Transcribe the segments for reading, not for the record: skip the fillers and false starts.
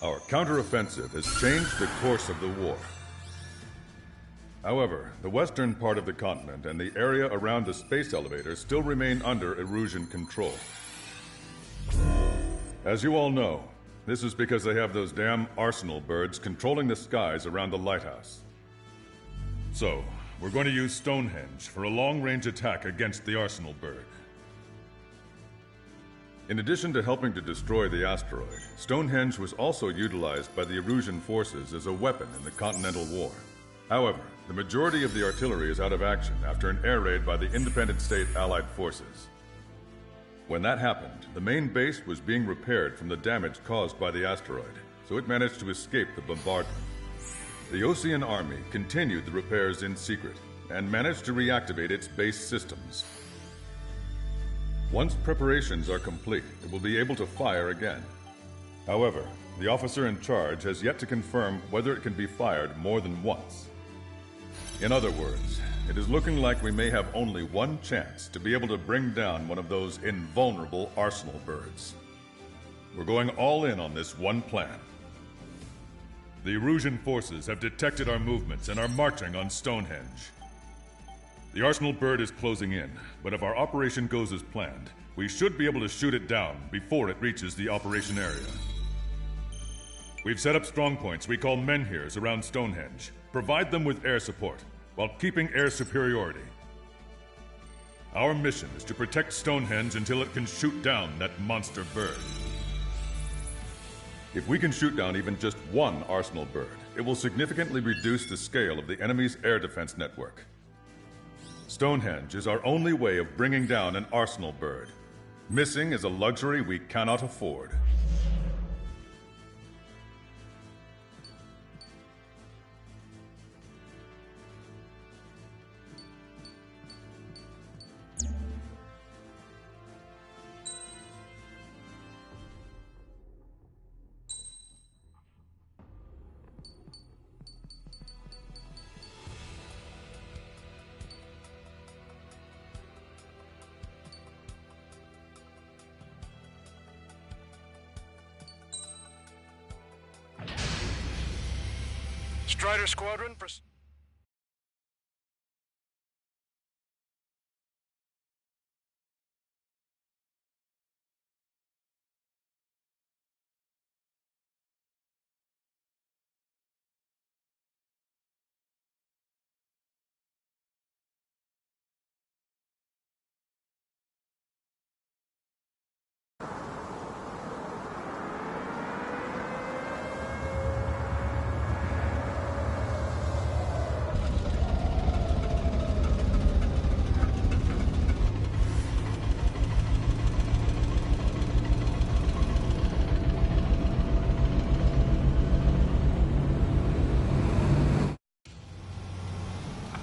Our counteroffensive has changed the course of the war. However, the western part of the continent and the area around the space elevator still remain under Erusian control. As you all know, this is because they have those damn arsenal birds controlling the skies around the lighthouse. So, we're going to use Stonehenge for a long-range attack against the arsenal bird. In addition to helping to destroy the asteroid, Stonehenge was also utilized by the Erusian forces as a weapon in the Continental War. However, the majority of the artillery is out of action after an air raid by the Independent State Allied forces. When that happened, the main base was being repaired from the damage caused by the asteroid, so it managed to escape the bombardment. The Osean Army continued the repairs in secret and managed to reactivate its base systems. Once preparations are complete, it will be able to fire again. However, the officer in charge has yet to confirm whether it can be fired more than once. In other words, it is looking like we may have only one chance to be able to bring down one of those invulnerable arsenal birds. We're going all in on this one plan. The Erusian forces have detected our movements and are marching on Stonehenge. The arsenal bird is closing in, but if our operation goes as planned, we should be able to shoot it down before it reaches the operation area. We've set up strongpoints we call menhirs around Stonehenge. Provide them with air support, while keeping air superiority. Our mission is to protect Stonehenge until it can shoot down that monster bird. If we can shoot down even just one arsenal bird, it will significantly reduce the scale of the enemy's air defense network. Stonehenge is our only way of bringing down an arsenal bird. Missing is a luxury we cannot afford. Strider Squadron,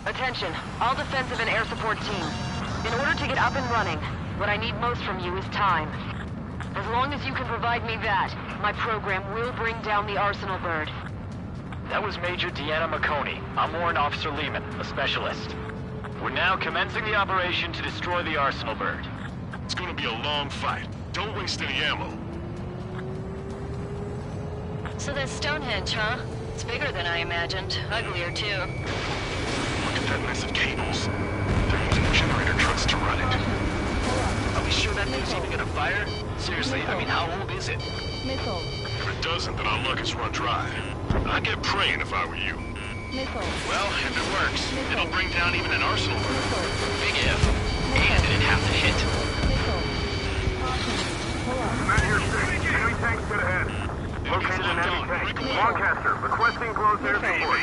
Attention, all defensive and air support teams. In order to get up and running, what I need most from you is time. As long as you can provide me that, my program will bring down the arsenal bird. That was Major Deanna McConey. I'm Warrant Officer Lehman, a specialist. We're now commencing the operation to destroy the arsenal bird. it's gonna be a long fight. Don't waste any ammo. So that's Stonehenge, huh? It's bigger than I imagined. Uglier, too. Look at that mess of cables. They're using generator trucks to run it. Are we sure that thing's even gonna fire? Seriously, I mean, how old is it? Missile. If it doesn't, then our luck has run dry. I'd get praying if I were you. Missile. Well, if it works, it'll bring down even an arsenal bird. Big if. And it'd have to hit. Missile. Caution. Pull up. Man here 6. Enemy tanks dead ahead. Located an enemy tank. Lancaster, requesting close air support.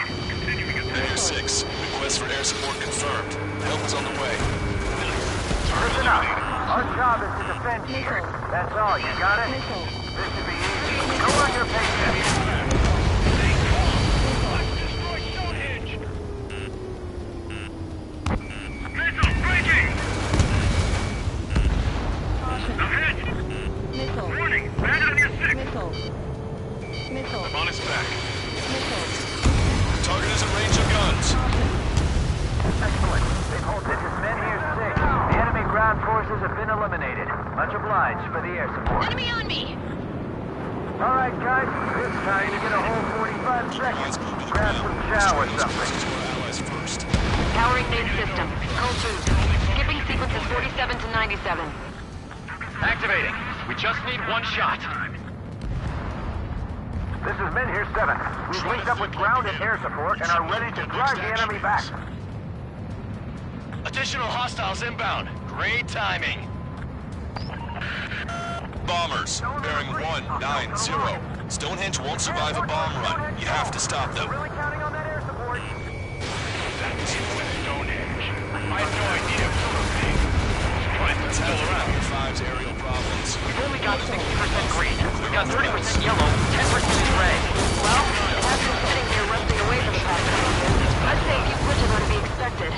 Air 6, request for air support confirmed. Help is on the way. Listen up. Our job is to defend here. That's all. You got it? Missile. This should be easy. Go on your pace. Missile. Warning. Bandit on your 6. Missile. Missile. I'm on its back. Missile. Target is in range of guns. Excellent. They've halted his men here 6. The enemy ground forces have been eliminated. Much obliged for the air support. Enemy on me! All right, guys. This time you get a whole 45 seconds. Grab some chow or something. Allies first. Powering main system. Cold food. Skipping sequences 47 to 97. Activating. We just need one shot. This is Men here 7. We've linked up with ground and air support and are ready to drive the enemy back. Additional hostiles inbound. Great timing. Bombers, bearing 190. Stonehenge won't survive a bomb run. You have to stop them. Really counting on that air support. Stonehenge. I had no idea it was so big. Surprised it's still around. Your 5's aerial problems. We've only got 60% green. We've got 30% yellow, 10% red. Well, it has been sitting here rusting away for the past couple of years. I'd say a few glitches are to be expected.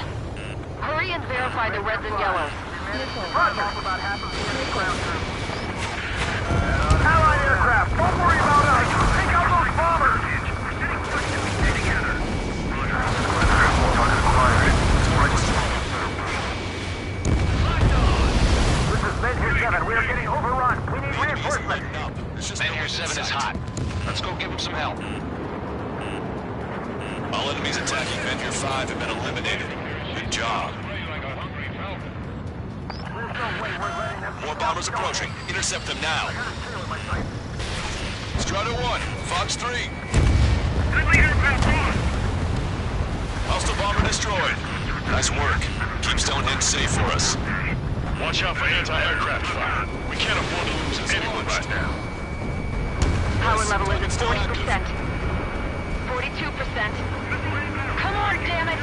Hurry and verify the reds and yellows. Roger. About half of the enemy ground troops. Allied aircraft, don't worry about us. Take out those bombers. This is Men here 7. We are getting overrun. We need reinforcements. Men here 7 is hot. Let's go give him some help. All enemies attacking Men here 5 have been eliminated. Good job. More bombers approaching. Intercept them now. Strider 1, Fox 3. Hostile bomber destroyed. Nice work. Keep Stonehenge safe for us. Watch out for anti-aircraft fire. We can't afford to lose anyone right now. Power level is at 40%. 42%. Come on, damn it!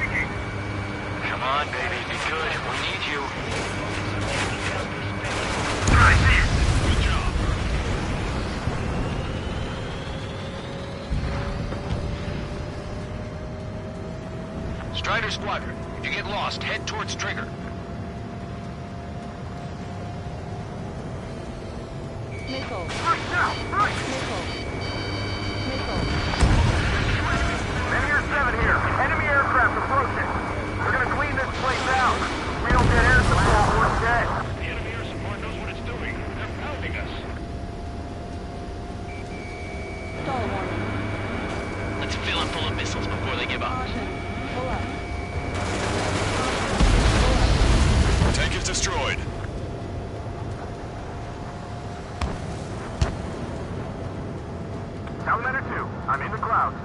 Come on, baby. Be good. We need you. Good job. Strider Squadron, if you get lost, head towards Trigger. Missile. Right now, right. Missile. Missile. Men here 7 here. Enemy aircraft approaching. We're gonna clean this place out. If we don't get air support, we're dead. The enemy air support knows what it's doing. They're pounding us. Stall warning. Let's fill them full of missiles before they give up. Caution. Pull up. Tank is destroyed. Salamander 2, I'm in the clouds.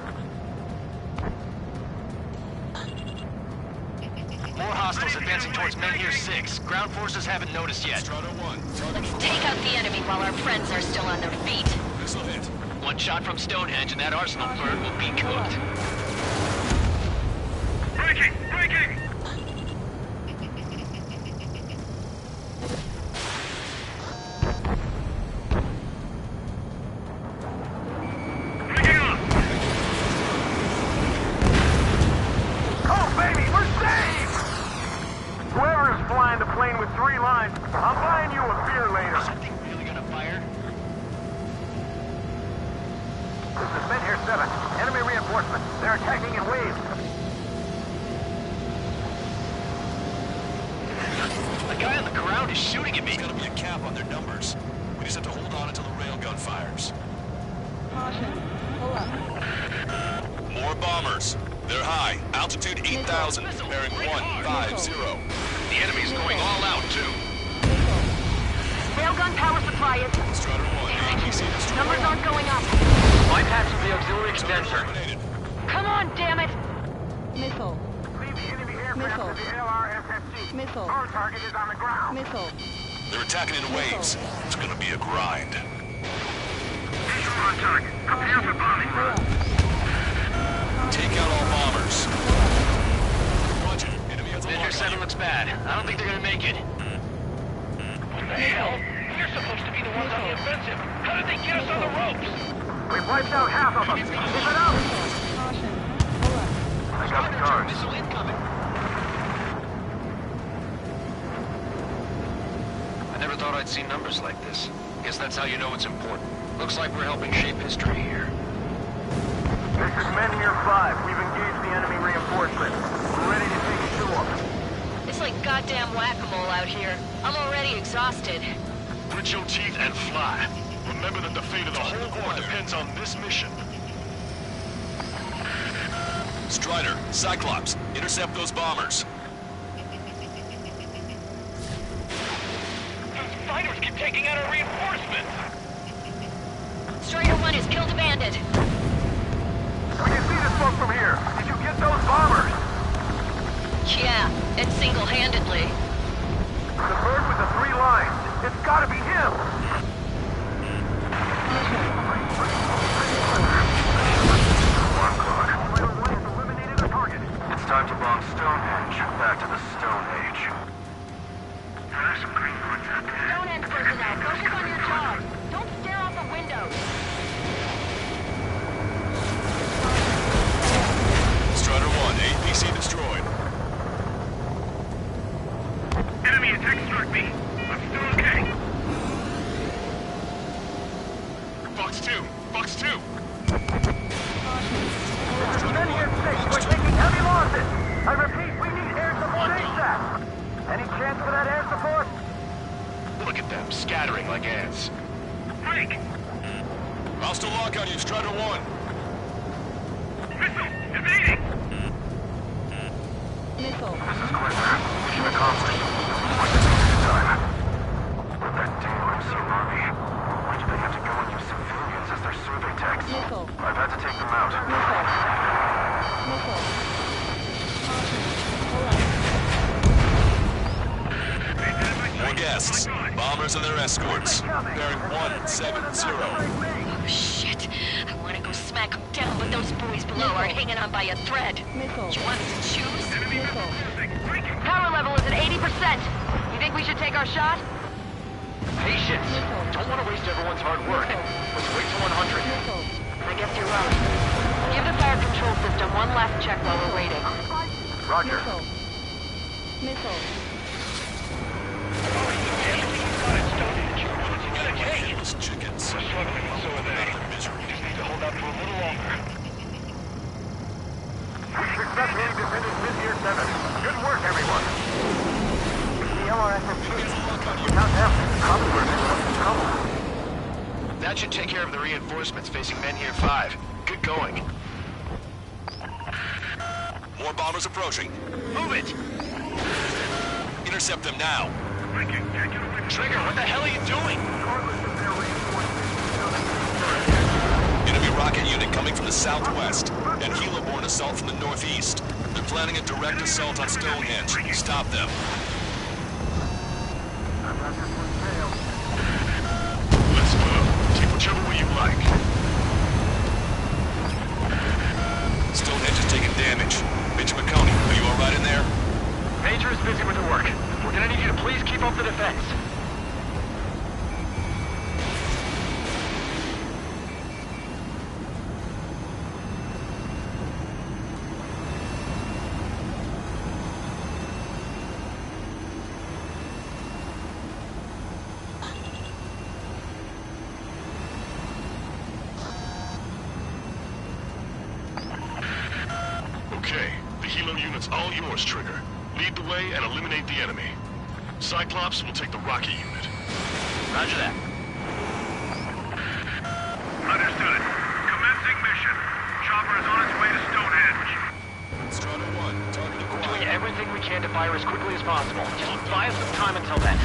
More hostiles advancing towards Men here 6. Ground forces haven't noticed yet. Strider 1, target Take out the enemy while our friends are still on their feet. missile hit. One shot from Stonehenge and that arsenal bird will be cooked. Breaking! Breaking! Breaking up! Oh, baby, we're saved! Whoever is flying the plane with 3 lines, I'm buying you a beer later. Is that thing really gonna fire? This is Men here 7. Enemy reinforcements. They're attacking in waves. The guy on the ground is shooting at me. There's gotta be a cap on their numbers. We just have to hold on until the railgun fires. Caution. Pull up. More bombers. They're high. Altitude 8,000. Bearing 150. The enemy's going all out, too. Missile. Railgun power supply is... Strider 1, APC destroyed. Numbers aren't going up. Bypassing the auxiliary condenser. Eliminated. Come on, damn it! Missile. Leave the enemy aircraft to the LRSFC. Missile. Our target is on the ground. Missile. They're attacking in waves. It's gonna be a grind. Visual on target. Prepare for bombing Pull run. up. Take out all bombers. Roger. Enemy has a Men here 7 looks bad. I don't think they're gonna make it. What the hell? You're supposed to be the ones on the offensive. How did they get us on the ropes? We've wiped out half of them. Keep it up. Caution. Pull up. I got the charge. Missile incoming. I never thought I'd see numbers like this. Guess that's how you know it's important. Looks like we're helping shape history here. This is Men here 5. We've engaged the enemy reinforcements. We're ready to take it to them. It's like goddamn whack-a-mole out here. I'm already exhausted. Grit your teeth and fly. Remember Remember that the fate of the whole war depends on this mission. Strider, Cyclops, intercept those bombers. Those fighters keep taking out our reinforcements! Strider 1 has killed a bandit. We can see the smoke from here. Did you get those bombers? Yeah, and single-handedly. The bird with the 3 lines. It's gotta be him! Eliminated a target. It's time to bomb Stonehenge. Back to the Stone Age. Stonehenge personnel, focus on your job. Don't stare out the windows. Strider 1, APC destroyed. Enemy attack struck me. I'm still okay. Fox 2! Fox 2! Men here safe. We're taking heavy losses. I repeat, we need air support ASAP. Any chance for that air support? Look at them, scattering like ants. Freak! Hostile lock on you, Strider 1. Missile! Evading! Missile. This is Quinter. Mission accomplished. What's the next time? That damn MC army. Why do they have to go and use civilians as their survey techs? Missile. I've had to take them out. Missile. Missile. More guests. Bombers and their escorts. Bearing 170. Oh, shit. I want to go smack them down, but those boys below are hanging on by a thread. Missile. You want me to choose? Missile. Power level is at 80%. You think we should take our shot? Patience. Don't want to waste everyone's hard work. Let's wait till 100. Missile. I guess you're right. Give the fire control system one last check while we're waiting. Roger. Missile. Missile. Those chickens. Struggling, so are they. Misery. Just need to hold out for a little longer. We successfully defended Mid-Year 7. Good work, everyone. The LRSMG. Without them, probably would have been in trouble. That should take care of the reinforcements facing Men Here 5. Good going. More bombers approaching. Move it! Intercept them now. Trigger, what the hell are you doing? Enemy rocket unit coming from the southwest, and helo-borne assault from the northeast. They're planning a direct assault on Stonehenge. Stop them. Let's move. Take whichever way you like. Stonehenge is taking damage. Major McConey, are you alright in there? Major is busy with the work. We're gonna need you to please keep up the defense. Okay, the helo unit's all yours, Trigger. Lead the way and eliminate the enemy. Cyclops will take the rocket unit. Roger that. Understood. Commencing mission. Chopper is on its way to Stonehenge. Strider 1, target Doing acquired. everything we can to fire as quickly as possible. Just buy us some time until then.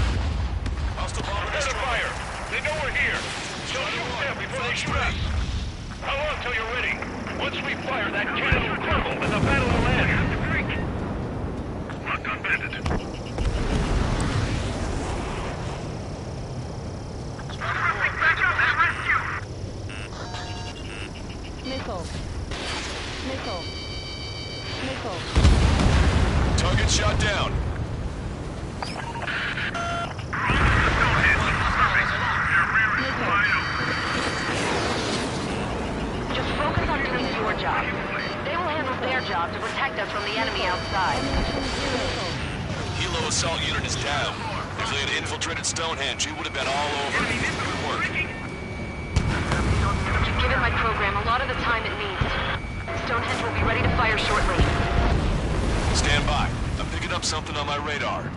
Hostile bomber Prepare to destroyed. fire. They know we're here. Don't shoot them before they shoot us. How long till you're ready? Once we fire, that cannon will crumble and the battle will end. Locked on bandit. Missile. Missile. Missile. Target shot down. Just focus on doing your job. They will handle their job to protect us from the enemy outside. Helo assault unit is down. If they had infiltrated Stonehenge, it would have been all over. Good work. You've given my program a lot of the time it needs. Stonehenge will be ready to fire shortly. Stand by. I'm picking up something on my radar.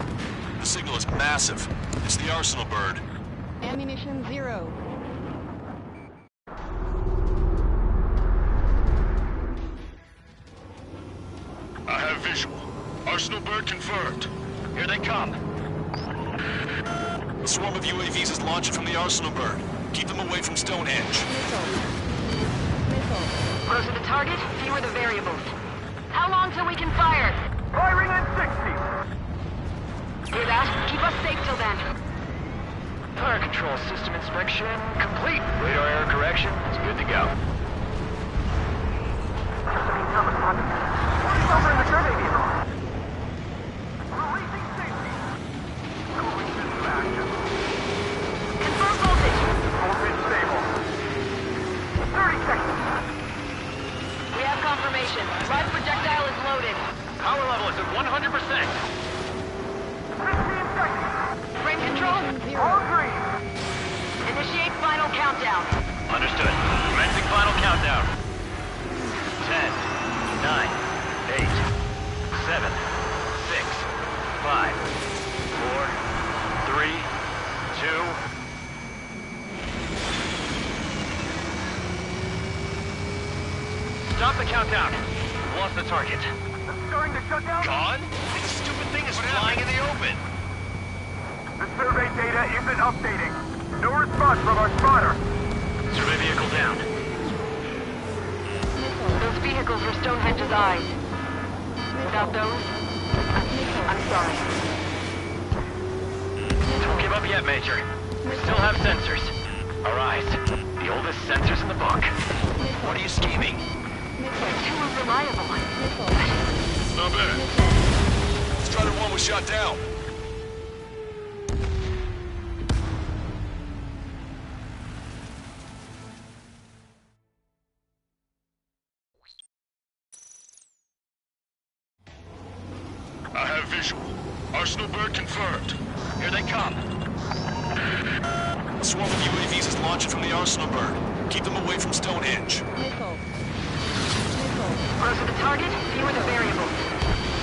The signal is massive. It's the Arsenal bird. Ammunition 0. visual. Arsenal bird confirmed. Here they come. A swarm of UAVs is launching from the Arsenal bird. Keep them away from Stonehenge. Missile. Missile. Closer the target, fewer the variables. How long till we can fire? Firing in 60. Hear that? Keep us safe till then. Fire control system inspection complete. Radar error correction is good to go. He's over in the survey vehicle. Releasing safety. Cooling system active. Confirm voltage. Voltage stable. 30 seconds. We have confirmation. Live projectile is loaded. Power level is at 100%. 15 seconds. Frame control? All green. Initiate final countdown. Understood. Commencing final countdown. 10, 9, 8, 7, 6, 5, 4, 3, 2. Stop the countdown. We've lost the target. It's starting to shut down. Gone? The stupid thing is flying in the open. The survey data isn't updating. No response from our spotter. Survey vehicle down. Those vehicles were Stonehenge's eyes. Without those, I'm sorry. Don't give up yet, Major. We still have sensors. Our eyes. The oldest sensors in the book. What are you scheming? They're too unreliable. Not bad. Strider 1 was shot down. I have visual. Arsenal bird confirmed. Here they come. A swarm of UAVs is launching from the Arsenal bird. Keep them away from Stonehenge. Missile. Missile. Closer the target, fewer the variables.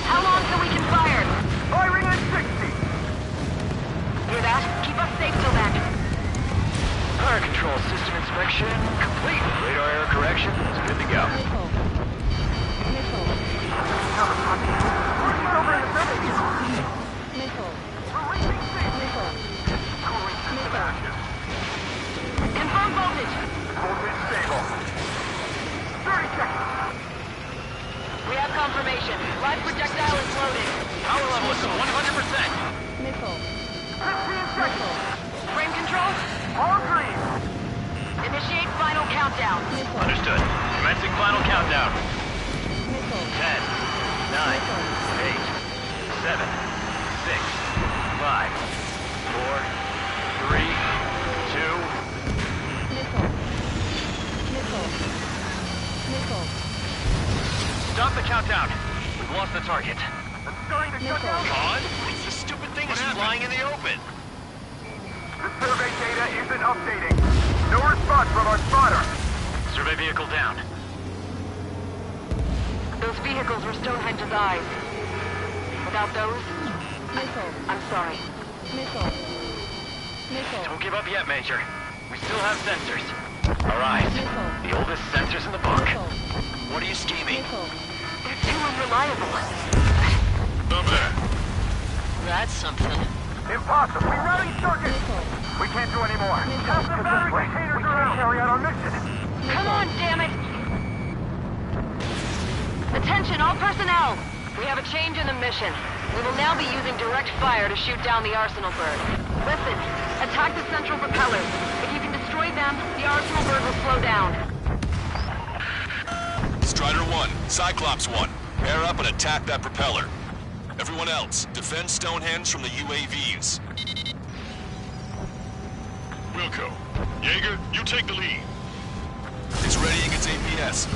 How long till we can fire? Firing in 60. Hear that? Keep us safe till then. Fire control system inspection complete. Radar error correction is good to go. Missile. Missile. He's over in the survey vehicle. Missile. Releasing safety. Missile. Cooling system active. Confirm voltage. Voltage stable. 30 seconds. We have confirmation. Live projectile is loaded. Power level is at 100%. Missile. 15 seconds. Frame control? All green. Initiate final countdown. Missile. Understood. Commencing final countdown. Missile. 10, 9, 8, 7, 6, 5, 4, 3, 2. Missile. Missile. Missile. Stop the countdown. We've lost the target. It's starting to shut down. Gone? The stupid thing is flying in the open. The survey data isn't updating. No response from our spotter. Survey vehicle down. Those vehicles were Stonehenge's eyes. Without those, Missile. I'm sorry. Missile. Missile. Don't give up yet, Major. We still have sensors. Our eyes. Missile. The oldest sensors in the book. Missile. What are you scheming? Missile. They're too unreliable. Not bad. That's something. Impossible. Rerouting circuit. Missile. We can't do any more. Have the battery containers around. Carry out our mission. Come on, damn it! Attention, all personnel! We have a change in the mission. We will now be using direct fire to shoot down the Arsenal bird. Listen, attack the central propellers. If you can destroy them, the Arsenal bird will slow down. Strider 1, Cyclops 1. Air up and attack that propeller. Everyone else, defend Stonehenge from the UAVs. Wilco. Jaeger, you take the lead. It's readying its APS.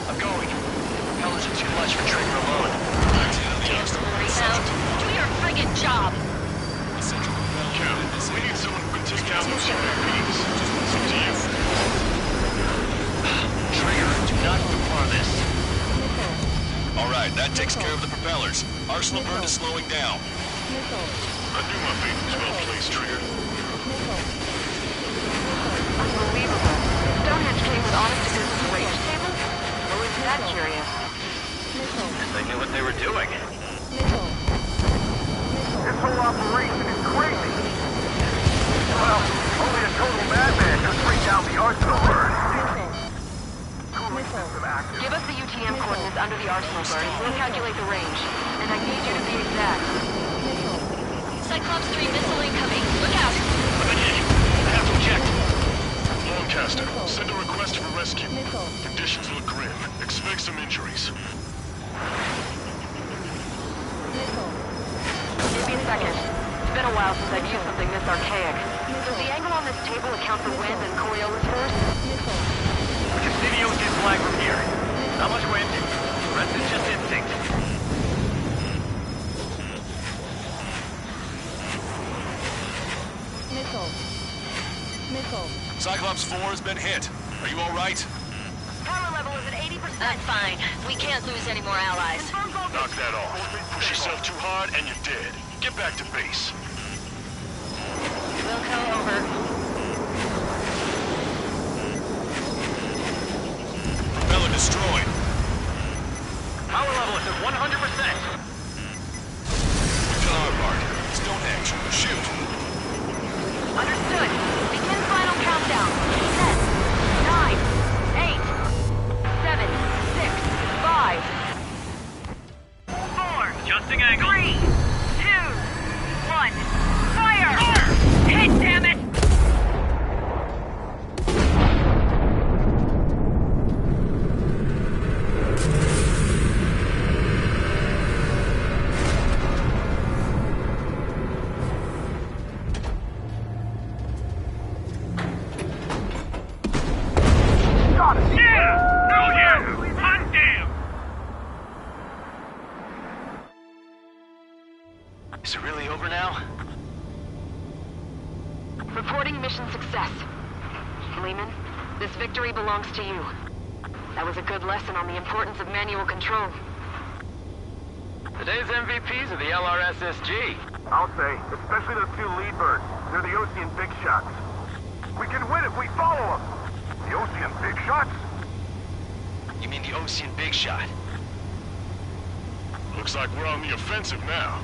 I'm going. Propellers are too much for Trigger alone. Back to the end of the Arsenal. Do your friggin' job! The central propeller. Cap, we need someone who can take out those UAVs. It's up to you. Trigger, do not go farthest. All right, that takes care of the propellers. Arsenal bird is slowing down. Missile. I knew my fate was well placed, Trigger. Missile. Unbelievable. Stonehenge came with honest-to-goodness wage tables? Always that curious. Missile. They knew what they were doing. Missile. This whole operation is crazy. Well, only a total madman could bring down the Arsenal bird. Missile. Cooling Missile. system active. Give us the UTM coordinates under the arsenal bird. We'll calculate the range. And I need you to be exact. Missile. Cyclops 3 missile incoming. Look out! I have to check. Lancaster, send a request for rescue. Missile. Conditions look grim. Expect some injuries. Missile. Give me a second. It's been a while since I've used something this archaic. Does the angle on this table account for wind and Coriolis force? Missile. We can see the ocean flag from here. Not much wind. The rest is just instinct. Missile. Missile. Cyclops 4 has been hit. Are you all right? Power level is at 80%. I'm fine. We can't lose any more allies. Knock that off. Push yourself too hard and you're dead. Get back to base. Wilco, over. Propeller destroyed. Power level is at 100%. We've done our part. Stonehenge, shoot. Understood. Begin final countdown. 10, 9, 8, 7, 6, 5, 4, Adjusting angle. 3, 2, 1. Fire! Hit, damn it! Got it! Yeah! Hell yeah! Hot damn! Is it really over now? Reporting mission success. Lehman, this victory belongs to you. That was a good lesson on the importance of manual control. Today's MVPs are the LRSSG. I'll say, especially those two lead birds. They're the Ocean big shots. We can win if we follow them. The Ocean big shots? You mean the Ocean Big Shot? Looks like we're on the offensive now.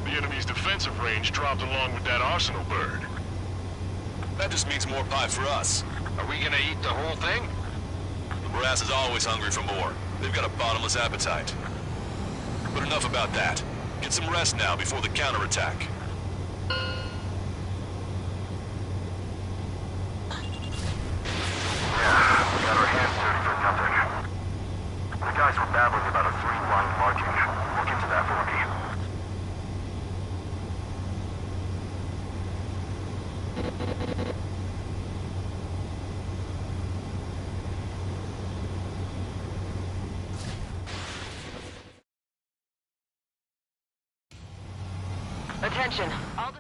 The enemy's defensive range dropped along with that Arsenal bird. That just means more pie for us. Are we gonna eat the whole thing? The brass is always hungry for more. They've got a bottomless appetite. But enough about that. Get some rest now before the counterattack. Yeah, we got our hands dirty for nothing. The guys were babbling about a three-line marking. Look into that for me. Attention. All the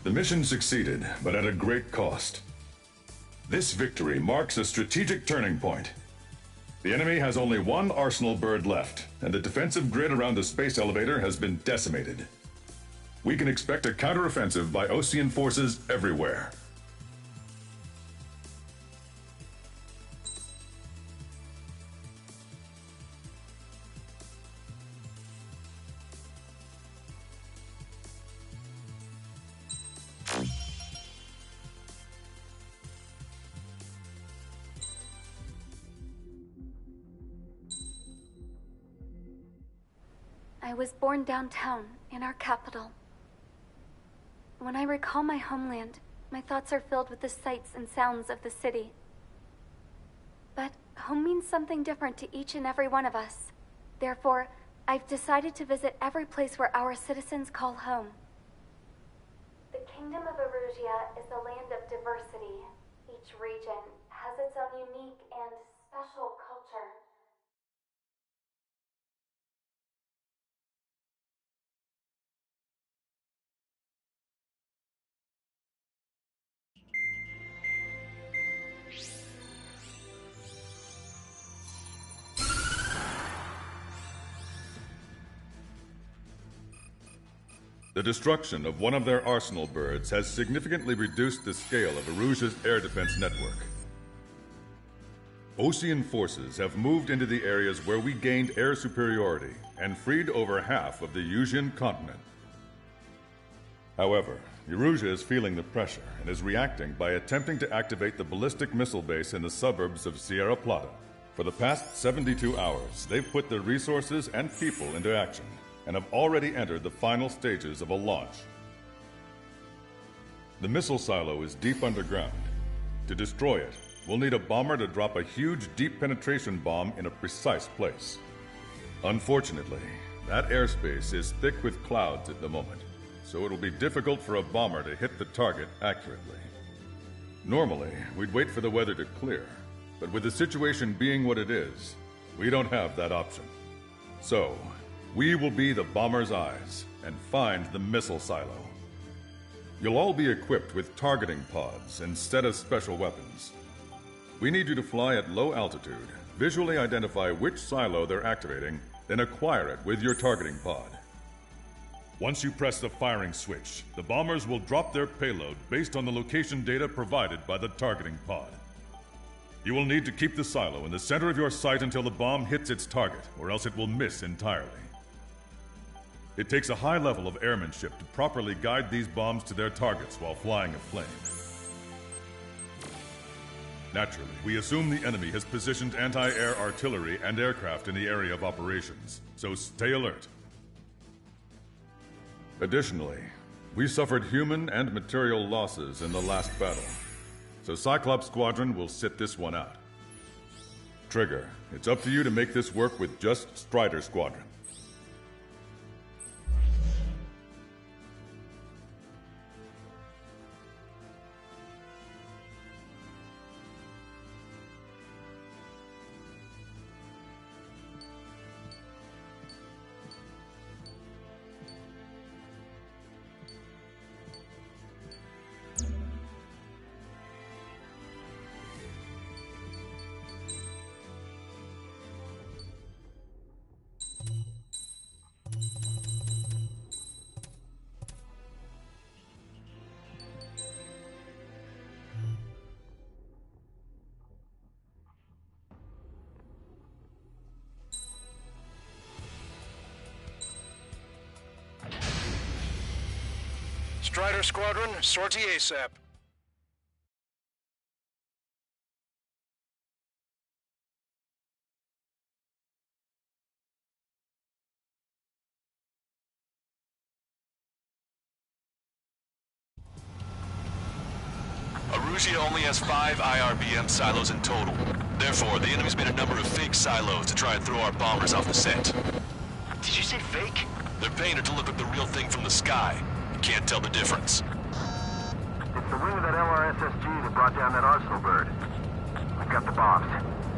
The mission succeeded, but at a great cost. This victory marks a strategic turning point. The enemy has only one Arsenal bird left, and the defensive grid around the space elevator has been decimated. We can expect a counteroffensive by Osean forces everywhere. I was born downtown, in our capital. When I recall my homeland, my thoughts are filled with the sights and sounds of the city. But home means something different to each and every one of us. Therefore, I've decided to visit every place where our citizens call home. The Kingdom of Erugia is a land of diversity. Each region has its own unique and special culture. The destruction of one of their arsenal birds has significantly reduced the scale of Erusia's air defense network. Osean forces have moved into the areas where we gained air superiority and freed over half of the Yusian continent. However, Erusia is feeling the pressure and is reacting by attempting to activate the ballistic missile base in the suburbs of Sierra Plata. For the past 72 hours, they've put their resources and people into action and have already entered the final stages of a launch. The missile silo is deep underground. To destroy it, we'll need a bomber to drop a huge deep penetration bomb in a precise place. Unfortunately, that airspace is thick with clouds at the moment, so it'll be difficult for a bomber to hit the target accurately. Normally, we'd wait for the weather to clear, but with the situation being what it is, we don't have that option. So, we will be the bomber's eyes and find the missile silo. You'll all be equipped with targeting pods instead of special weapons. We need you to fly at low altitude, visually identify which silo they're activating, then acquire it with your targeting pod. Once you press the firing switch, the bombers will drop their payload based on the location data provided by the targeting pod. You will need to keep the silo in the center of your sight until the bomb hits its target, or else it will miss entirely. It takes a high level of airmanship to properly guide these bombs to their targets while flying a plane. Naturally, we assume the enemy has positioned anti-air artillery and aircraft in the area of operations, so stay alert. Additionally, we suffered human and material losses in the last battle, so Cyclops Squadron will sit this one out. Trigger, it's up to you to make this work with just Strider Squadron. Strider Squadron, sortie ASAP. Erusia only has 5 IRBM silos in total. Therefore, the enemy's made a number of fake silos to try and throw our bombers off the scent. Did you say fake? They're painted to look like the real thing from the sky. You can't tell the difference. It's the wing of that LRSSG that brought down that arsenal bird. We've got the bombs.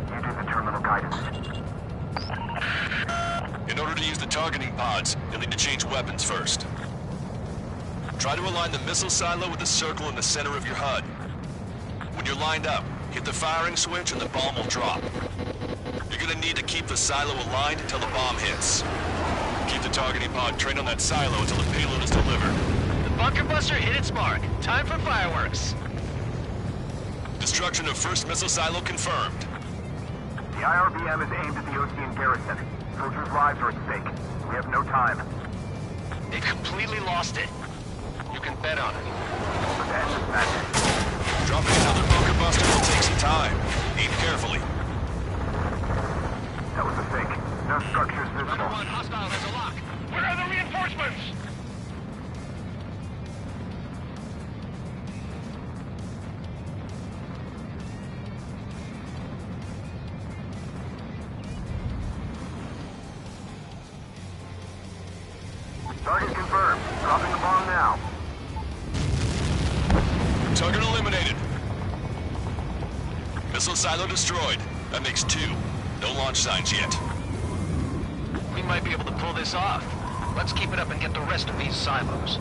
You do the terminal guidance. In order to use the targeting pods, you'll need to change weapons first. Try to align the missile silo with the circle in the center of your HUD. When you're lined up, hit the firing switch and the bomb will drop. You're gonna need to keep the silo aligned until the bomb hits. Keep the targeting pod trained on that silo until the payload is delivered. The bunker buster hit its mark. Time for fireworks. Destruction of first missile silo confirmed. The IRBM is aimed at the Osean garrison. Soldiers' lives are at stake. We have no time. It completely lost it. You can bet on it. Let's end this madness. Dropping another bunker buster will take some time. Aim carefully. That was a fake. No structures visible. Hostile has a lock. Where are the reinforcements? Target confirmed. Dropping the bomb now. Target eliminated. Missile silo destroyed. That makes 2. No launch signs yet. We might be able to pull this off. Let's keep it up and get the rest of these silos.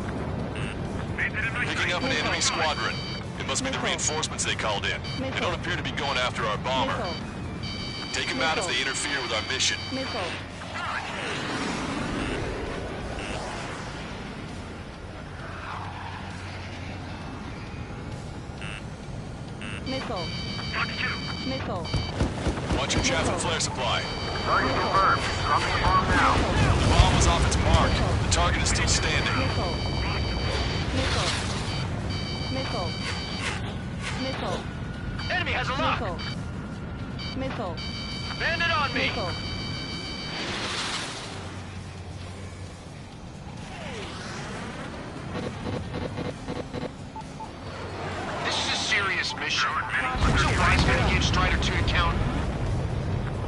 Picking up an enemy squadron. It must be the reinforcements they called in. They don't appear to be going after our bomber. Take them out if they interfere with our mission. Missile. Missile. Missile. Watch your chaff and flare supply. Target confirmed. Dropping the bomb now. The bomb was off its mark. The target is still standing. Missile. Missile. Missile. Missile. Enemy has a lock! Missile. Missile. Bandit on me! Missile. This is a serious mission. So why is gonna give Strider 2 to count?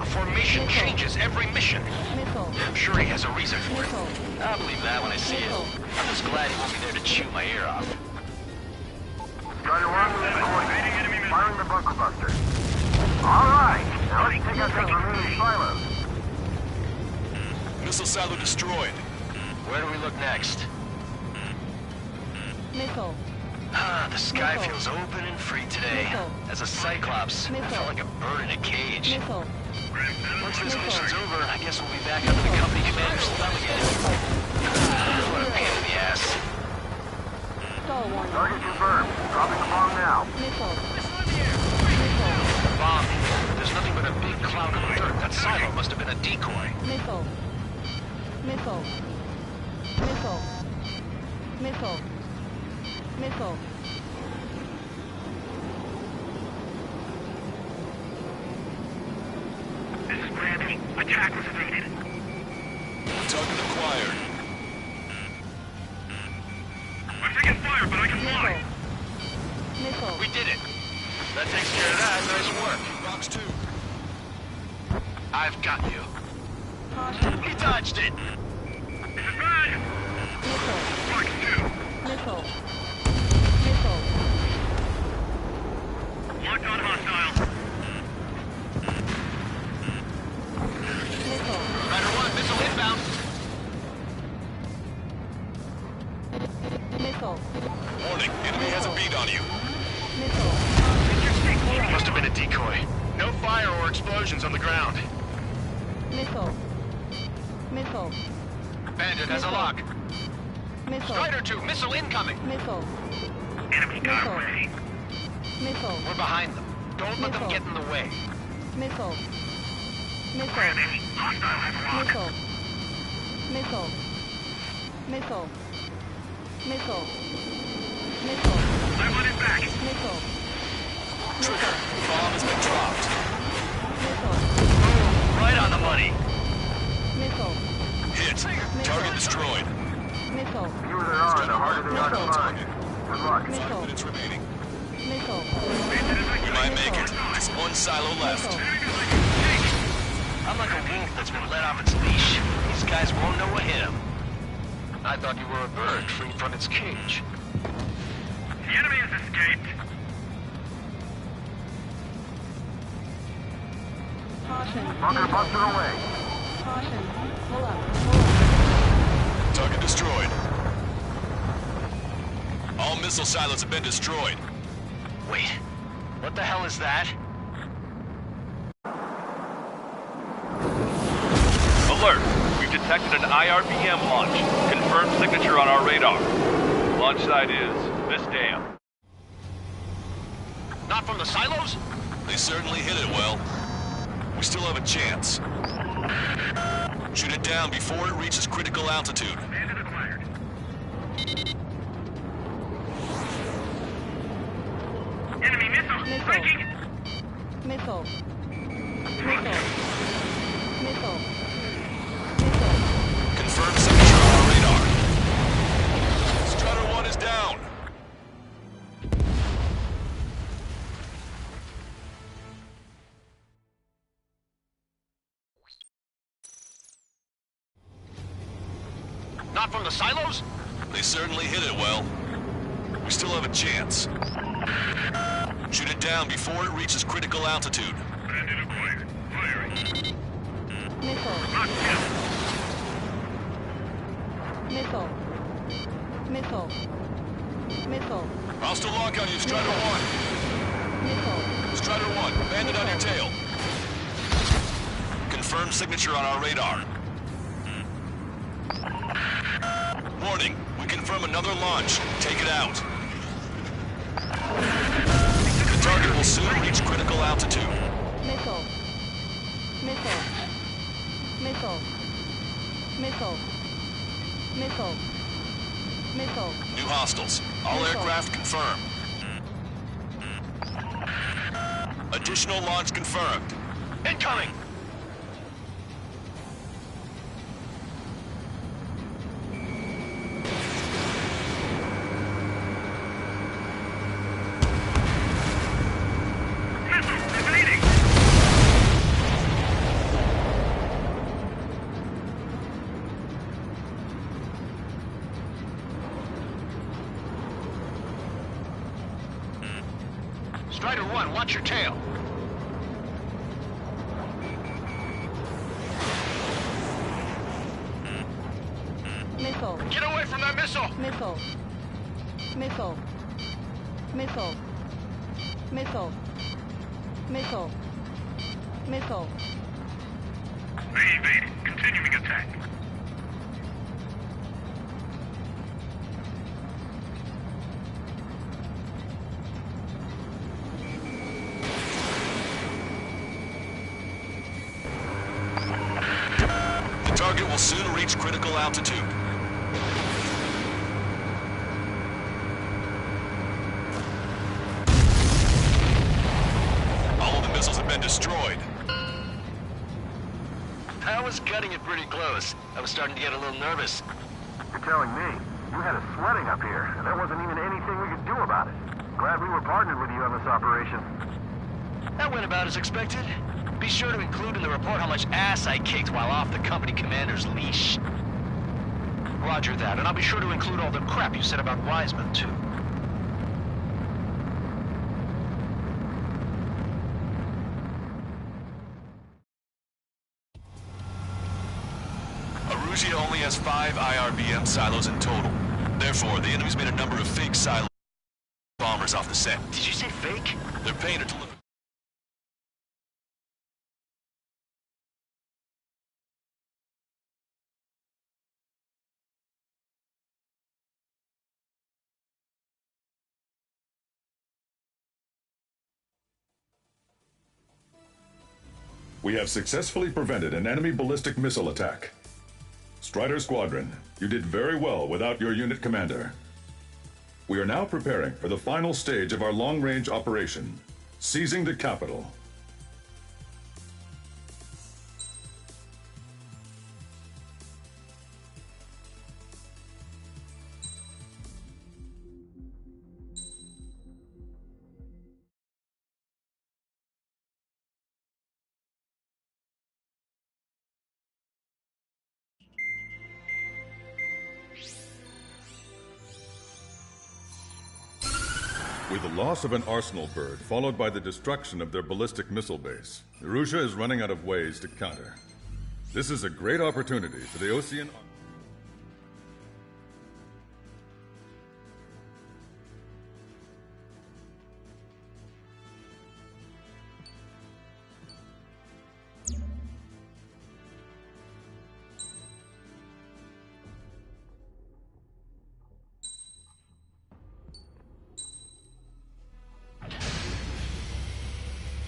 A formation changes every mission. Missile. I'm sure he has a reason for it. Missile. I'll believe that when I see it. I'm just glad he won't be there to chew my ear off. Strider 1, firing the bunker buster. All right, now let's take out those remaining silos. Missile silo destroyed. Where do we look next? Missile. Ah, the sky Missile. feels open and free today. Missile. As a Cyclops, I Missile. felt like a bird in a cage. Missile. Once this Missile. mission's over, I guess we'll be back under the company commander's thumb again. What a pain in the ass. Stall warning. Target confirmed. Dropping the bomb now. Missile. Bomb. There's nothing but a big cloud of dirt. That silo must have been a decoy. Missile. Missile. Missile. Missile. Missile. This is Brandy. Attack was evaded. Target acquired. I'm taking fire, but I can fly. Missile. Missile. We did it. That takes care of that. Nice work. Box 2. I've got you. Caution. He dodged it. This is bad. Missile. Box 2. Missile. Missile. Locked on hostile. Missile. Rider 1, missile inbound. Missile. Warning, enemy has a bead on you. Missile. Must have been a decoy. No fire or explosions on the ground. Missile. Missile. Bandit has a lock. Missile. Strider 2, missile incoming. Missile. Enemy got Missile. away. Missile. We're behind them. Don't let them Missile. get in the way. Missile. Missile. Brandy, hostile has a lock. Missile. Missile. Missile. Missile. Missile. I want it back. Missile. Trigger. Bomb has been dropped. Missile. Right on the money. Missile. Hit. Target destroyed. Missile. The fewer there are, the harder they are to find. Good luck. 5 Missile. minutes remaining. Missile. We might make it. Just one silo left. I'm like a wolf that's been let off its leash. These guys won't know what hit him. I thought you were a bird free from its cage. The enemy has escaped. Caution. Bunker buster away. Caution. Pull up. Pull up. Target destroyed. All missile silos have been destroyed. Wait, what the hell is that? Alert! We've detected an IRBM launch. Confirmed signature on our radar. Launch site is this dam. Not from the silos? They certainly hit it well. We still have a chance. Shoot it down before it reaches critical altitude. Bandit acquired. Enemy missile. Missile. Breaking. Missile. Missile. Missile. Missile. Confirm signature on our radar. Strider 1 is down. Not from the silos? They certainly hit it well. We still have a chance. Shoot it down before it reaches critical altitude. Bandit acquired. Firing. Missile. Locked in. Missile. Missile. Missile. Hostile lock on you, Strider 1. Missile. Strider 1, bandit on your tail. Confirm signature on our radar. Warning, we confirm another launch. Take it out. The target will soon reach critical altitude. Missile. Missile. Missile. Missile. Missile. Missile. New hostiles. All Missile. aircraft confirmed. Additional launch confirmed. Incoming! Strider 1, watch your tail. Missile. Get away from that missile! Missile. Missile. Missile. Missile. Missile. Missile. They evaded. Continuing attack. The target will soon reach critical altitude. All of the missiles have been destroyed. I was cutting it pretty close. I was starting to get a little nervous. You're telling me you had us sweating up here, and there wasn't even anything we could do about it. Glad we were partnered with you on this operation. That went about as expected. Be sure to include in the report how much ass I kicked while off the company commander's leash. Roger that, and I'll be sure to include all the crap you said about Wiseman, too. Arusia only has 5 IRBM silos in total. Therefore, the enemy's made a number of fake silo bombers off the set. Did you say fake? They're painted to look... We have successfully prevented an enemy ballistic missile attack. Strider Squadron, you did very well without your unit commander. We are now preparing for the final stage of our long-range operation, seizing the capital. With the loss of an arsenal bird, followed by the destruction of their ballistic missile base, Erussia is running out of ways to counter. This is a great opportunity for the Osean...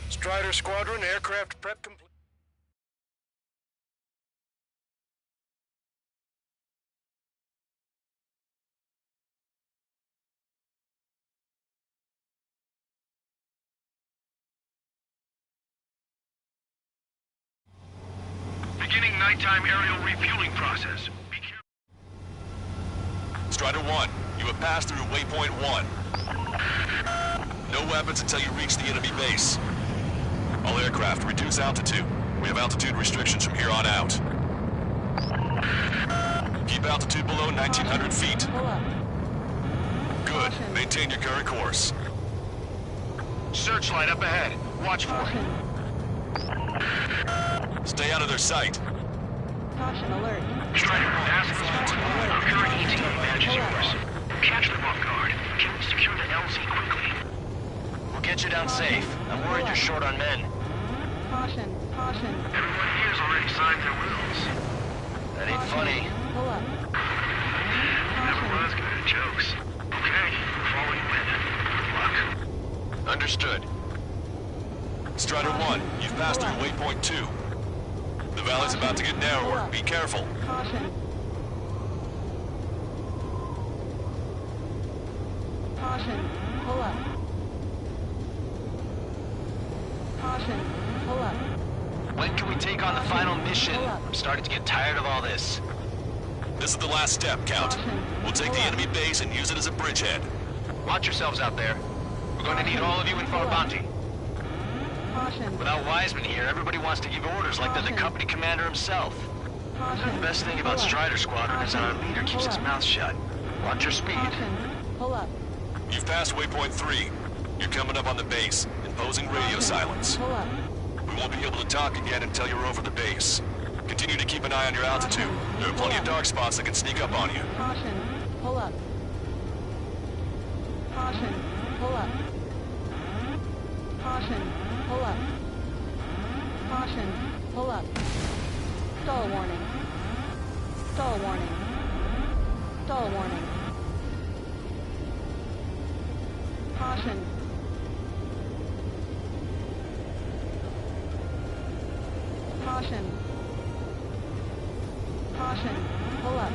Strider Squadron, aircraft prep complete. Beginning nighttime aerial refueling process. Be careful. Strider 1, you have passed through waypoint 1. No weapons until you reach the enemy base. All aircraft, reduce altitude. We have altitude restrictions from here on out. Keep altitude below 1,900 feet. Pull up. Good. Maintain your current course. Searchlight up ahead. Watch for it. Caution. Stay out of their sight. Caution alert. Strider, ask Caution alert. our current ETA manages Pull up. yours. Catch them off guard. Can we secure the LZ quickly? We'll get you down safe. I'm worried you're short on men. Caution. Caution. Everyone here's already signed their wills. That ain't funny. Pull up. Never was good at jokes. Okay, we're following Wynn. Good luck. Understood. Strider 1, you've passed through waypoint 2. The valley's about to get narrower. Be careful. Caution. Caution. Pull up. Caution. Pull up. When can we take on the final mission? I'm starting to get tired of all this. This is the last step, Count. We'll take the enemy base and use it as a bridgehead. Watch yourselves out there. We're going to need all of you in Farbanti. Caution. Without Wiseman here, everybody wants to give orders like they're the company commander himself. The best thing about Strider Squadron is that our leader keeps his mouth shut. Watch your speed. Caution. Pull up. You've passed waypoint 3. You're coming up on the base, imposing radio silence. Pull up. We won't be able to talk again until you're over the base. Continue to keep an eye on your altitude. There are plenty of dark spots that can sneak up on you. Caution. Pull up. Caution. Pull up. Caution. Pull up. Caution. Pull up. Stall warning. Stall warning. Stall warning. Caution. Caution. Caution. Pull up.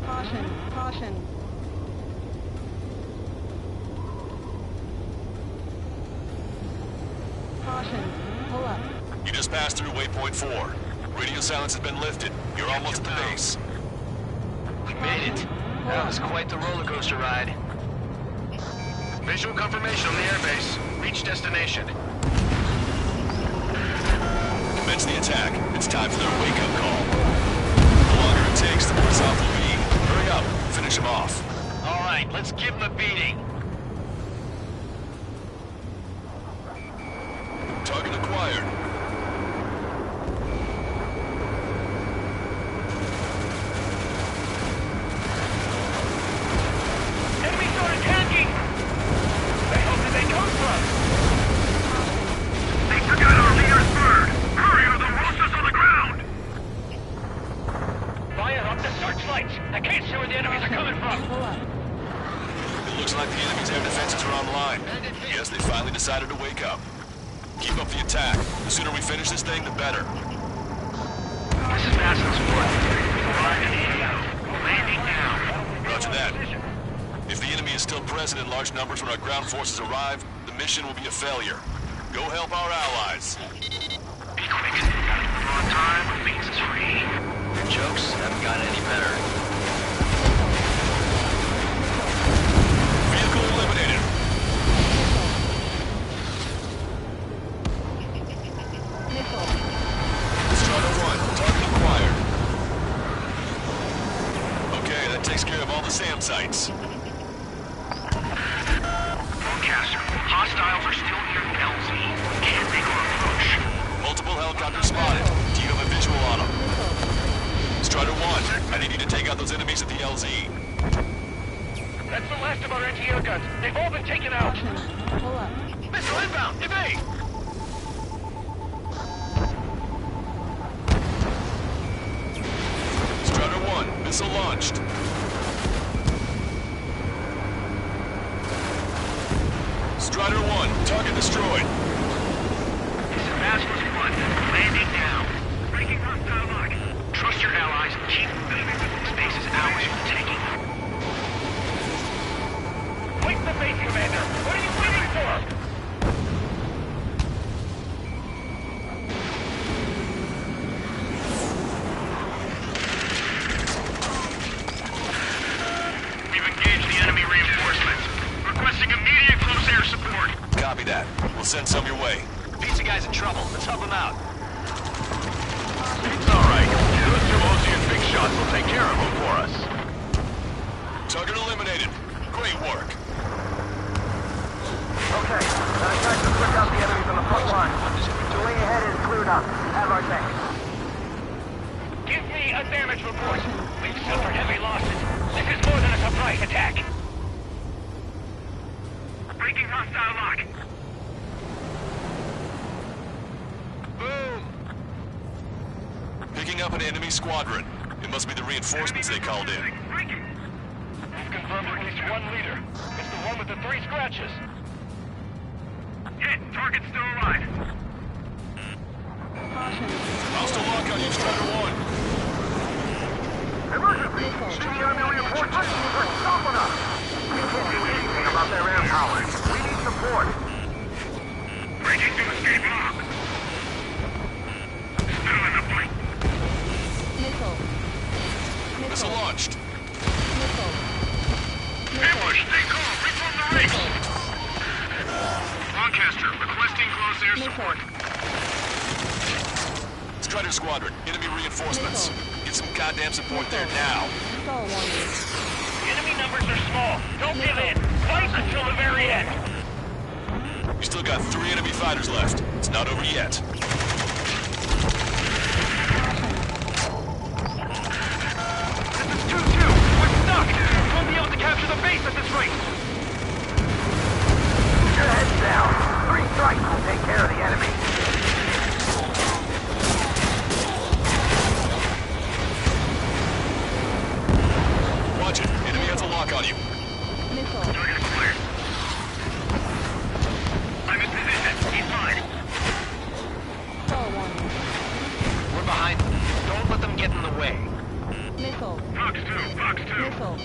Caution. Caution. Caution. Pull up. You just passed through waypoint 4. Radio silence has been lifted. You're almost at the base. We made it. That was quite the roller coaster ride. Visual confirmation on the airbase. Reach destination. Commence the attack. It's time for their wake-up call. The longer it takes, the worse off we'll be. Hurry up. Finish them off. All right, let's give him a beating. Target acquired. Enemy started attacking! The hell did they come from? They took out our leader's bird! Hurry or they'll roast us on the ground! Fire up the searchlights! I can't see where the enemies are coming from! Pull up. It looks like the enemy's air defenses are online. Yes, they finally decided to wake up. Keep up the attack. The sooner we finish this thing, the better. This is Massill's fort. Landing now. Roger that. If the enemy is still present in large numbers when our ground forces arrive, the mission will be a failure. Go help our allies. Be quick. We're on time. Means it's free. Your jokes haven't gotten any better. Vehicle eliminated. Missile. Strider 1, target acquired. Okay, that takes care of all the SAM sites. Broadcaster. Hostiles are still near LZ. Can't make our approach. Multiple helicopters spotted. Do you have a visual on them? Strider 1, I need you to take out those enemies at the LZ. That's the last of our anti-air guns. They've all been taken out. Caution. Pull up. Missile inbound. Evade! Strider 1, missile launched. Strider 1, target destroyed. This is Master's 1. Landing now. Breaking hostile lock. Trust your allies. Keep moving. Space is ours for the taking. Wait the base, Commander. What are you waiting for? We've engaged the enemy reinforcements. Requesting immediate close air support. Copy that. We'll send some your way. Pizza guy's in trouble. Let's help him out. It's all right. Those two Ocean big shots will take care of him for us. Target eliminated. Great work. Okay, time to quick out the enemies on the front line. The way ahead is cleared up. Have our thanks. Give me a damage report. We've suffered heavy losses. This is more than a surprise attack. Breaking hostile lock. Boom! Picking up an enemy squadron. It must be the reinforcements they called in. We've confirmed at least one leader. It's the one with the 3 scratches. Hit! Target's still alive. Caution. Hostile lock on you, Strider 1. Emergency! See the enemy reinforcements? They're stopping us! We can't do anything about their air power. We need support. Breaking through escape lock. Still in the fight. Missile. Missile launched. Missile. Ambush! Stay calm! Reform the ranks! Lancaster, requesting close air support. Strider Squadron, enemy reinforcements. Get some goddamn support there now. Skull warning. Enemy numbers are small. Don't give in. Fight until the very end. You still got 3 enemy fighters left. It's not over yet. This is 2-2. We're stuck. We won't be able to capture the base at this rate. Keep your heads down. 3 strikes will take care of the enemy. Watch it. Enemy has a lock on you. Missile. Target clear. I'm in position. He's fine. Skull warning. We're behind them. Don't let them get in the way. Missile. Fox 2, Fox 2. Missile.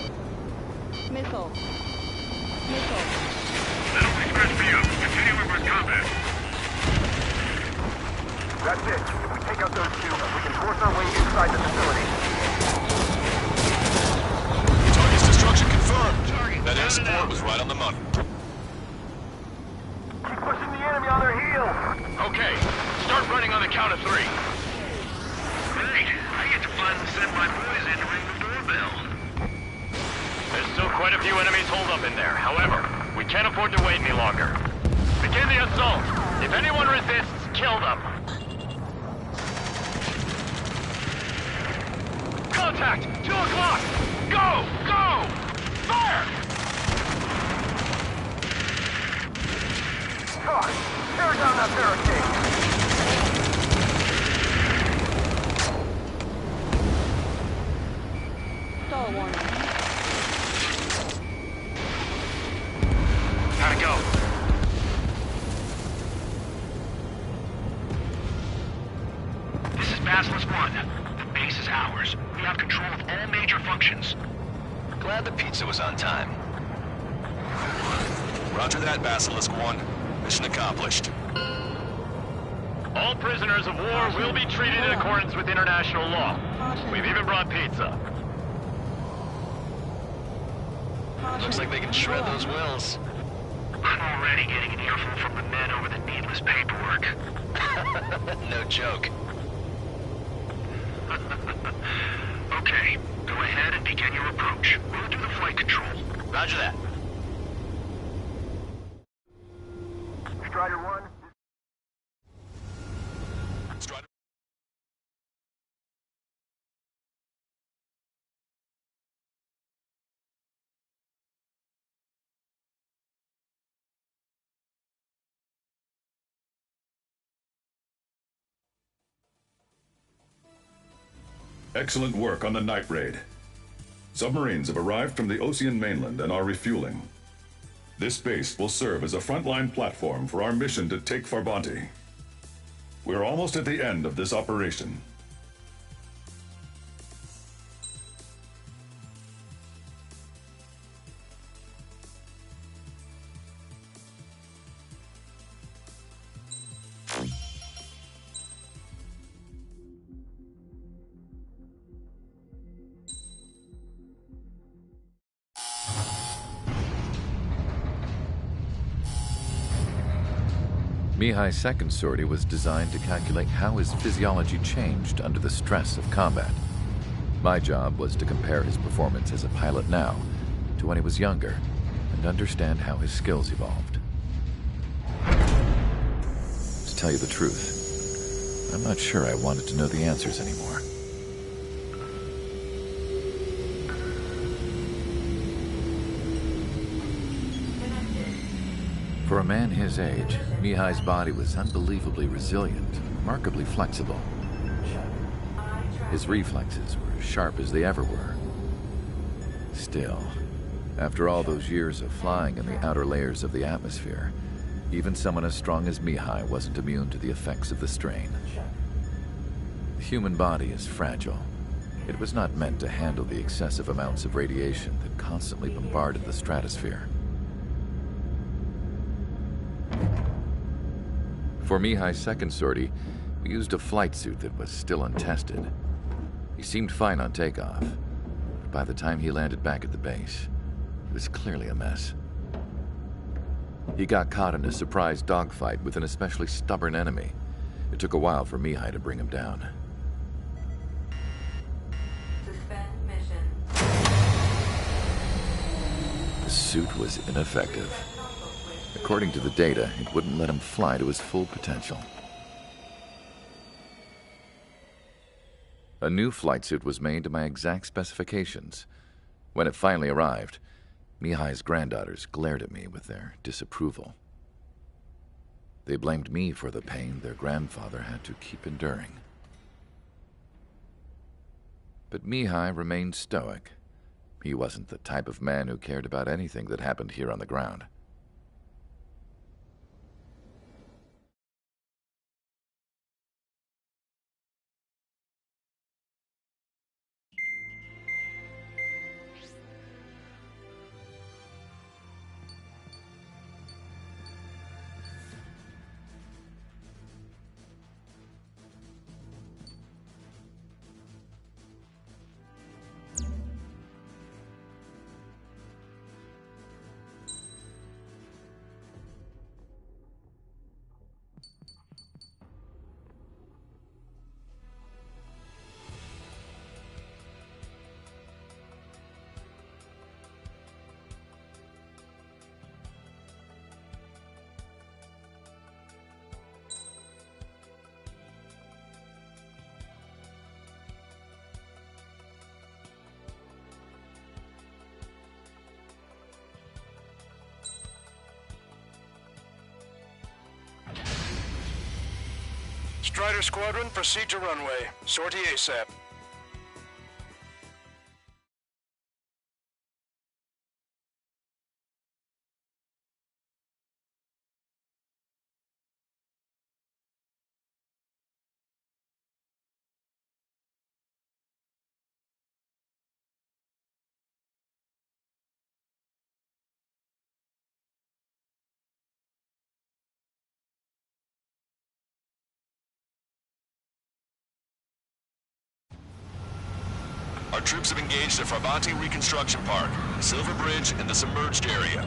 Missile. Missile. That'll be scratch for you. Continue with combat. That's it. If we take out those 2, we can force our way inside the facility. Target's destruction confirmed. That air support was right on the money. Keep pushing the enemy on their heels. Okay, start running on the count of 3. Great. I get to finally send my boys in to ring the doorbell. There's still quite a few enemies holed up in there. However, we can't afford to wait any longer. Begin the assault. If anyone resists, kill them. Contact! 2 o'clock! Go! Go! Fire! God, tear down that barricade. Skull warning. Gotta go. This is Basilisk 1. The base is ours. We have control of all major functions. Glad the pizza was on time. Roger that, Basilisk 1. Mission accomplished. All prisoners of war will be treated in accordance with international law. Caution. We've even brought pizza. Caution. Looks like they can shred those wills. I'm already getting an earful from the men over the needless paperwork. No joke. Okay, go ahead and begin your approach. We'll do the flight control. Roger that. Strider 1. Strider. Excellent work on the night raid. Submarines have arrived from the Ocean mainland and are refueling. This base will serve as a frontline platform for our mission to take Farbanti. We're almost at the end of this operation. Mihai's second sortie was designed to calculate how his physiology changed under the stress of combat. My job was to compare his performance as a pilot now to when he was younger and understand how his skills evolved. To tell you the truth, I'm not sure I wanted to know the answers anymore. For a man his age, Mihai's body was unbelievably resilient, remarkably flexible. His reflexes were as sharp as they ever were. Still, after all those years of flying in the outer layers of the atmosphere, Even someone as strong as Mihai wasn't immune to the effects of the strain. The human body is fragile. It was not meant to handle the excessive amounts of radiation that constantly bombarded the stratosphere. For Mihai's second sortie, we used a flight suit that was still untested. He seemed fine on takeoff, but by the time he landed back at the base, he was clearly a mess. He got caught in a surprise dogfight with an especially stubborn enemy. It took a while for Mihai to bring him down. Suspend mission. The suit was ineffective. According to the data, it wouldn't let him fly to his full potential. A new flight suit was made to my exact specifications. When it finally arrived, Mihai's granddaughters glared at me with their disapproval. They blamed me for the pain their grandfather had to keep enduring. But Mihai remained stoic. He wasn't the type of man who cared about anything that happened here on the ground. Strider Squadron, proceed to runway. Sortie ASAP. Our troops have engaged the Farbanti Reconstruction Park, Silver Bridge, and the submerged area.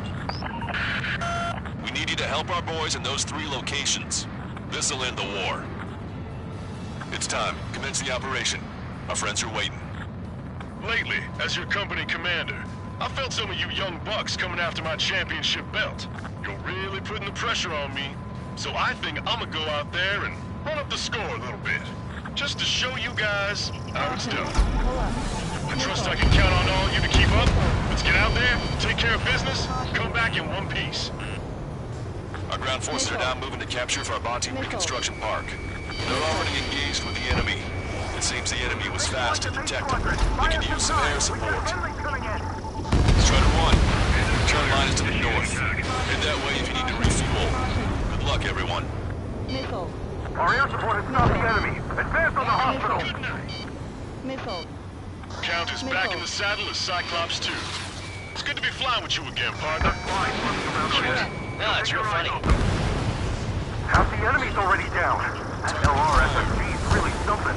We need you to help our boys in those 3 locations. This'll end the war. It's time. Commence the operation. Our friends are waiting. Lately, as your company commander, I felt some of you young bucks coming after my championship belt. You're really putting the pressure on me, so I think I'm gonna go out there and run up the score a little bit. Just to show you guys how it's done. I trust I can count on all you to keep up. Let's get out there, take care of business, come back in one piece. Our ground forces are now moving to capture Farbanti Reconstruction Park. They're already engaged with the enemy. It seems the enemy was fast to detect them. We can use some air support. Strider 1, turn line is to the north. Head that way if you need to refuel. Good luck, everyone. Missile. Our air support has stopped the enemy. Advance on the hospital. Good night. Missile. Count is back in the saddle as Cyclops 2. It's good to be flying with you again, partner. No, it's real funny. Half the enemy's already down. That LRSMG's really something.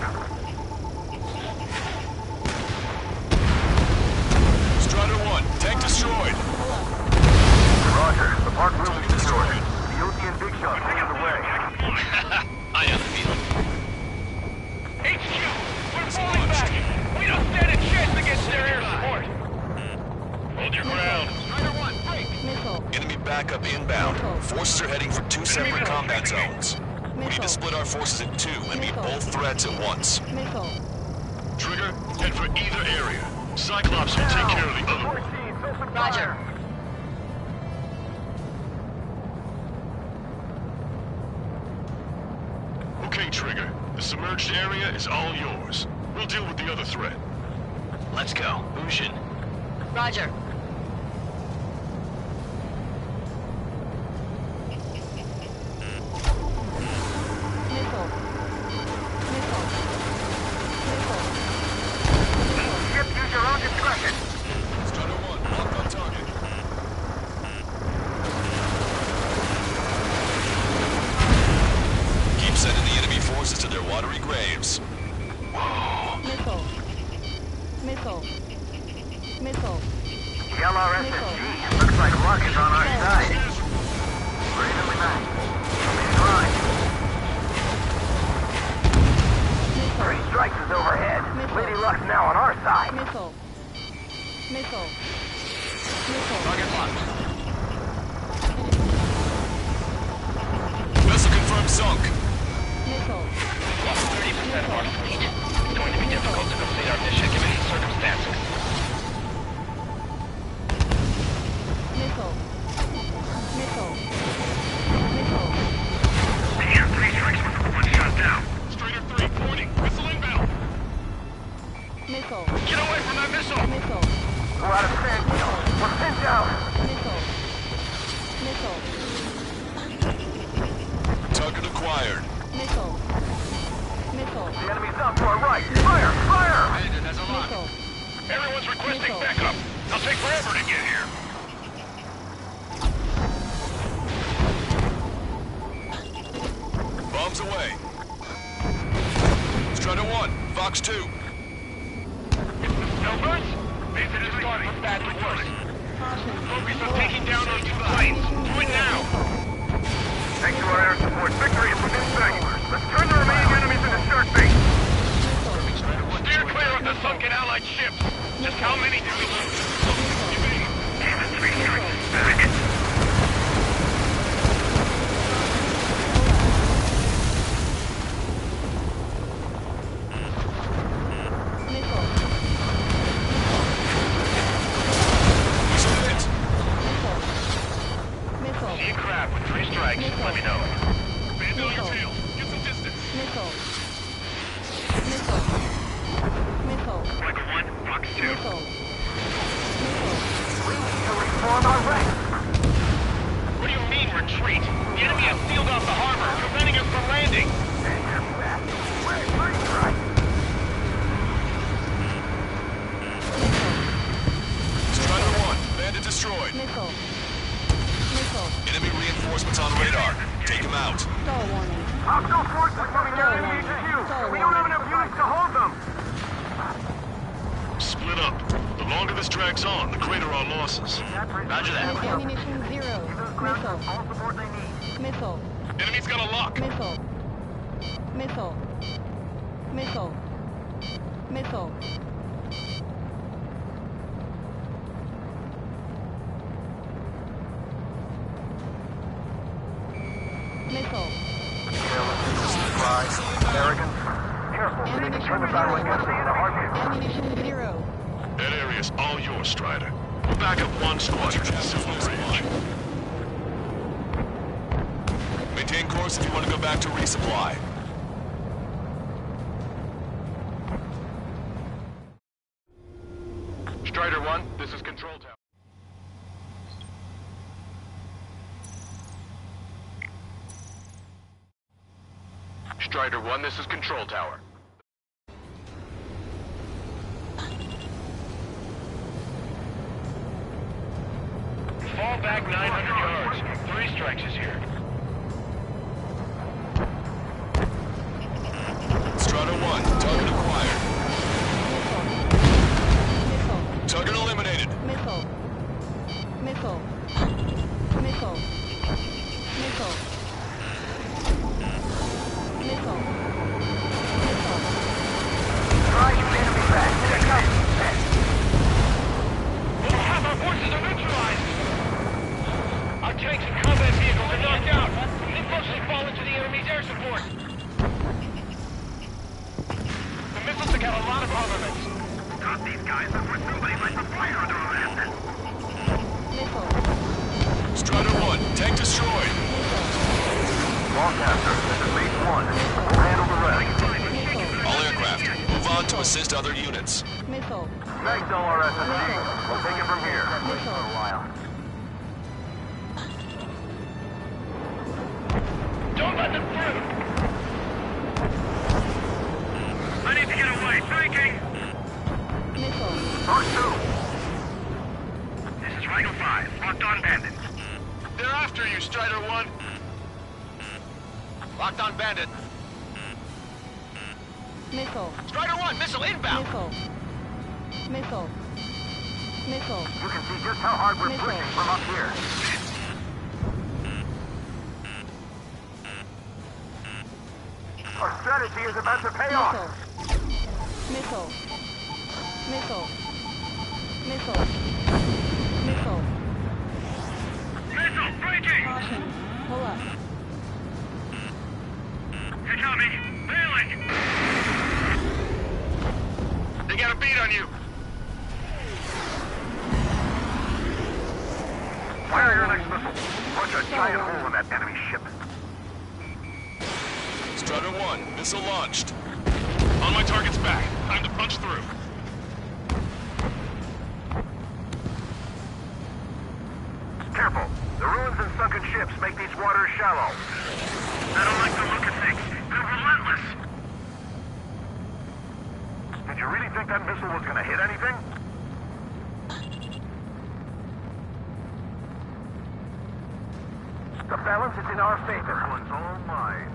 Strider 1, tank destroyed. Roger. The park will be destroyed. The Ocean Big Shot's on the way. I have a feeling. HQ, we're falling back. We don't stand a chance against their air support. Hold your ground. Strider 1, break. Missile. Enemy backup inbound. Forces are heading for 2 separate combat zones. We need to split our forces in 2 and meet both threats at once. Missile. Trigger, head for either area. Cyclops will take care of the other. Roger. Okay, Trigger. The submerged area is all yours. We'll deal with the other threat. Let's go. Ushin. Roger. Missile. Missile. The LRSMG looks like luck is on our side. We're evenly matched. Main line. 3 strikes is overhead. Lady Luck's now on our side. Missile. Missile. Missile. Target locked. Vessel confirmed sunk. Missile. We've lost 30% of our fleet. It's going to be difficult to complete our mission given the circumstances. Missile. Missile. Missile. Damn, 3 strikes with 1 shot down. Strider 3, pointing. Missile inbound. Missile. Get away from that missile. Missile. We're out of standstill. We're pinned down. Missile. Missile. Target acquired. Missile. Missile. The enemy's up to our right. Fire! Fire! Bandit has a lock. Missile. Everyone's requesting Missile. backup. They'll take forever to get here. Bombs away. Strider 1, Fox 2. Numbers? Visit has gone from bad to worse. Focus on taking down those 2 planes. Do it now. Thanks to our air support, victory is within sight. Let's turn the remaining enemies into shark bait. Steer clear of the sunken Allied ships. Just how many do we lose? Damn it, 3 strikes is back. Missile. Missile hit. Missile. Missile. See a crab with 3 strikes. Let me know. Band on your Missile. tail. Get some distance. Missile. Missile. Missile. Striker 1, Fox 2. Missile. We need to reform our ranks. What do you mean, retreat? The enemy has sealed off the harbor, preventing us from landing. Strider 1, bandit destroyed. Missile. Missile. Enemy reinforcements on radar. Take him out. Stall warning. Hostile forces coming down in HQ. We don't have enough units to hold them. Split up. The longer this drags on, the greater our losses. Roger that. Ammunition 0. Missile. All support they need. Missile. Enemy's got a lock. Missile. Missile. Missile. Missile. Missile. Carelessness, pride, arrogance. Careful, they can turn the battle against us in a heartbeat. Ammunition 0. That area's all yours, Strider. We'll back up 1 squadron to civil range. Maintain course if you want to go back to resupply. Strider 1, this is Control Tower. Strider 1, this is Control Tower. Fall back 900 yards. 3 strikes is here. Strider 1, target acquired. Missile. Target eliminated. Missile. Missile. Missile. Missile. Missile. Missile. Drive the enemy back. Check out. Over half our forces are neutralized! Our tanks and combat vehicles are knocked out! They've mostly fallen to the enemy's air support! The missiles took out a lot of armaments! Got these guys before somebody lights a fire under our asses. Missile. Strider 1, tank destroyed. Longcaster, this is Base 1. We'll handle the rest. All aircraft, move on to assist other units. Missile. Nice LRSMG. We'll take it from here. Wait for a while. Don't let them through! I need to get away. Breaking! Missile. Fox 2. This is Rhino 5. Locked on bandit. They're after you, Strider 1! Locked on bandit. Missile. Strider 1, missile inbound. Missile. Missile. Missile. You can see just how hard we're Missile. pushing from up here. Our strategy is about to pay off. Missile. Missile. Missile. Missile. Missile breaking! Caution. Pull up. They got me. Failing! They got a beat on you. Fire your next missile. Punch a giant hole in that enemy ship. Strider 1, missile launched. On my target's back. Time to punch through. Careful. The ruins and sunken ships make these waters shallow. I don't like the look of things. They're relentless. Did you really think that missile was going to hit anything? The balance is in our favor. This one's all mine.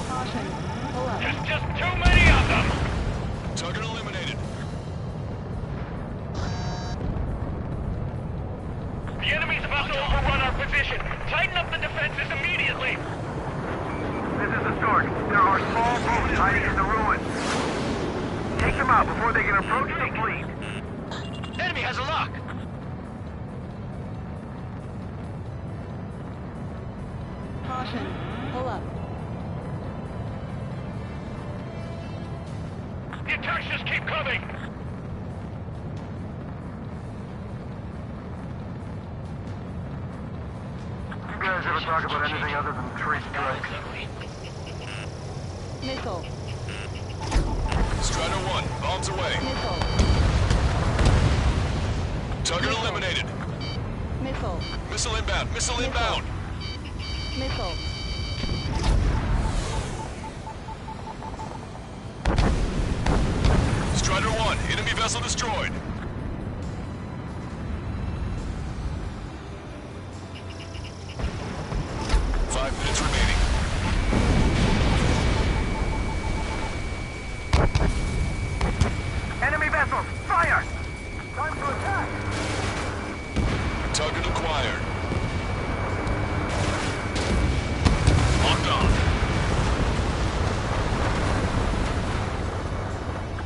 Caution. Pull up. There's just too many of them! Target eliminated. The enemy's about to overrun our position. Tighten up the defenses immediately. This is the Sword. There are small boats hiding in the ruins. Take them out before they can approach the fleet. Enemy has a lock. Caution. Pull up. The attacks just keep coming. You guys ever talk about anything other than tree strikes? Missile. Strider 1, bombs away. Missile. Target Missile. eliminated. Missile. Missile inbound, missile inbound. Missile. Strider 1, enemy vessel destroyed. Five minutes remaining. Enemy vessels, fire! Time to attack! Target acquired. Locked on.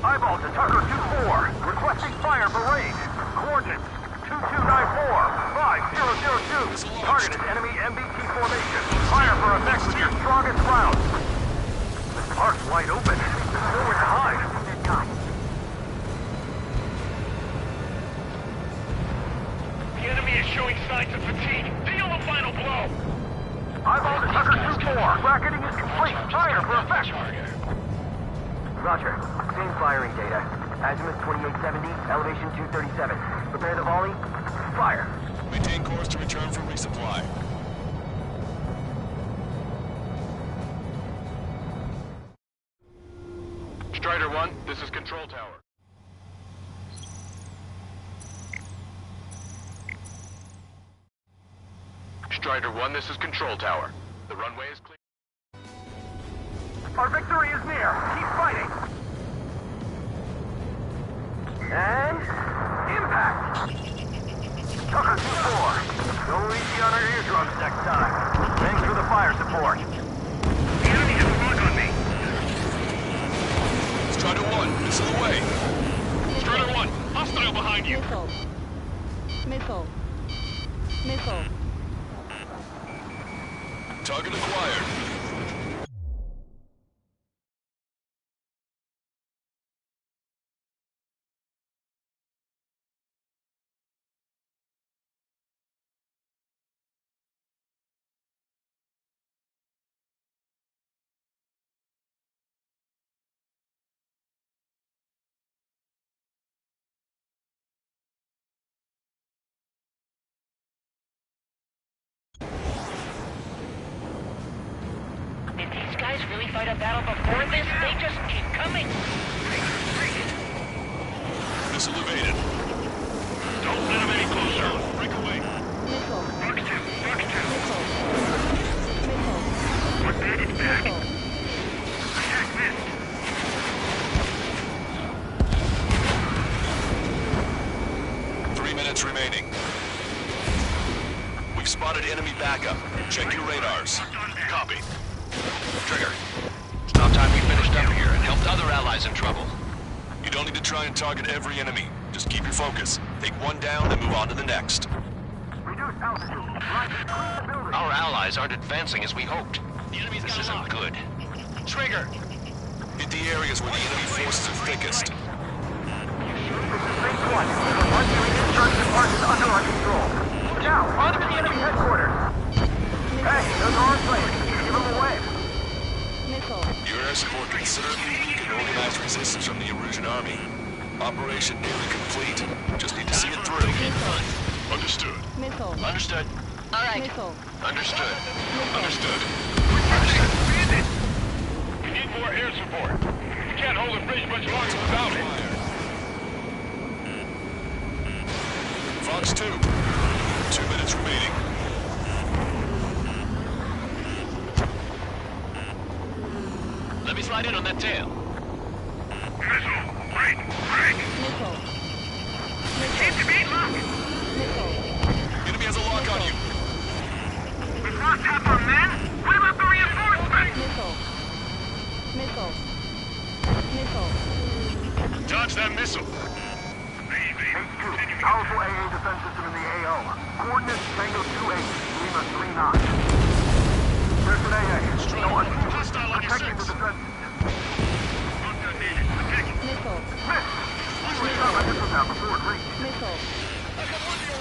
Eyeball to Tucker 2-4. Requesting fire for range. Coordinates 2294-5002. Target is enemy MBT formation. Fire for effect with your strongest rounds. This park's wide open. There's nowhere to hide. The enemy is showing signs of fatigue. Deal the final blow. Eyeball to Tucker 2-4. Bracketing is complete. Fire for effect. Roger. Same firing data. Azimuth 2870, elevation 237. Prepare the volley. Fire. Maintain course to return for resupply. Strider 1, this is Control Tower. Strider 1, this is Control Tower. The runway is clear. Our victory is near. Keep fighting. And impact. Tucker 2-4. Go easy on our eardrums next time. Thanks for the fire support. The enemy has a lock on me. Strider 1, missile away. Strider 1, hostile behind you. Missile. Missile. Missile. Target acquired. guys really fight a battle before this? They just keep coming. Missile evaded. Don't let them any closer. Break away. Missile. Fox 2, Fox 2. Missile. Missile. One bandit back. Missile. Attack missed. Minutes remaining. We've spotted enemy backup. Check your radars. Copy. Trigger. It's about time we finished up here and helped other allies in trouble. You don't need to try and target every enemy. Just keep your focus. Take one down, then move on to the next. Reduce altitude. Roger, clean the building. Our allies aren't advancing as we hoped. This isn't good. Trigger! Hit the areas where the enemy forces are thickest. Great one. The Mercury insurgent part is under our control. Now, on to the enemy headquarters. Hey, those are our planes. Give them away. Missile. Your air support considerably weakened organized resistance from the Erusian army. Operation nearly complete. Just need to see it through. Understood. Missile. Understood. All right. Missile. Understood. Understood. Bandit! We need more air support. We can't hold the bridge much longer without it. Fox 2. 2 minutes remaining. Let me slide in on that tail. Missile! Break! Break! Missile. Seems to be lock! Missile. Enemy has a lock on you. We've lost half our men? What about the reinforcements? Missile. Missile. Missile. Dodge that missile! H2, powerful AA defense system in the AO. Coordinates Tango 28, Lima 39. There's an AA. No one protecting the defense system. Missile. Miss! We shot my missile down before it reached. Missile.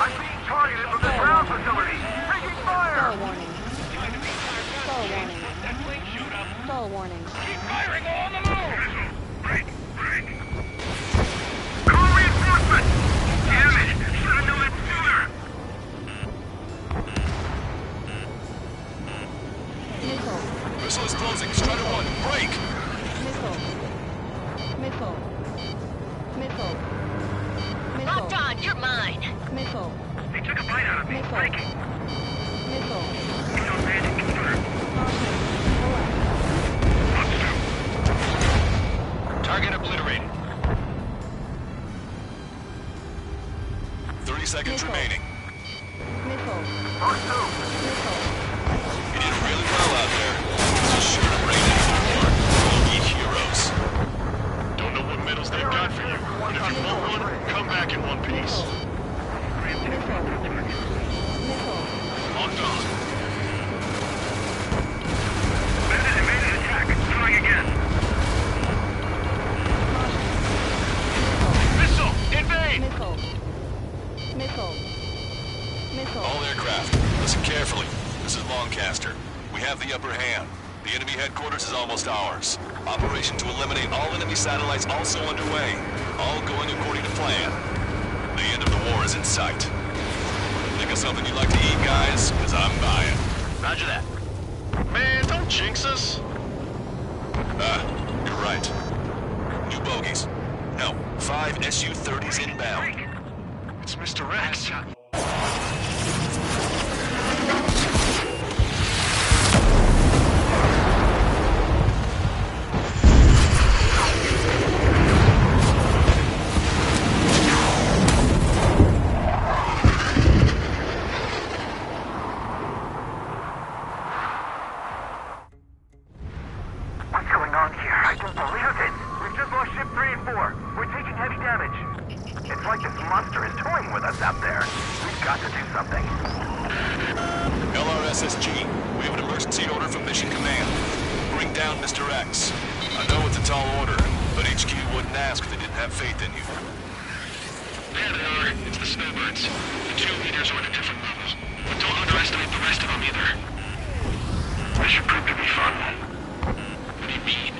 I'm being targeted from the ground facility. Taking fire! Stall warning. Stall warning. Stall warning. Keep firing on the move! Break! Break! Call reinforcements! Damn it! Should have known it sooner! Missile. Missile is closing. Strider 1. Break! Missile. Missile. Missile. Missile. Locked on. You're mine. Missile. They took a bite out of me. Missile. Breaking. Missile. Hit on bandit confirmed. Caution. Alert. Fox 2. Target obliterated. 30 seconds Missile. remaining. Missile. Fox 2. Missile. You did really well out there. This is sure to bring in some more. You'll eat heroes. Don't know what medals they've got for you, but if you want one, come back in one piece. Missile. Missile. Locked on. Bandit evaded attack. Trying again. Missile! Invade! Missile. Missile. Missile. All aircraft, listen carefully. This is Lancaster. We have the upper hand. The enemy headquarters is almost ours. Operation to eliminate all enemy satellites also underway. All going according to plan. The end of the war is in sight. Think of something you'd like to eat, guys? Because I'm buying. Roger that. Man, don't jinx us. You're right. New bogies. No, 5 Su-30s inbound. It's Mr. Rex. What's going on here? I don't believe it. We've just lost ship 3 and 4. We're taking heavy damage. It's like this monster is toying with us out there. We've got to do something. LRSSG, we have an emergency order from Mission Command. Bring down Mr. X. I know it's a tall order, but HQ wouldn't ask if they didn't have faith in you. There they are. It's the snowbirds. The two leaders are at a different level. But don't underestimate the rest of them either. This should prove to be fun. What do you mean?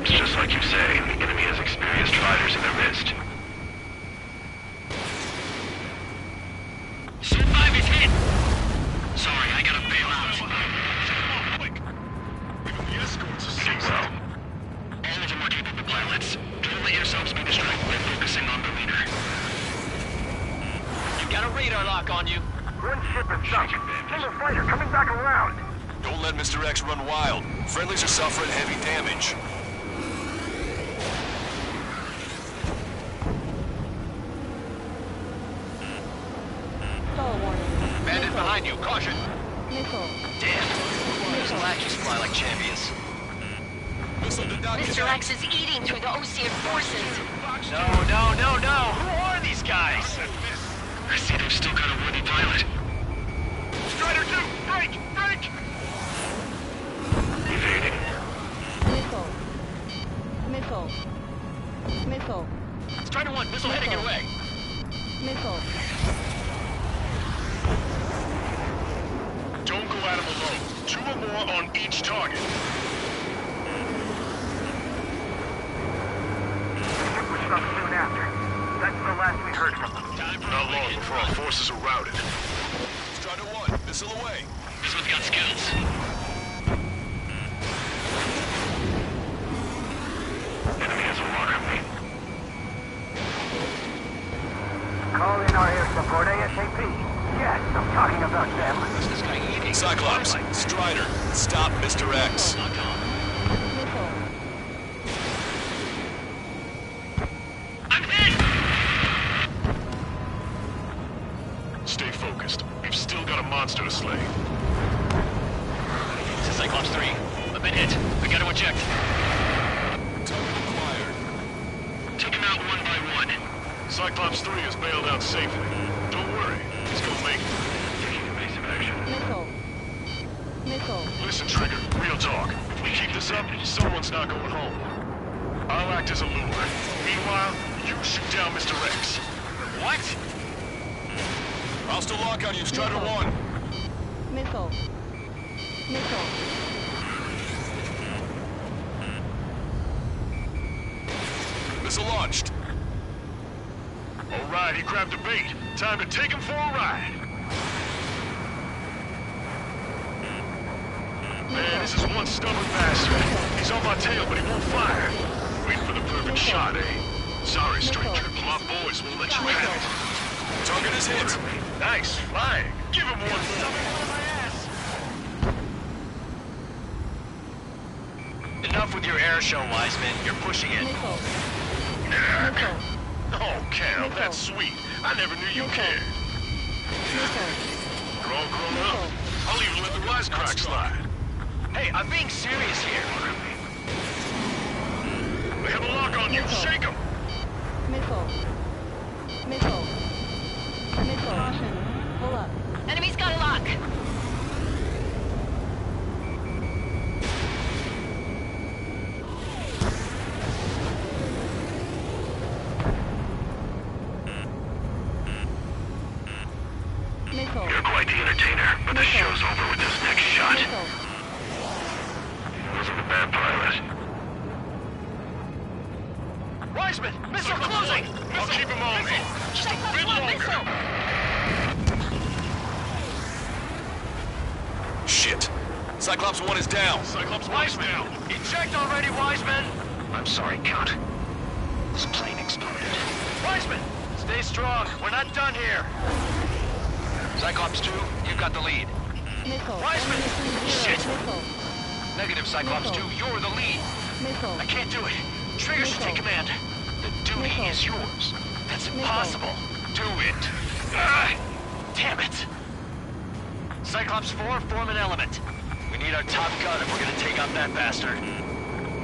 It's just like you say, the enemy has experienced fighters in their midst. Soul 5 is hit! Sorry, I gotta bail out. Quick! Give him the escorts pilots. Don't let yourselves be distracted by focusing on the leader. You got a radar lock on you. One ship is sunk. Single fighter coming back around. Don't let Mr. X run wild. Friendlies are suffering heavy damage. Stall warning. Bandit behind you. Caution. Missile. Damn. Those lackeys fly like champions. Missile did not Mr. X is eating through the Osean forces. No. Who are these guys? I see they've still got a worthy pilot. Strider 2, break! Evading. Missile. Missile. Missile. Strider 1, missile heading your way. Missile. Don't go at him alone. 2 or more on each target. Ship was sunk soon after. That's the last we heard from them. Not long before our forces are routed. Strider 1, missile away. This one's got skills. Enemy has a lock on me. Call in our air support ASAP. Yes, I'm talking about them. What's this guy eating? Cyclops, Strider, stop Mr. X. Missile. I'm hit! Stay focused. We've still got a monster to slay. This is Cyclops 3. I've been hit. We gotta eject. Target acquired. Take him out one by one. Cyclops 3 is bailed out safely. Don't worry, he's gonna make it. Taking evasive action. Missile. Missile. Listen, Trigger, real talk. If we keep this up, someone's not going home. I'll act as a lure. Meanwhile, you shoot down Mr. X. What? Hostile lock on you, Strider 1. Missile. Missile. Missile launched. All right, he grabbed a bait. Time to take him for a ride. Man, this is one stubborn bastard. He's on my tail, but he won't fire. Wait for the perfect shot, eh? Sorry, stranger. My boys won't let you have it. Target is hit. Nice flying. Give him one more. Enough with your air show, Wiseman. You're pushing it. Missile. Missile. Oh, Cal, that's sweet. I never knew you cared. Missile. You're all grown up. I'll even let the wisecrack slide. Hey, I'm being serious here. They have a lock on you. Shake them. Missile. Missile. Missile. Caution. Pull up. Enemy's got a lock. Missile. You're quite the entertainer, but the show's over with this next shot. Missile. Wasn't a bad pilot. Wiseman, missile closing! I'll keep him on me. Just a bit longer. Shit. Cyclops 1 is down. Cyclops Wise's down. Eject already, Wiseman! I'm sorry, Count. This plane exploded. Wiseman! Stay strong. We're not done here. Cyclops 2, you've got the lead. Missile. Wiseman! Ammunition Shit! zero. Missile. Negative, Cyclops 2, you're the lead. Missile. I can't do it. Trigger should take command. The duty Missile. is yours. That's Missile. impossible. Do it. Ah, damn it. Cyclops 4, form an element. We need our top gun if we're gonna take out that bastard.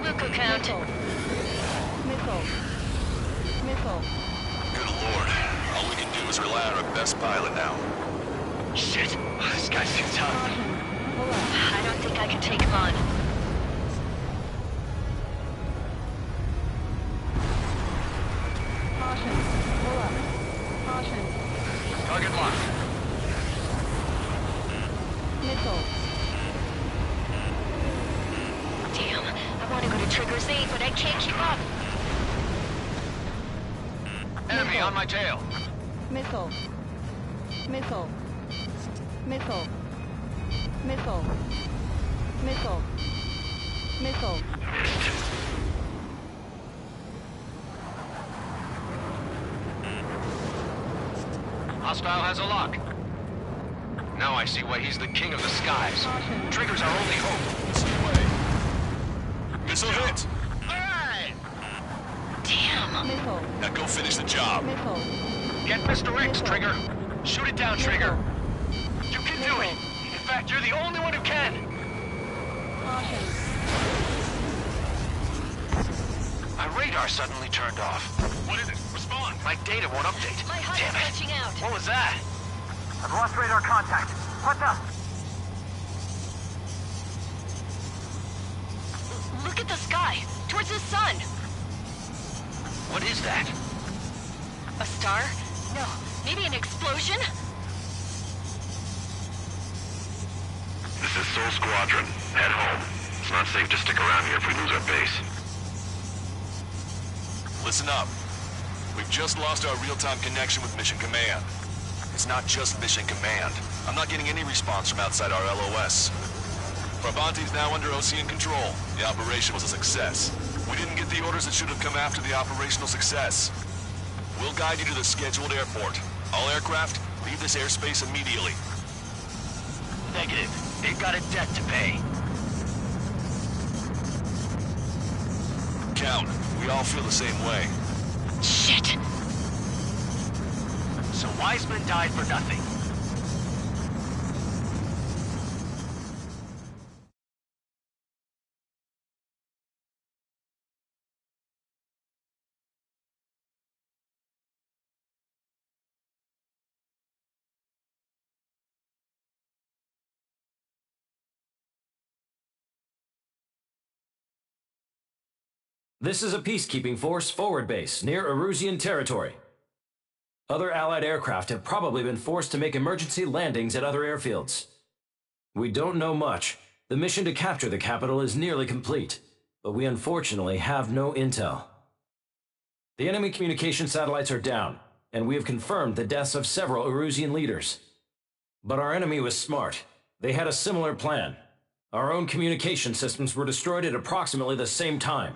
Wilco count. Missile. Missile. Missile. Good lord. All we can do is rely on our best pilot now. Shit. This guy's too tough. Caution. Pull up. I don't think I can take him on. Caution. Pull up. Caution. Target locked. Missile. Damn, I want to go to Trigger's aid, but I can't keep up. Enemy on my tail. Missile. Missile. Missile. Missile. Missile. Missile. Hostile has a lock. Now I see why he's the king of the skies. Trigger's our only hope. This way. Missile hit. Alright! Damn. Missile. Now go finish the job. Missile. Get Mr. X, Trigger. Shoot it down, Trigger. You can do it. In fact, you're the only one who can. Caution. My radar suddenly turned off. What is it? Respond. My data won't update. My HUD Damn is it. glitching out. What was that? I've lost radar contact. What the? Look at the sky. Towards the sun. What is that? A star? No. Maybe an explosion? This is Soul Squadron. Head home. It's not safe to stick around here if we lose our base. Listen up. We've just lost our real-time connection with Mission Command. It's not just Mission Command. I'm not getting any response from outside our LOS. Brabante's now under Osean control. The operation was a success. We didn't get the orders that should have come after the operational success. We'll guide you to the scheduled airport. All aircraft, leave this airspace immediately. Negative. They've got a debt to pay. Count, we all feel the same way. Shit. So Wiseman died for nothing. This is a peacekeeping force forward base near Erusian territory. Other Allied aircraft have probably been forced to make emergency landings at other airfields. We don't know much. The mission to capture the capital is nearly complete, but we unfortunately have no intel. The enemy communication satellites are down, and we have confirmed the deaths of several Erusian leaders. But our enemy was smart. They had a similar plan. Our own communication systems were destroyed at approximately the same time.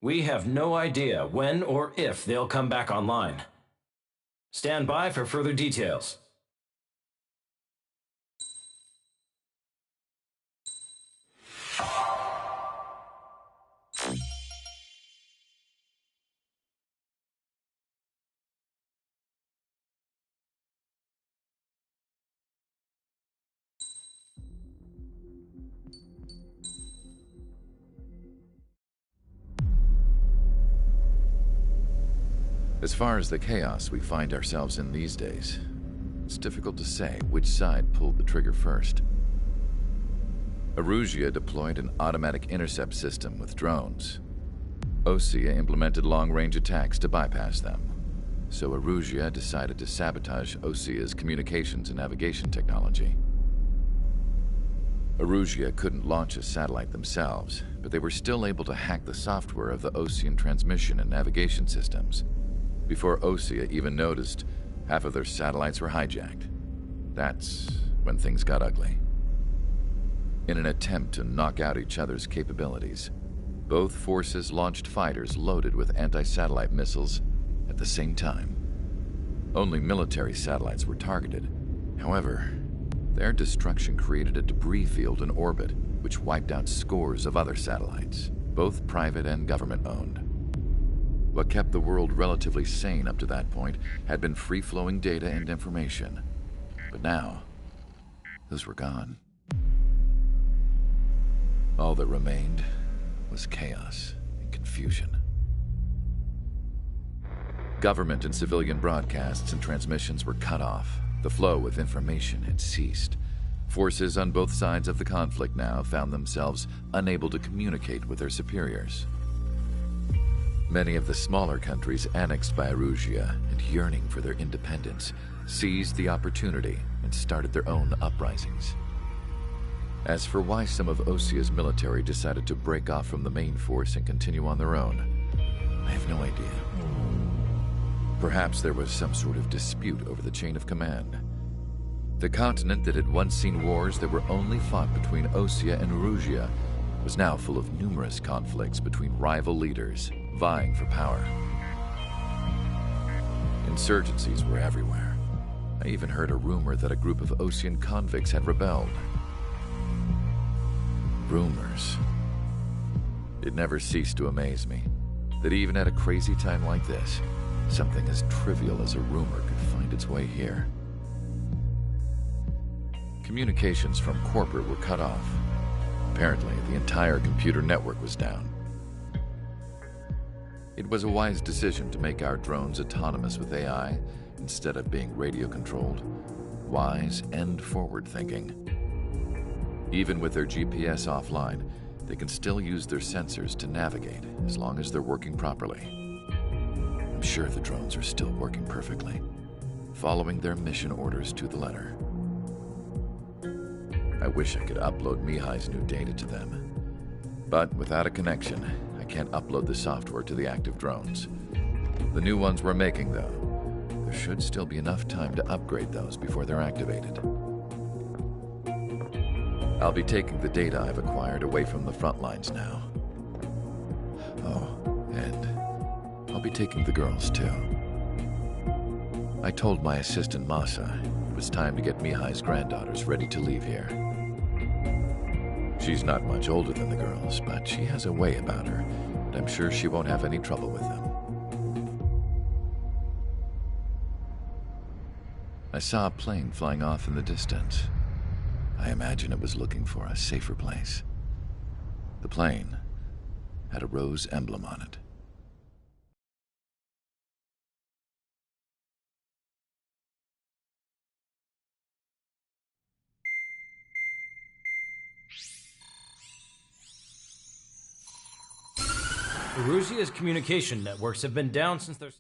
We have no idea when or if they'll come back online. Stand by for further details. As far as the chaos we find ourselves in these days, it's difficult to say which side pulled the trigger first. Erusia deployed an automatic intercept system with drones. Osea implemented long-range attacks to bypass them. So Erusia decided to sabotage Osea's communications and navigation technology. Erusia couldn't launch a satellite themselves, but they were still able to hack the software of the Osean transmission and navigation systems. Before Osea even noticed, half of their satellites were hijacked. That's when things got ugly. In an attempt to knock out each other's capabilities, both forces launched fighters loaded with anti-satellite missiles at the same time. Only military satellites were targeted. However, their destruction created a debris field in orbit, which wiped out scores of other satellites, both private and government-owned. What kept the world relatively sane up to that point had been free-flowing data and information. But now, those were gone. All that remained was chaos and confusion. Government and civilian broadcasts and transmissions were cut off. The flow of information had ceased. Forces on both sides of the conflict now found themselves unable to communicate with their superiors. Many of the smaller countries annexed by Erusia and yearning for their independence seized the opportunity and started their own uprisings. As for why some of Osea's military decided to break off from the main force and continue on their own, I have no idea. Perhaps there was some sort of dispute over the chain of command. The continent that had once seen wars that were only fought between Osea and Erusia was now full of numerous conflicts between rival leaders vying for power. Insurgencies were everywhere. I even heard a rumor that a group of Osean convicts had rebelled. Rumors. It never ceased to amaze me that even at a crazy time like this, something as trivial as a rumor could find its way here. Communications from corporate were cut off. Apparently, the entire computer network was down. It was a wise decision to make our drones autonomous with AI instead of being radio-controlled. Wise and forward-thinking. Even with their GPS offline, they can still use their sensors to navigate as long as they're working properly. I'm sure the drones are still working perfectly, following their mission orders to the letter. I wish I could upload Mihai's new data to them. But without a connection, I can't upload the software to the active drones. The new ones we're making, though, there should still be enough time to upgrade those before they're activated. I'll be taking the data I've acquired away from the front lines now. Oh, and I'll be taking the girls, too. I told my assistant Masa it was time to get Mihai's granddaughters ready to leave here. She's not much older than the girls, but she has a way about her, and I'm sure she won't have any trouble with them. I saw a plane flying off in the distance. I imagine it was looking for a safer place. The plane had a rose emblem on it. Erusia's communication networks have been down since their...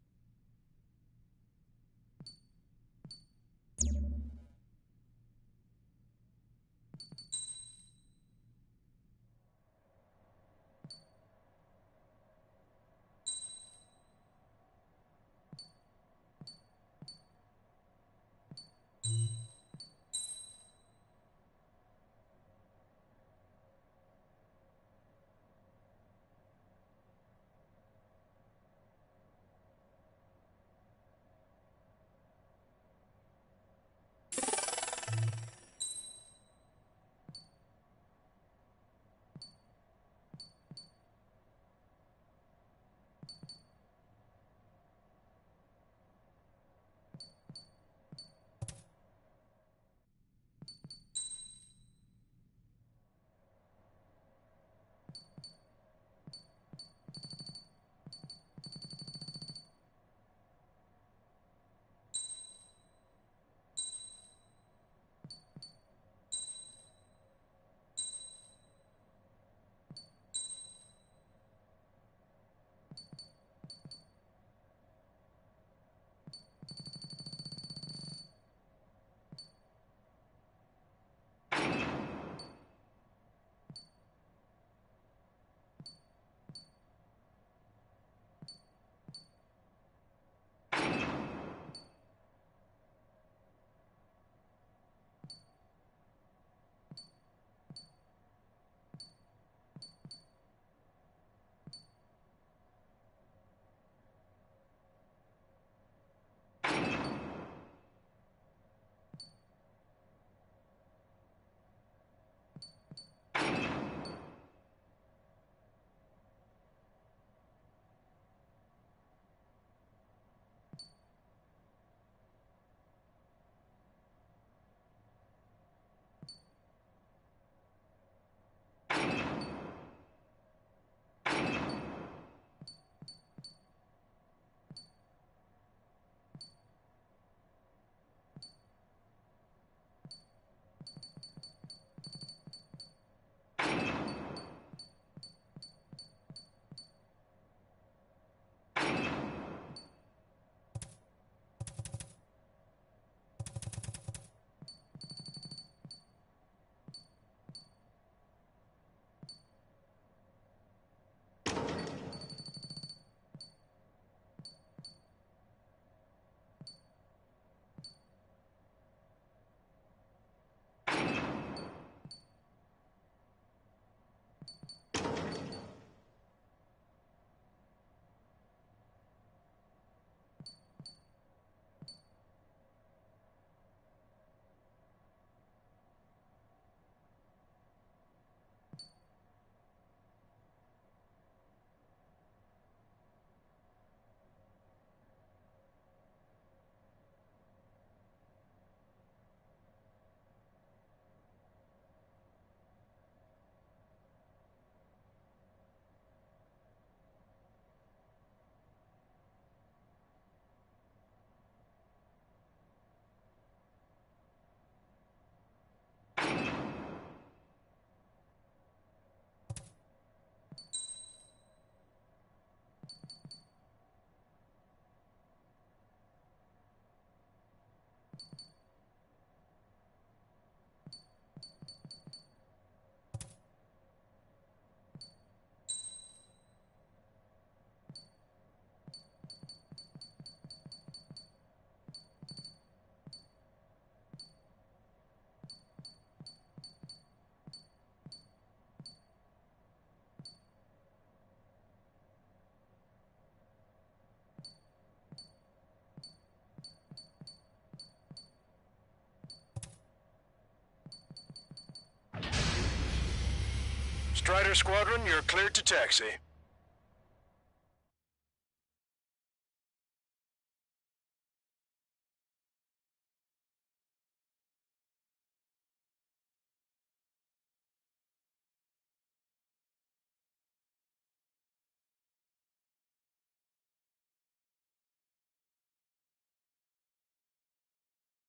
Strider Squadron, you're cleared to taxi.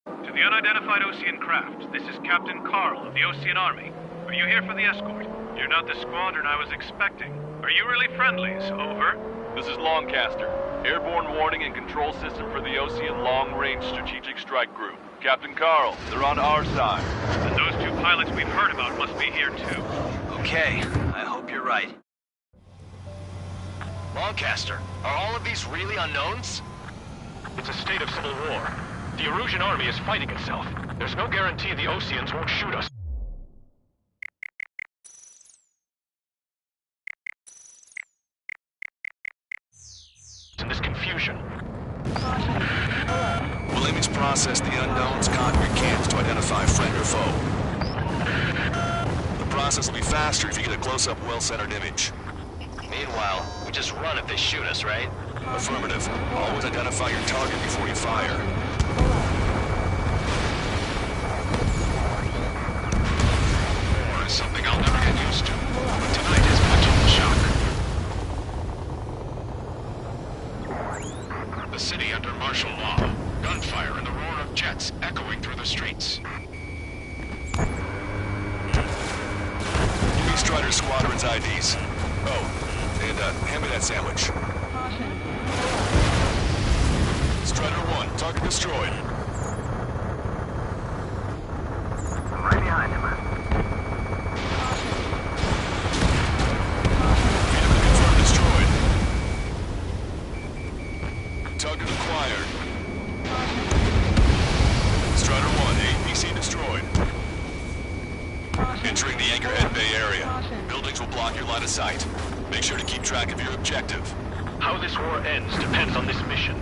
To the unidentified Osean craft, this is Captain Carl of the Osean Army. Are you here for the escort? You're not the squadron I was expecting. Are you really friendlies? Over. This is Longcaster. Airborne warning and control system for the Osean Long Range Strategic Strike Group. Captain Carl, they're on our side. And those two pilots we've heard about must be here too. Okay, I hope you're right. Longcaster, are all of these really unknowns? It's a state of civil war. The Erusian army is fighting itself. There's no guarantee the Oseans won't shoot us. In this confusion. We'll aim to process the unknowns concrete cans to identify friend or foe. The process will be faster if you get a close-up, well-centered image. Meanwhile, we just run if they shoot us, right? Affirmative. Always identify your target before you fire. War is something I'll never get used to. But tonight is much of a shock. The city under martial law. Gunfire and the roar of jets echoing through the streets. Give me Strider Squadron's IDs. Oh, and hand me that sandwich. Strider 1, target destroyed. Right behind him. Confirmed destroyed. Target acquired. Strider 1, APC destroyed. Entering the Anchorhead Bay area. Buildings will block your line of sight. Make sure to keep track of your objective. How this war ends depends on this mission.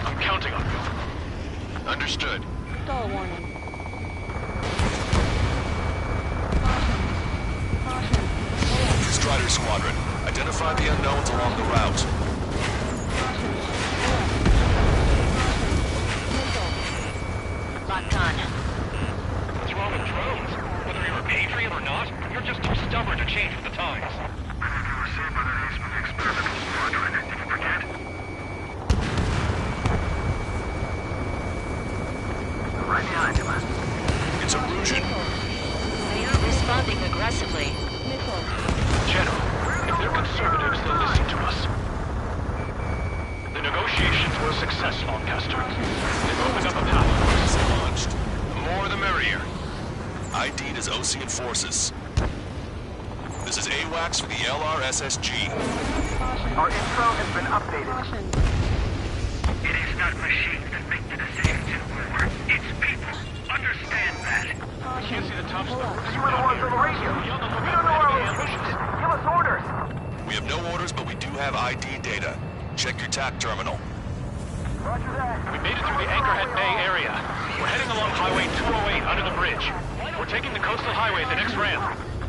I'm counting on you. Understood. Stall warning. Strider Squadron, identify the unknowns along the route. Locked on. What's wrong with drones? Whether you're a Patriot or not, you're just too stubborn to change with the times. Many of you were saved by the Eastman Experimental Squadron. Did you forget? Right behind him. It's Erusian. They are responding aggressively. General, if they're conservatives, they'll listen to us. The negotiations were a success, Longcaster. They've opened up a path for us. Launched. The more the merrier. ID'd as Osean forces. This is AWACS for the LRSSG. Our info has been updated. It is not machines that make the decisions in war. It's people. Understand that. I can't see the top You were the ones on the radio. We don't know our location. Give us orders. We have no orders, but we do have ID data. Check your TAC terminal. Roger that. We made it through the Anchorhead Bay area. We're heading along Highway 208 under the bridge. We're taking the coastal highway at the next ramp.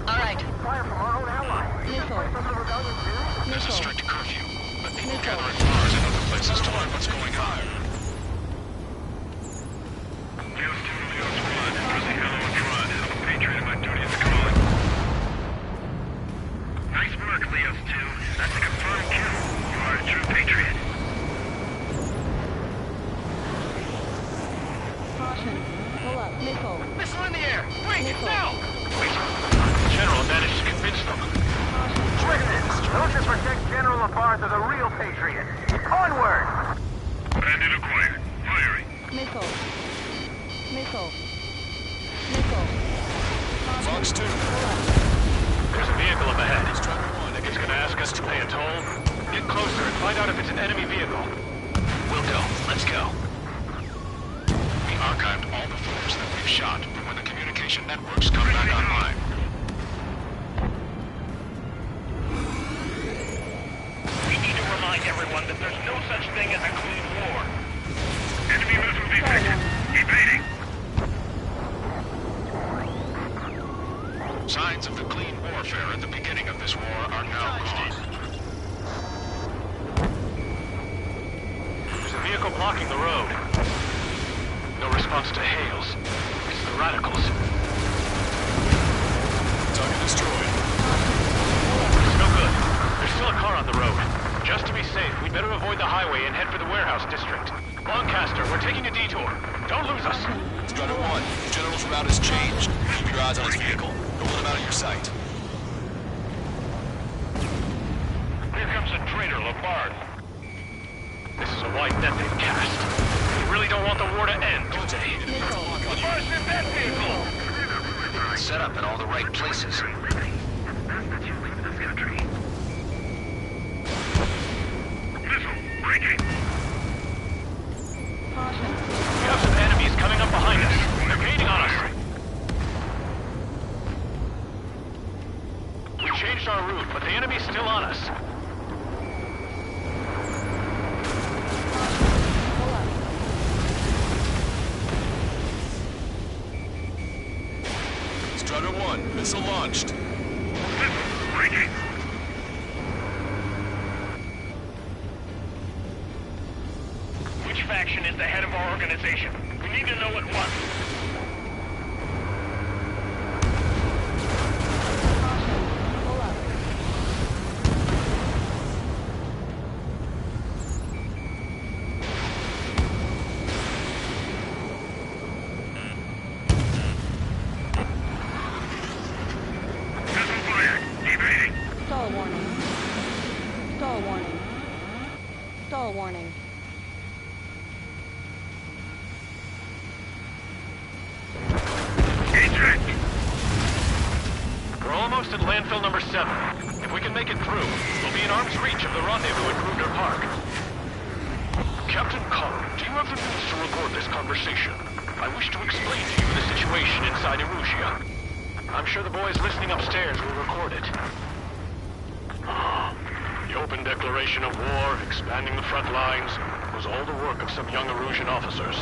All right. Fire from our own ally. From the rebellion too? There's a strict curfew, but people gather at bars and other places to learn what's going on. Leos 2 to Leos 1. Pressing hello and Tron. I'm a Patriot and my duty is calling. Nice work, Leos 2. That's a confirmed kill. You are a true Patriot. Caution. Pull up. Missile. Missile in the air! Wait, now! Wait. General managed to convince them. Those that protect General Labarthe are the real Patriot. Onward! Bandit acquired. Firing. Missile. Missile. Missile. Fox 2. There's a vehicle up ahead. Strider 1, It's gonna ask us to pay a toll. Get closer and find out if it's an enemy vehicle. We'll go. Let's go. We archived all the footage that we've shot from when the communication networks come back online. We need to remind everyone that there's no such thing as a clean war. Enemy missile detected. Evading. Signs of the clean warfare at the beginning of this war are now gone. There's a vehicle blocking the road. No response to hails. It's the radicals. Target destroyed. It's no good. There's still a car on the road. Just to be safe, we'd better avoid the highway and head for the warehouse district. Lancaster, we're taking a detour. Don't lose us. Strider 1, General's route has changed. Keep your eyes on his vehicle. Don't let him out of your sight. Here comes the traitor, Lombard. This is a wide net they've cast. They really don't want the war to end, do they? Lombard's in that vehicle! Set up in all the right places. We have some enemies coming up behind us. They're gaining on us. We changed our route, but the enemy's still on us. Strider 1, missile launched. Which faction is the head of our organization? We need to know at once. Stall warning. Stall warning. Stall warning. We're almost at landfill number 7. If we can make it through, we'll be in arm's reach of the rendezvous at Grunder Park. Captain Carl, do you have the means to record this conversation? I wish to explain to you the situation inside Erusia. I'm sure the boys listening upstairs will record it. The open declaration of war, expanding the front lines, was all the work of some young Erusian officers.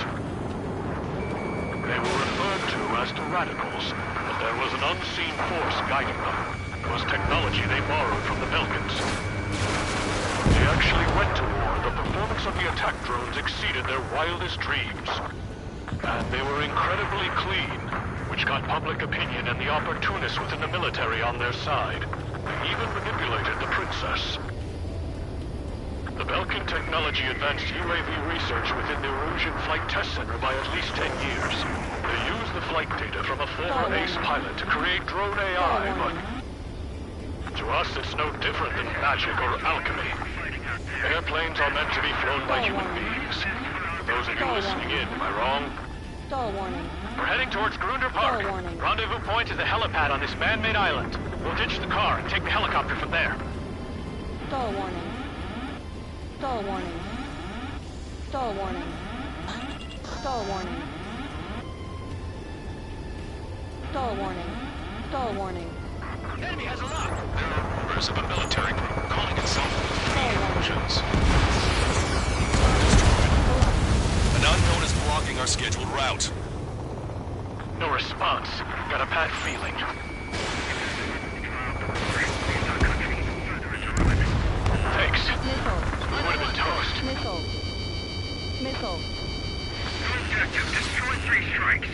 They were referred to as the Radicals, but there was an unseen force guiding them. It was technology they borrowed from the Belkans. They actually went to war. The performance of the attack drones exceeded their wildest dreams. And they were incredibly clean, which got public opinion and the opportunists within the military on their side. They even manipulated the princess. The Belkan technology advanced UAV research within the Erusian Flight Test Center by at least 10 years. They used the flight data from a former ace pilot to create drone AI, but to us it's no different than magic or alchemy. Airplanes are meant to be flown by human beings. For those of you listening in, am I wrong? Stall warning. We're heading towards Grunder Park. Rendezvous point is a helipad on this man-made island. We'll ditch the car and take the helicopter from there. Stall warning. Stall warning. Stall warning. Stall warning. Stall warning. Stall warning. Enemy has a lock. There are rumors of a military group calling itself the Erusians. An unknown is blocking our scheduled route. No response. Got a bad feeling. Thanks. We would have been toast. Missile. Missile. Objective, destroy 3 strikes.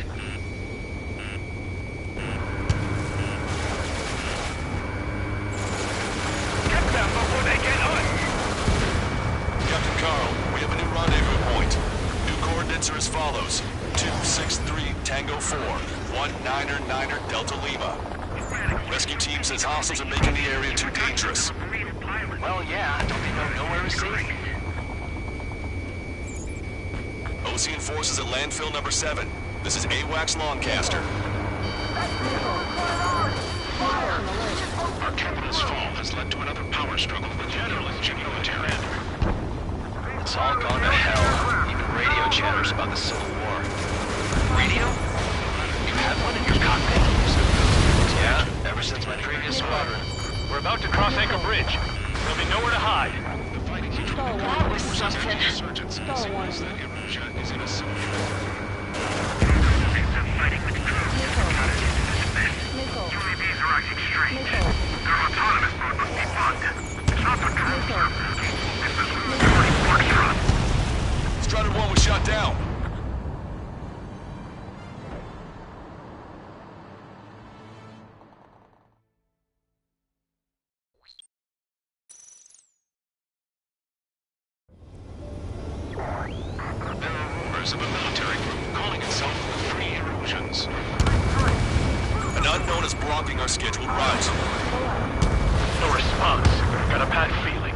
Get them before they get us! Captain Carl, we have a new rendezvous point. New coordinates are as follows. 263 Tango 4, 1999 Delta Lima. Rescue team says hostiles are making the area too dangerous. Well, yeah, don't they know nowhere is safe? Ocean forces at landfill number 7. This is AWACS Lancaster. Our capital's fall has led to another power struggle with the general and military. It's all gone to hell. Even radio chatters about the Civil War. Radio? You have one in your cockpit? Yeah, ever since my previous squadron. We're about to cross Anchor Bridge. There'll be nowhere to hide. The fighting between the That was something. insurgents signals that Erusia is in a civil war. Missile. Great. Their autonomous mode must be bugged. It's not the drone server. It's this George Foxtrot. Strider 1 was shot down. There are rumors of a military group calling itself the Free Erosions. An unknown is blocking our scheduled routes. No response. Got a bad feeling.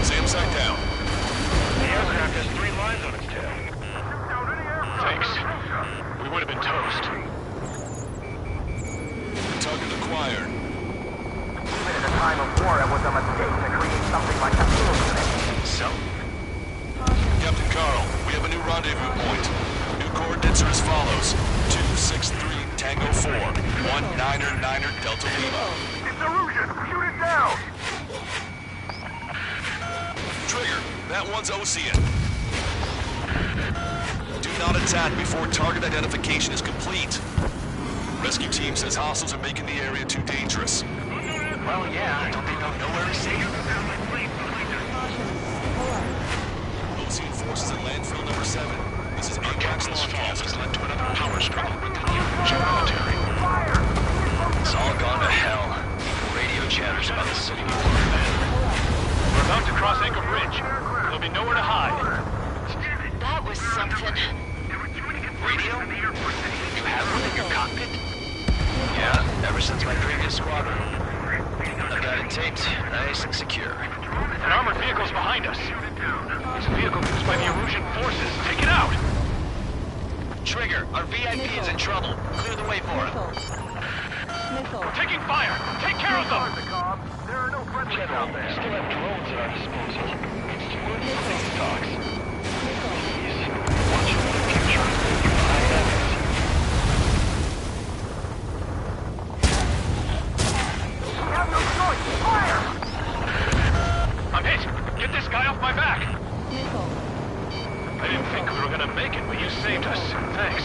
SAM site down. The aircraft has 3 lines on its tail. Thanks. We would have been toast. Target acquired. Even in a time of war, it was a mistake to create something like a field unit. So? Captain Carl, we have a new rendezvous point. New coordinates are as follows. 263 Tango 4, 199er Delta Lima. It's Erosion! Shoot it down! Trigger, that one's Ocean. Do not attack before target identification is complete. Rescue team says hostiles are making the area too dangerous. Well, yeah, don't they know nowhere is safe? Ocean forces at landfill number 7. This is Captain's Falls has led to another power struggle with the Erosion military. It's all gone to hell. Even radio chatters about the city beforehand. We're about to cross Anchor Bridge. There'll be nowhere to hide. That was something. Radio? You have one in your cockpit? Yeah, ever since my previous squadron. I've got it taped, nice and secure. An armored vehicle's behind us. It's a vehicle used by the Erosion forces. Take it out! Trigger, our VIP is in trouble. Clear the way for him. We're taking fire! Take care of them! There are no friendly General, we still have drones at our disposal. It's too early for these talks. Please, watch for the future. I have it. We have no choice! Fire! I'm hit! Get this guy off my back! I didn't think we were gonna make it, but you saved us. Thanks.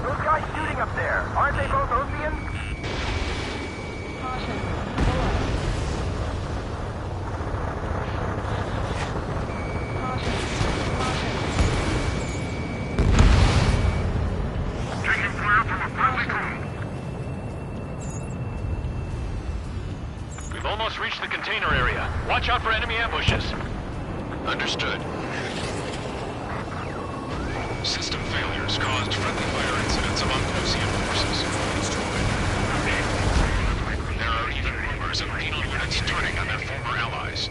Those guys shooting up there, aren't they both Oceans? Taking fire from a friendly drone. We've almost reached the container area. Watch out for enemy ambushes. Understood. System failures caused friendly fire incidents among Ocean forces. There are even rumors of penal units turning on their former allies.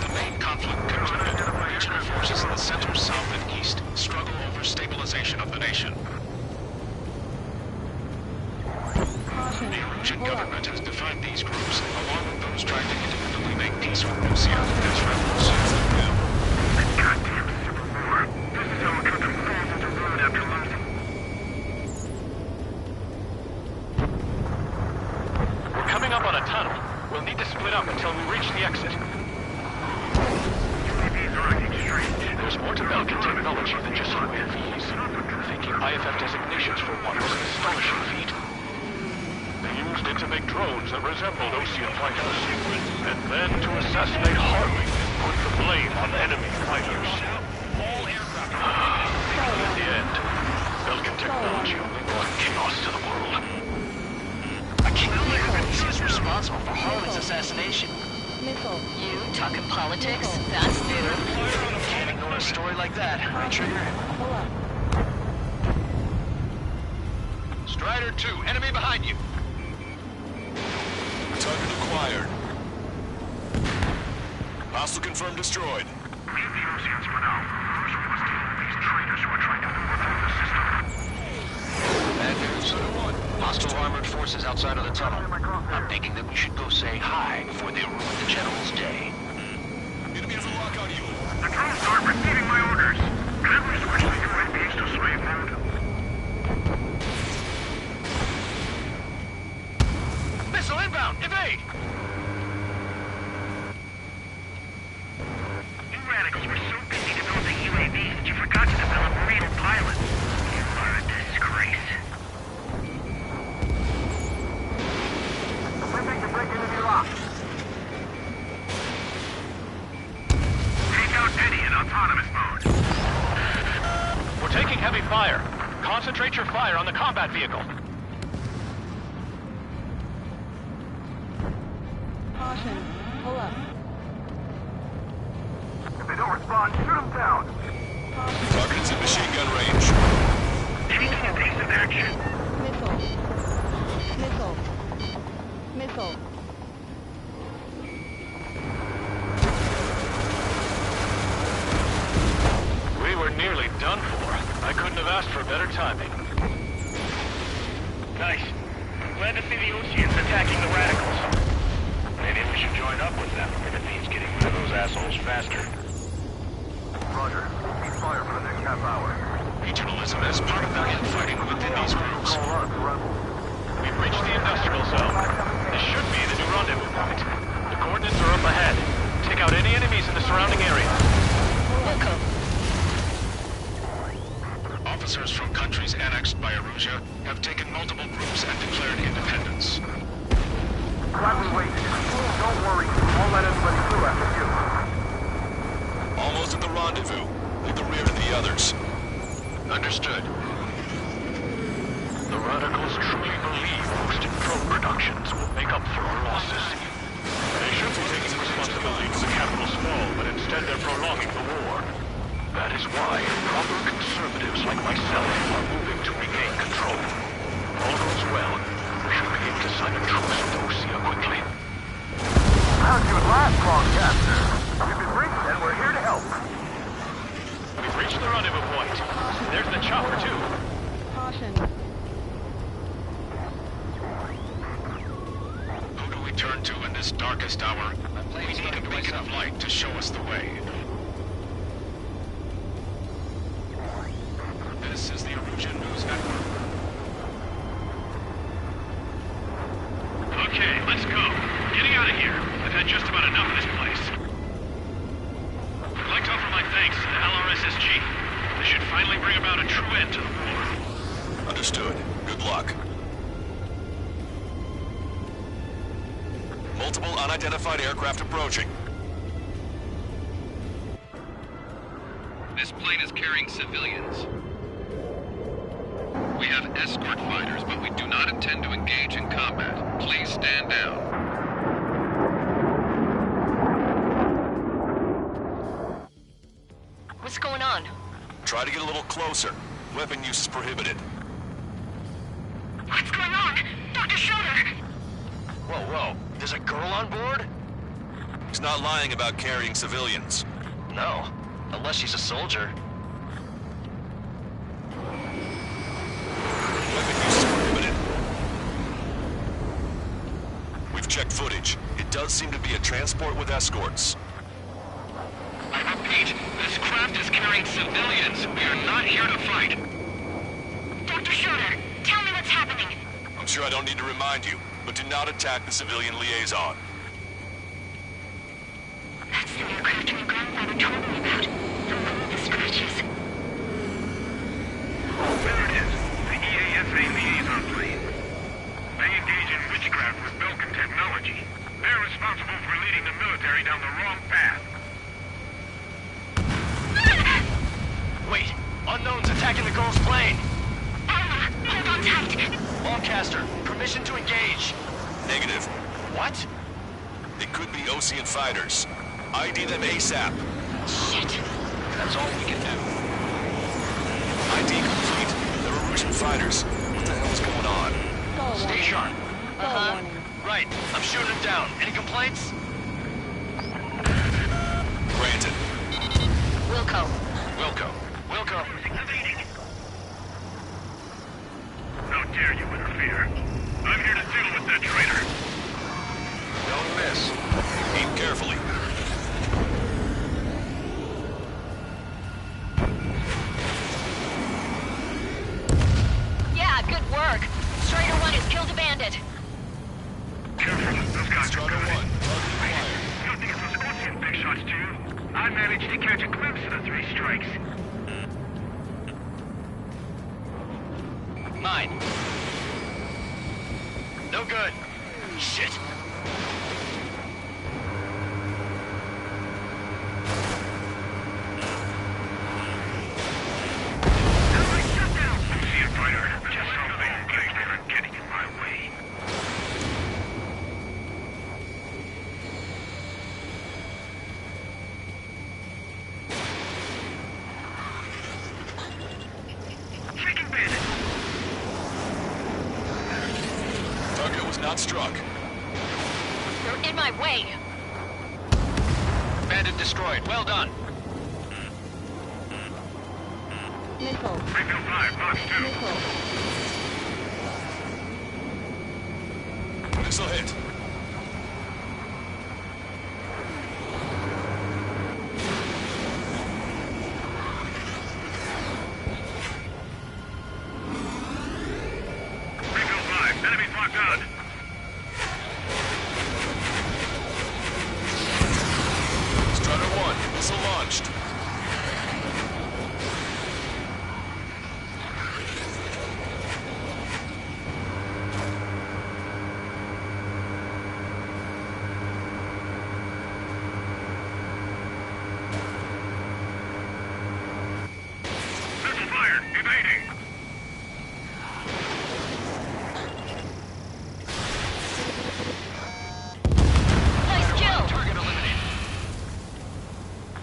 The main conflict continued. Regional forces in the center, south, and east struggle over stabilization of the nation. The Erosion government has defined these groups, along with those trying to independently make peace with Ocean, as rebels. Goddamn civil war. This is how a country falls into ruin after losing. We're coming up on a tunnel. We'll need to split up until we reach the exit. UAVs are acting strange. There's more to Belkin technology than just UAVs. Thinking IFF designations for one was an astonishing feat. They used it to make drones that resembled Ocean fighters. And then to assassinate Harley and put the blame on enemy fighters. In the end, Belkin technology only brought chaos to the world. I can't believe is responsible for Harlan's assassination. You talking politics? That's new. Can't ignore a story like that, right, Trigger? Strider 2, enemy behind you. Target acquired. Hostile confirmed destroyed. Leave the Oceans for now. First, we must deal with these traitors who are trying to overthrow the system. Bad news. Hostile armored forces outside of the tunnel. I'm thinking that we should go say hi before they ruin the General's day. Enemy has a lock on you. The drones aren't receiving my orders. Can we switch to UAVs Master Slave mode. Missile inbound! Evade! You radicals were so busy developing UAVs that you forgot to develop real pilots. You are a disgrace. We think to break into the lock. Take out Eddie in autonomous mode. We're taking heavy fire. Concentrate your fire on the combat vehicle. Caution. Pull up. If they don't respond, shoot them down. Target is in machine gun range. Taking evasive action. Missile. Missile. Missile. We were nearly done for. I couldn't have asked for better timing. Nice. Glad to see the Oceans attacking the radicals. Maybe we should join up with them if it means getting rid of those assholes faster. Roger. Cease fire for the next half hour. Regionalism as part of their infighting within these groups. We've reached the industrial zone. This should be the new rendezvous point. The coordinates are up ahead. Take out any enemies in the surrounding area. Wilco. Officers from countries annexed by Erusia have taken multiple groups and declared independence. Glad we waited. Don't worry. Won't let anybody through after you. Almost at the rendezvous. Leave the rear to the others. Understood. The radicals truly believe boosted drone productions will make up for our losses. They should be taking responsibility for the capital's fall, but instead they're prolonging the war. That is why proper conservatives like myself are moving to regain control. If all goes well, we should be able to sign a truce with Osea quickly. How'd you at last, Longcaster? We've been briefed and we're here to help. We've reached the rendezvous point. There's the chopper, too. Caution. Who do we turn to in this darkest hour? We need a beacon of light to show us the way. This is the Erusian News Network. Okay, let's go. Getting out of here. I've had just about enough of this place. I'd like to offer my thanks to the LRSSG. This should finally bring about a true end to the war. Understood. Good luck. Multiple unidentified aircraft approaching. This plane is carrying civilians. We have escort fighters, but we do not intend to engage in combat. Please stand down. What's going on? Try to get a little closer. Weapon use is prohibited. What's going on? Dr. Schroeder! Whoa, whoa. There's a girl on board? He's not lying about carrying civilians. No. Unless she's a soldier. Weapon use is prohibited. We've checked footage. It does seem to be a transport with escorts. I repeat, this craft is carrying civilians. We are not here to fight. Dr. Schroeder, tell me what's happening. I'm sure I don't need to remind you, but do not attack the civilian liaison. That's the aircraft my grandfather told me about. The one with the scratches. There it is. The EASA liaison plane. They engage in witchcraft with Belkin technology. They're responsible for leading the military down the wrong path. Wait! Unknown's attacking the girl's plane! Alma, hold on tight. Lancaster, permission to engage. Negative. What? It could be Ocean fighters. ID them ASAP. Shit. That's all we can do. ID complete. They're Erusian fighters. What the hell is going on? Stall Stay warning. sharp. Stall warning. Right, I'm shooting him down. Any complaints? Granted. Wilco. Wilco. Wilco. How dare you interfere? I'm here to deal with that traitor. Don't miss. Aim carefully. I managed to catch a glimpse of the three strikes. Mine. No good. Shit. See a fighter. Just something getting there and getting in my way. Freaking bandit! Target was not struck. They're in my way. Bandit destroyed. Well done. Missile. Refill 5, box 2. Missile. Missile hit. Refill 5, enemies locked on. Strider 1, missile launched. Missile fired, evading. Nice kill. Target eliminated.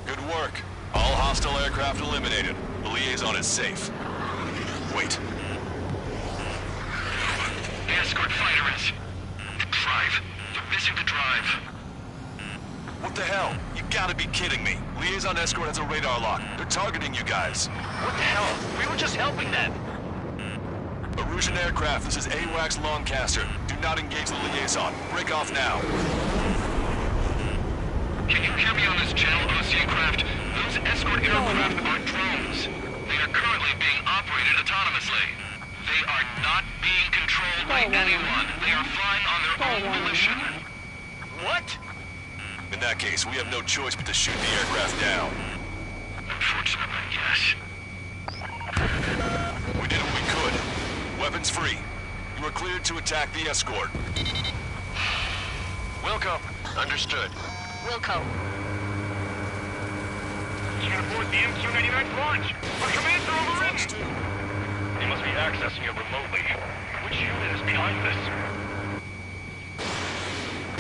Good work. All hostile aircraft eliminated. The liaison is safe. Wait. The escort fighter is... The drive. They're missing the drive. What the hell? You gotta be kidding me. Liaison escort has a radar lock. They're targeting you guys. What the hell? We were just helping them. Erusian aircraft, this is AWACS Lancaster. Do not engage the liaison. Break off now. Can you hear me on this channel, Ocean Craft? Those escort aircraft are drones. They are currently being operated autonomously. They are not being controlled by anyone. They are flying on their own volition. What? In that case, we have no choice but to shoot the aircraft down. Unfortunately, yes. We did what we could. Weapons free. You are cleared to attack the escort. Wilco. Understood. Wilco. You can abort the MQ-99's launch. Our commands are overrun. They must be accessing it remotely. Which unit is behind this?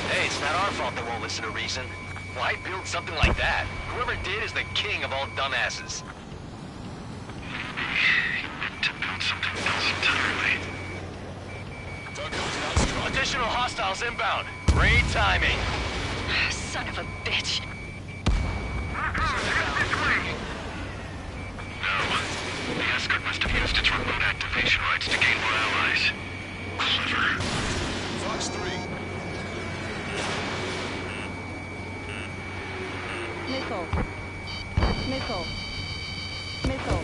Hey, it's not our fault they won't listen to reason. Why build something like that? Whoever did is the king of all dumbasses. To build something else entirely. Target was not struck. Additional hostiles inbound. Great timing. Son of a bitch. This way! No. The escort must have used its remote activation rights to gain more allies. Clever. Fox 3. Missile. Missile. Missile.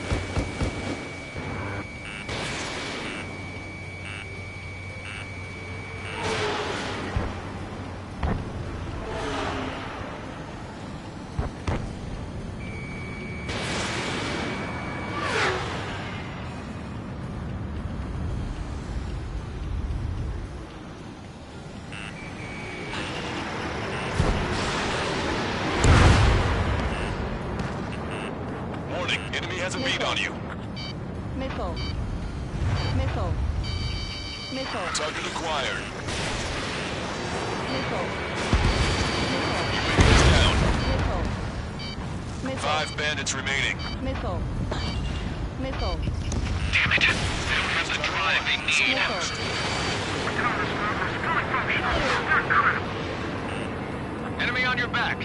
Warning, enemy has a bead on you. Missile. Missile. Missile. Target acquired. Missile. Is down. Missile. Missile. 5 bandits remaining. Missile. Missile. Damn it. They don't have the drive they need. Enemy on your back.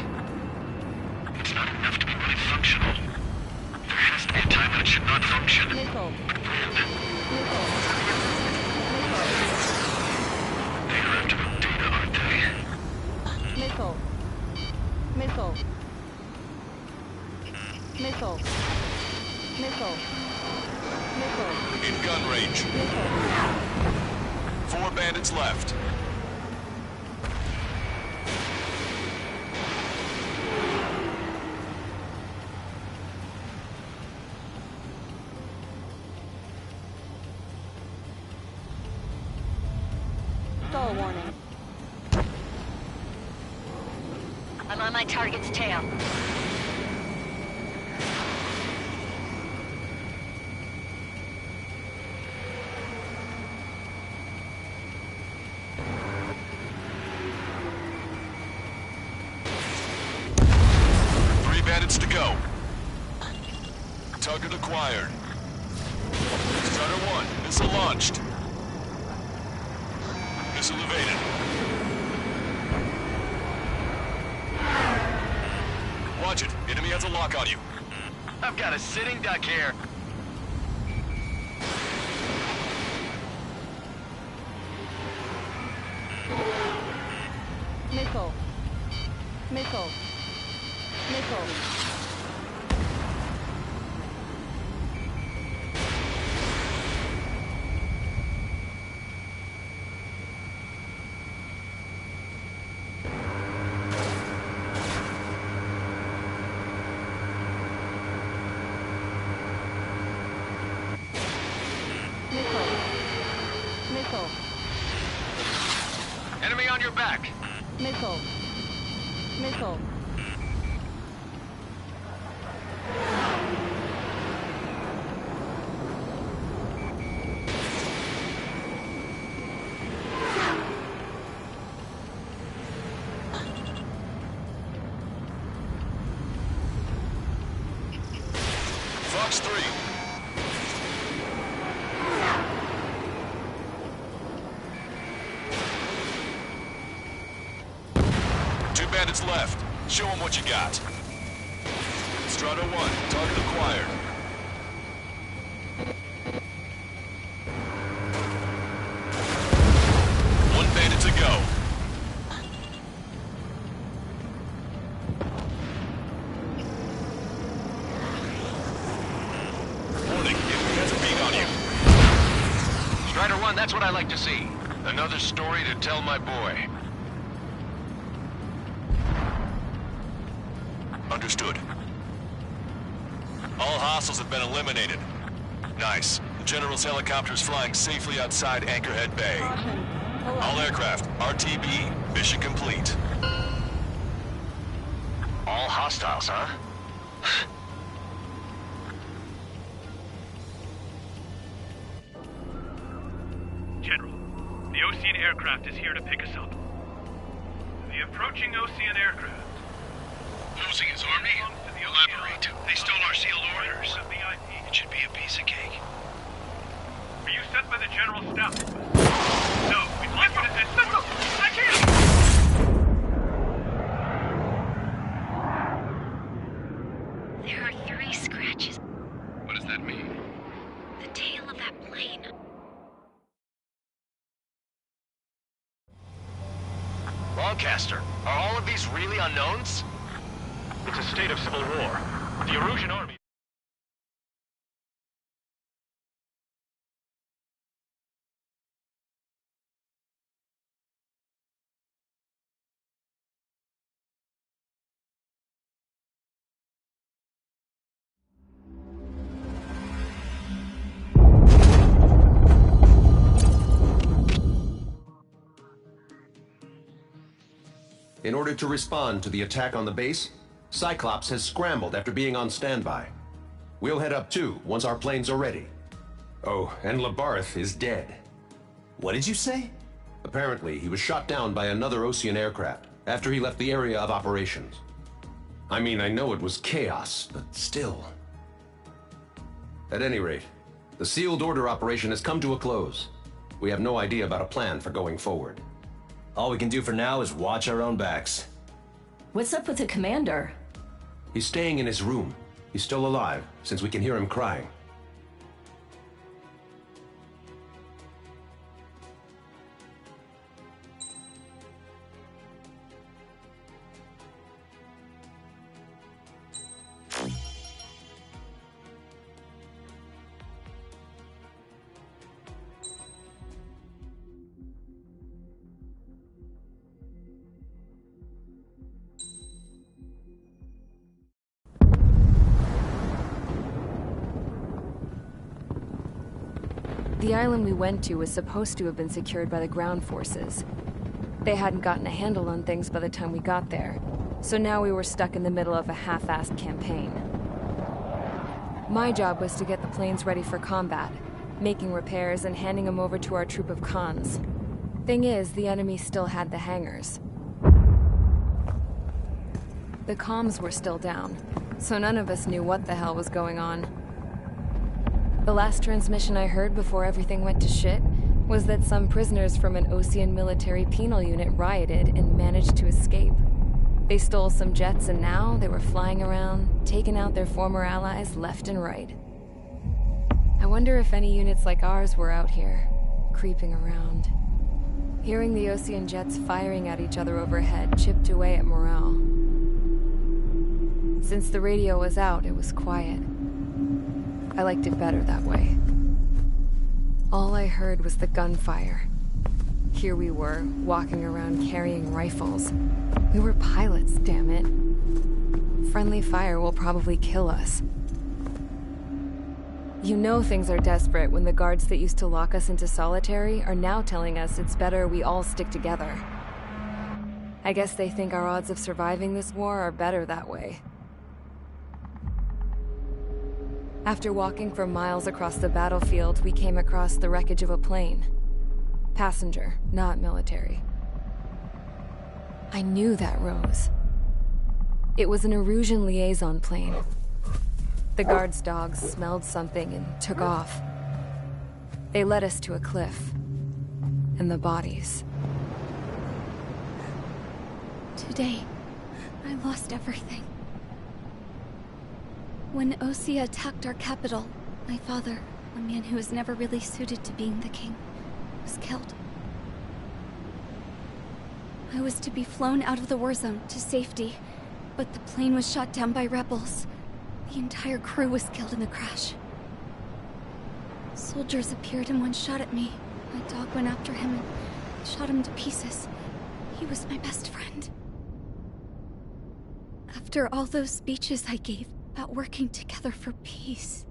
It's not enough to be really functional. There has to be a time when it should not function. Missile. Missile. They are after the data, aren't they? Missile. Missile. Missile. Missile. Missile. In gun range. Missile. 4 bandits left. Stall warning. I'm on my target's tail. Bandits to go. Target acquired. Starter 1, missile launched. Missile evaded. Watch it. Enemy has a lock on you. I've got a sitting duck here. Missile. Missile. Missile. Missile. Enemy on your back. Missile. Missile. Fox 3. Two bandits left. Show them what you got. Strata 1, target acquired. One bandit to go. Warning, enemy has a beam on you. Strider 1, that's what I like to see. Another story to tell my boy. Understood. All hostiles have been eliminated. Nice. The General's helicopter is flying safely outside Anchorhead Bay. All aircraft, RTB, mission complete. All hostiles, huh? General, the Osean aircraft is here to pick us up. The approaching Osean aircraft. Losing his army? Elaborate. They stole our sealed orders. It should be a piece of cake. Were you sent by the General's staff? No, we'd like you to send... Missile! I can't! There are 3 scratches. What does that mean? The tail of that plane. Lancaster, are all of these really unknowns? It's a state of civil war. The Erusian army... In order to respond to the attack on the base, Cyclops has scrambled after being on standby. We'll head up too, once our planes are ready. Oh, and Labarth is dead. What did you say? Apparently, he was shot down by another Osean aircraft after he left the area of operations. I mean, I know it was chaos, but still. At any rate, the sealed order operation has come to a close. We have no idea about a plan for going forward. All we can do for now is watch our own backs. What's up with the commander? He's staying in his room. He's still alive, since we can hear him crying. The island we went to was supposed to have been secured by the ground forces. They hadn't gotten a handle on things by the time we got there, so now we were stuck in the middle of a half-assed campaign. My job was to get the planes ready for combat, making repairs and handing them over to our troop of cons. Thing is, the enemy still had the hangars. The comms were still down, so none of us knew what the hell was going on. The last transmission I heard before everything went to shit was that some prisoners from an Osean military penal unit rioted and managed to escape. They stole some jets and now they were flying around, taking out their former allies left and right. I wonder if any units like ours were out here, creeping around. Hearing the Osean jets firing at each other overhead chipped away at morale. Since the radio was out, it was quiet. I liked it better that way. All I heard was the gunfire. Here we were, walking around carrying rifles. We were pilots, damn it. Friendly fire will probably kill us. You know things are desperate when the guards that used to lock us into solitary are now telling us it's better we all stick together. I guess they think our odds of surviving this war are better that way. After walking for miles across the battlefield, we came across the wreckage of a plane. Passenger, not military. I knew that rose. It was an Erusian liaison plane. The guard's dogs smelled something and took off. They led us to a cliff. And the bodies. Today, I lost everything. When Osea attacked our capital, my father, a man who was never really suited to being the king, was killed. I was to be flown out of the war zone to safety, but the plane was shot down by rebels. The entire crew was killed in the crash. Soldiers appeared and one shot at me. My dog went after him and shot him to pieces. He was my best friend. After all those speeches I gave about working together for peace,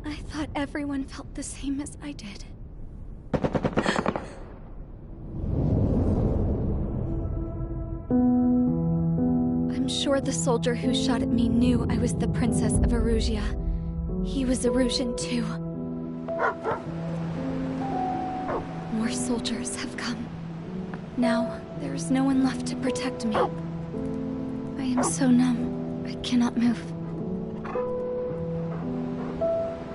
I thought everyone felt the same as I did. I'm sure the soldier who shot at me knew I was the Princess of Erusia. He was Erusian too. More soldiers have come. Now, there is no one left to protect me. I am so numb, I cannot move.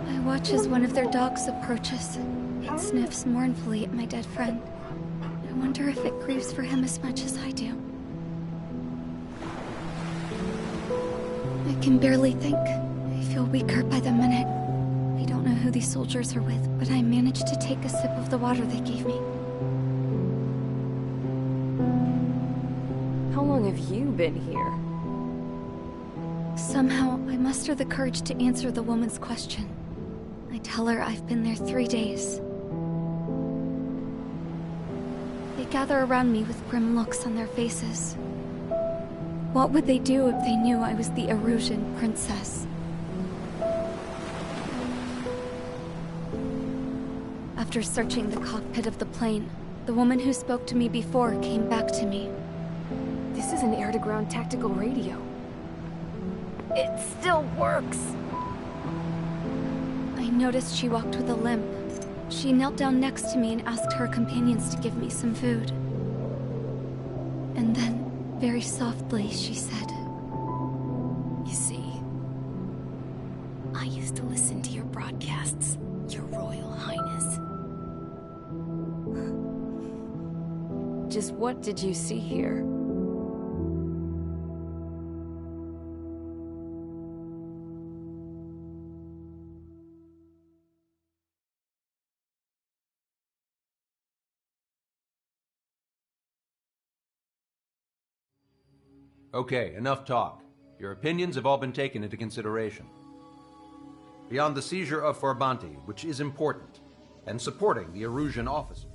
I watch as one of their dogs approaches. It sniffs mournfully at my dead friend. I wonder if it grieves for him as much as I do. I can barely think. I feel weaker by the minute. I don't know who these soldiers are with, but I managed to take a sip of the water they gave me. How long have you been here? Somehow, I muster the courage to answer the woman's question. I tell her I've been there 3 days. They gather around me with grim looks on their faces. What would they do if they knew I was the Erusian princess? After searching the cockpit of the plane, the woman who spoke to me before came back to me. This is an air-to-ground tactical radio. It still works! I noticed she walked with a limp. She knelt down next to me and asked her companions to give me some food. And then, very softly, she said, "You see, I used to listen to your broadcasts, Your Royal Highness." Just what did you see here? Okay, enough talk. Your opinions have all been taken into consideration. Beyond the seizure of Farbanti, which is important, and supporting the Erusian officer,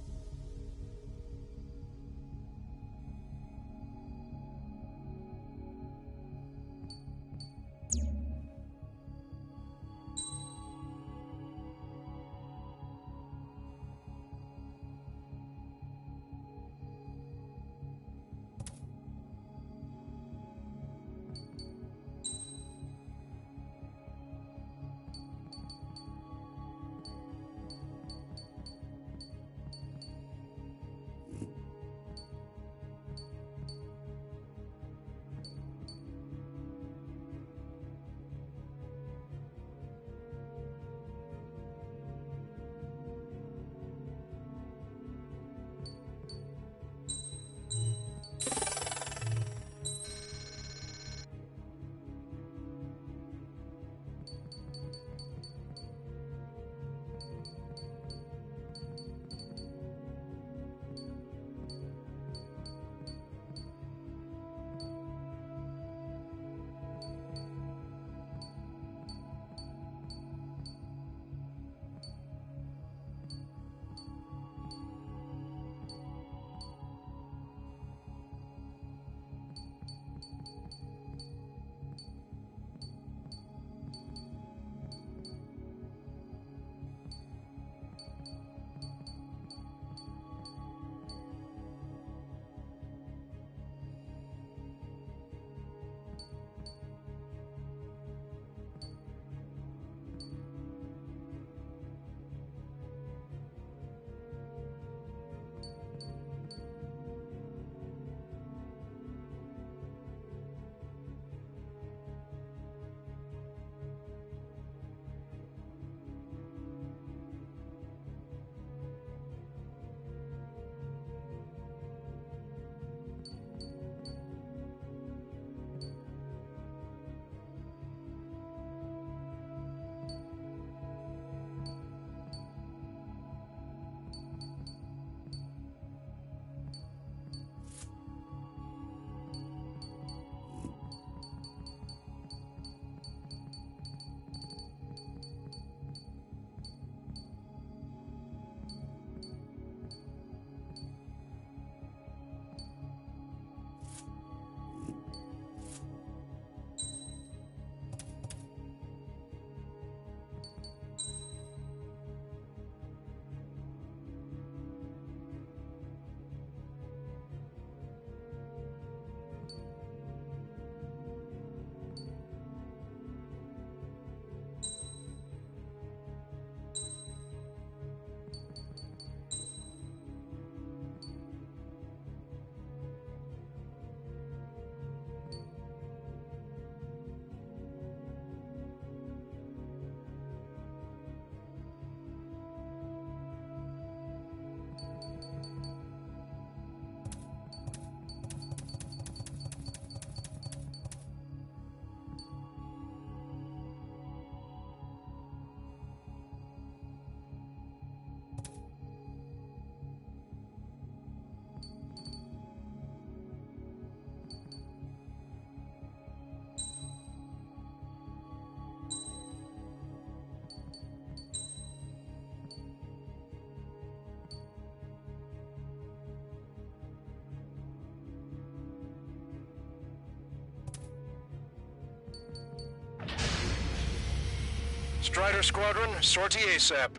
Strider Squadron, sortie ASAP.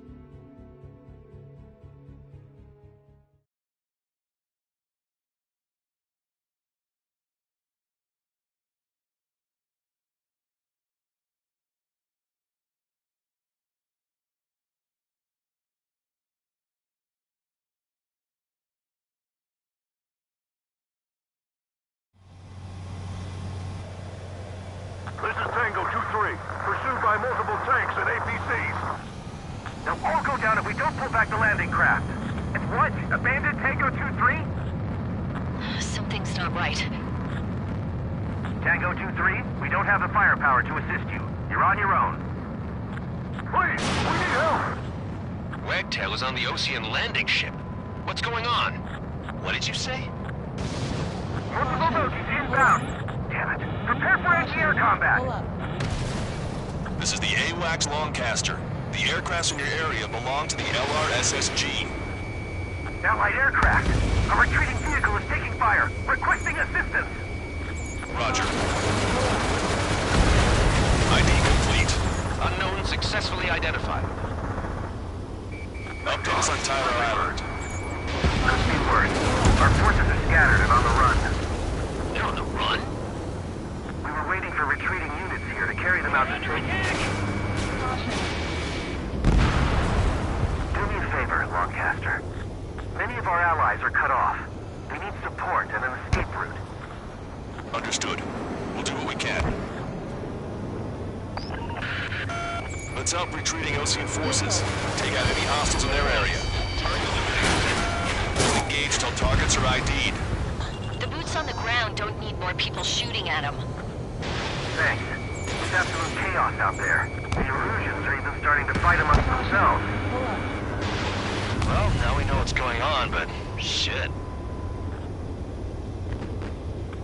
This is Tango 2-3, pursued by multiple tanks and APCs. They'll all go down if we don't pull back the landing craft. It's what? Abandoned Tango 2-3? Something's not right. Tango 2-3, we don't have the firepower to assist you. You're on your own. Please, we need help! Wagtail is on the Ocean landing ship. What's going on? What did you say? Multiple boats inbound. Damn it. Prepare for anti-air combat. This is the AWACS Lancaster. The aircrafts in your area belong to the LRSSG. Allied aircraft. A retreating vehicle is taking fire. Requesting assistance. Roger. ID complete. Unknown successfully identified. Update us on Tyler Island. Could be worse. Our forces are scattered and on the run. They're on the run? We were waiting for retreating units here to carry them out to trade. Do me a favor, Lancaster. Many of our allies are cut off. We need support and an escape route. Understood. We'll do what we can. Let's help retreating Ocean forces. Take out any hostiles in their area. Don't engage till targets are ID'd. The boots on the ground don't need more people shooting at them. Thanks. It's absolute chaos out there. The Erusians are even starting to fight amongst themselves. Well, now we know what's going on, but shit.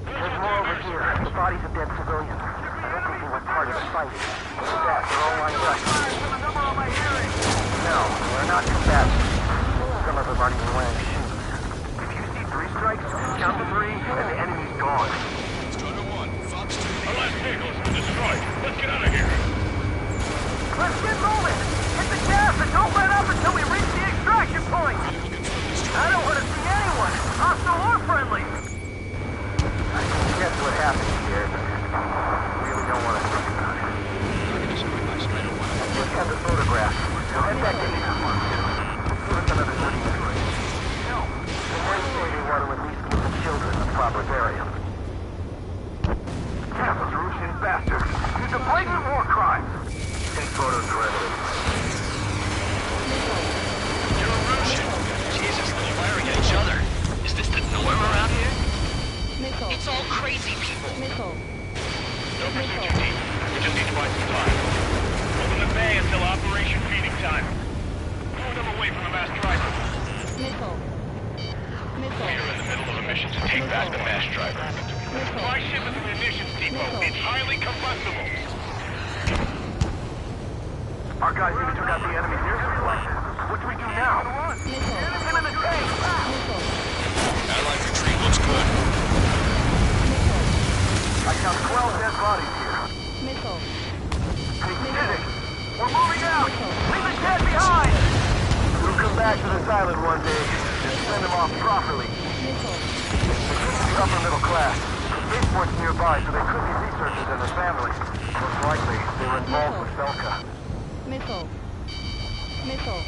There's more over here. The bodies of dead civilians. I don't think they were part of the fight. Staff, they're all lined up. No, they're not combatants. Some of them aren't even wearing shoes. If you see 3 strikes, count to 3, and the enemy's gone. Strider 1, Fox 2. Our last vehicle has been destroyed. Let's get out of here. Let's get moving! Hit the gas and don't let up until we reach the extraction point! I don't want to see anyone, hostile or friendly! I can guess what happened here, but really don't want to think about it. Look at the photograph. Now head back to East. Give us another 30 minutes. No. The men say they want to at least give the children a proper burial. Damn those Russian bastards! It's a blatant war crime! Take photos for evidence. You're a Russian. Jesus, they're firing at each other. Is this the norm around here? Missile. It's all crazy people. Missile. Don't pursue too deep. We just need to buy some time. Open the bay until Operation Feeding Time. Move them away from the mass driver. Missile. Missile. We are in the middle of a mission to take back the mass driver. Supply ship at the munitions depot. It's highly combustible. Our guys even took out the enemy's air supply. What do we do now? Missile. Him in the tank! Missile. Allied retreat looks good. I count 12 dead bodies here. Missile. We did it! We're moving out! Leave the dead behind! We'll come back to this island one day and send them off properly. Missile. The upper middle class. The spaceport's nearby, so they could be researchers and their families. Most likely, they were involved with Belka. Missile. Missile.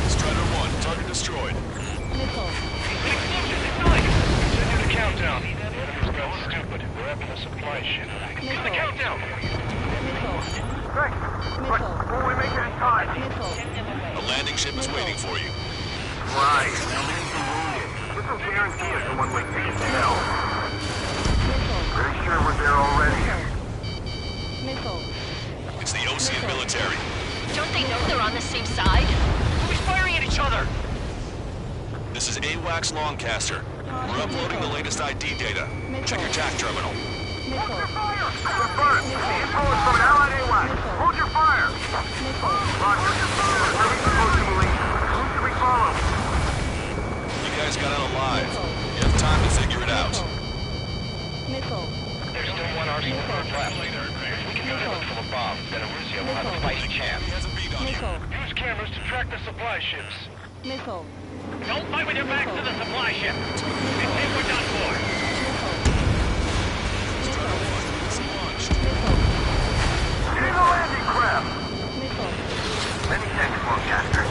Strider 1, target destroyed. Missile. An explosion! Ignite! Continue the countdown. Enemy's gone stupid. We're up in a supply ship. Get the countdown! Missile. Thanks. But will we make it in time? Missile. A landing ship is waiting for you. Right. Now we need some wounded. This will guarantee us a one-way ticket to hell. Pretty sure we're there already. Missile. It's the Ocean military. Don't they know they're on the same side? Who's firing at each other? This is AWACS Lancaster. We're uploading the latest ID data. Check your TAC terminal. Missile. Confirmed. The info is from an allied AWACS. Hold your fire. Missile. Roger. Where are we supposed to believe? Who should we follow? You guys got out alive. You have time to figure it out. Missile. arsenal third left. If we can fill it full of bombs, then Erusea will have a fighting chance. Missile. Use cameras to track the supply ships. Missile. Don't fight with your backs to the supply ship. They think we're done for. Getting the landing craft! Missile. Many thanks, Longcaster.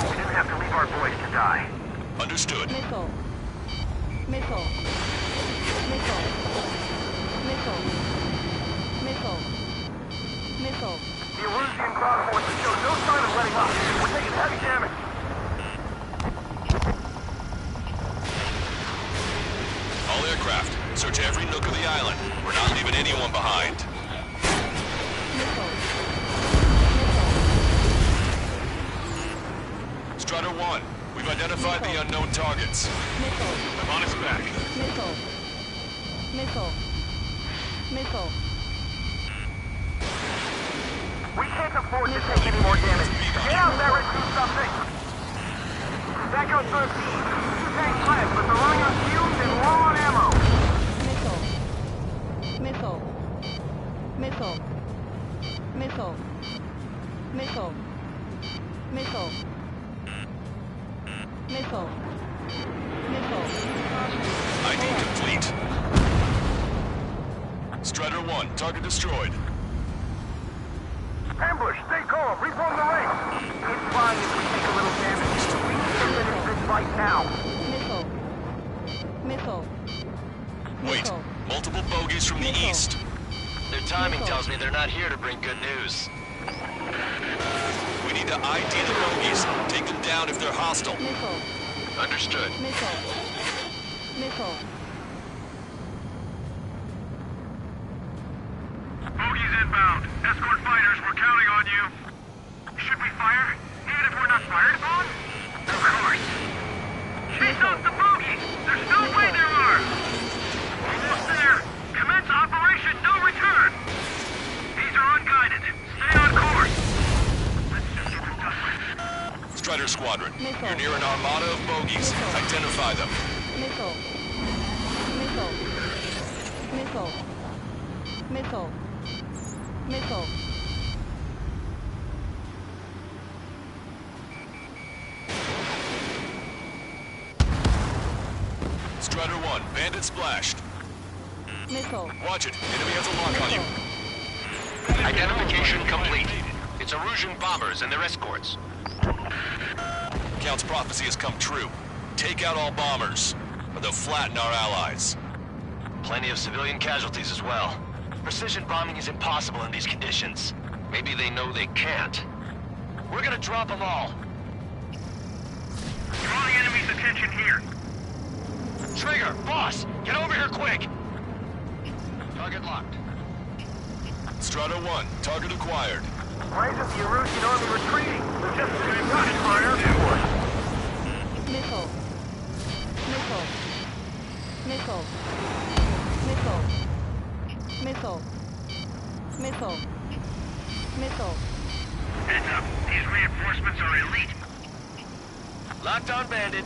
We didn't have to leave our boys to die. Understood. Missile. Missile. Missile. Missile. Missile. Missile. The Erusian ground forces show no sign of letting up. We're taking heavy damage. All aircraft, search every nook of the island. We're not leaving anyone behind. Missile. Strider 1, we've identified the unknown targets. Missile. I'm on its back. Missile. Missile. Missile. We can't afford to take any more damage. Get out there and do something! Echo 13, two tank class, but they're running on fumes and low on ammo. Missile. Missile. Missile. Missile. Missile. Missile. Missile. Missile. ID complete. Strider 1, target destroyed. Ambush, stay calm, reform the ranks. It's fine if we take a little damage. We need to finish this fight now. Missile. Missile. Wait, Missile. multiple bogies from the east. Their timing tells me they're not here to bring good news. We need to ID the bogies. Take them down if they're hostile. Missile. Understood. Missile. Missile. Bogies inbound. Escort fighters, we're counting on you. Should we fire? Even if we're not fired upon? Of course. Chase off the bogies! There's no way there are! Almost there. Commence Operation No Return! These are unguided. Stay on course. Let's just get them done with. Strider Squadron, Missile. you're near an armada of bogies. Missile. Identify them. Missile. Missile. Missile. Missile. Missile. Strider 1, bandit splashed. Missile. Watch it, enemy has a lock on you. Identification complete. It's Erusian bombers and their escorts. Count's prophecy has come true. Take out all bombers, or they'll flatten our allies. Plenty of civilian casualties as well. Precision bombing is impossible in these conditions. Maybe they know they can't. We're gonna drop them all. Draw the enemy's attention here. Trigger, boss, get over here quick! Target locked. Strider 1, target acquired. Why isn't the Erusian army retreating? They're just sitting ducks for our air support. Missile. Missile. Missile. Missile. Missile. Missile. Missile. Heads up. These reinforcements are elite. Locked on bandit.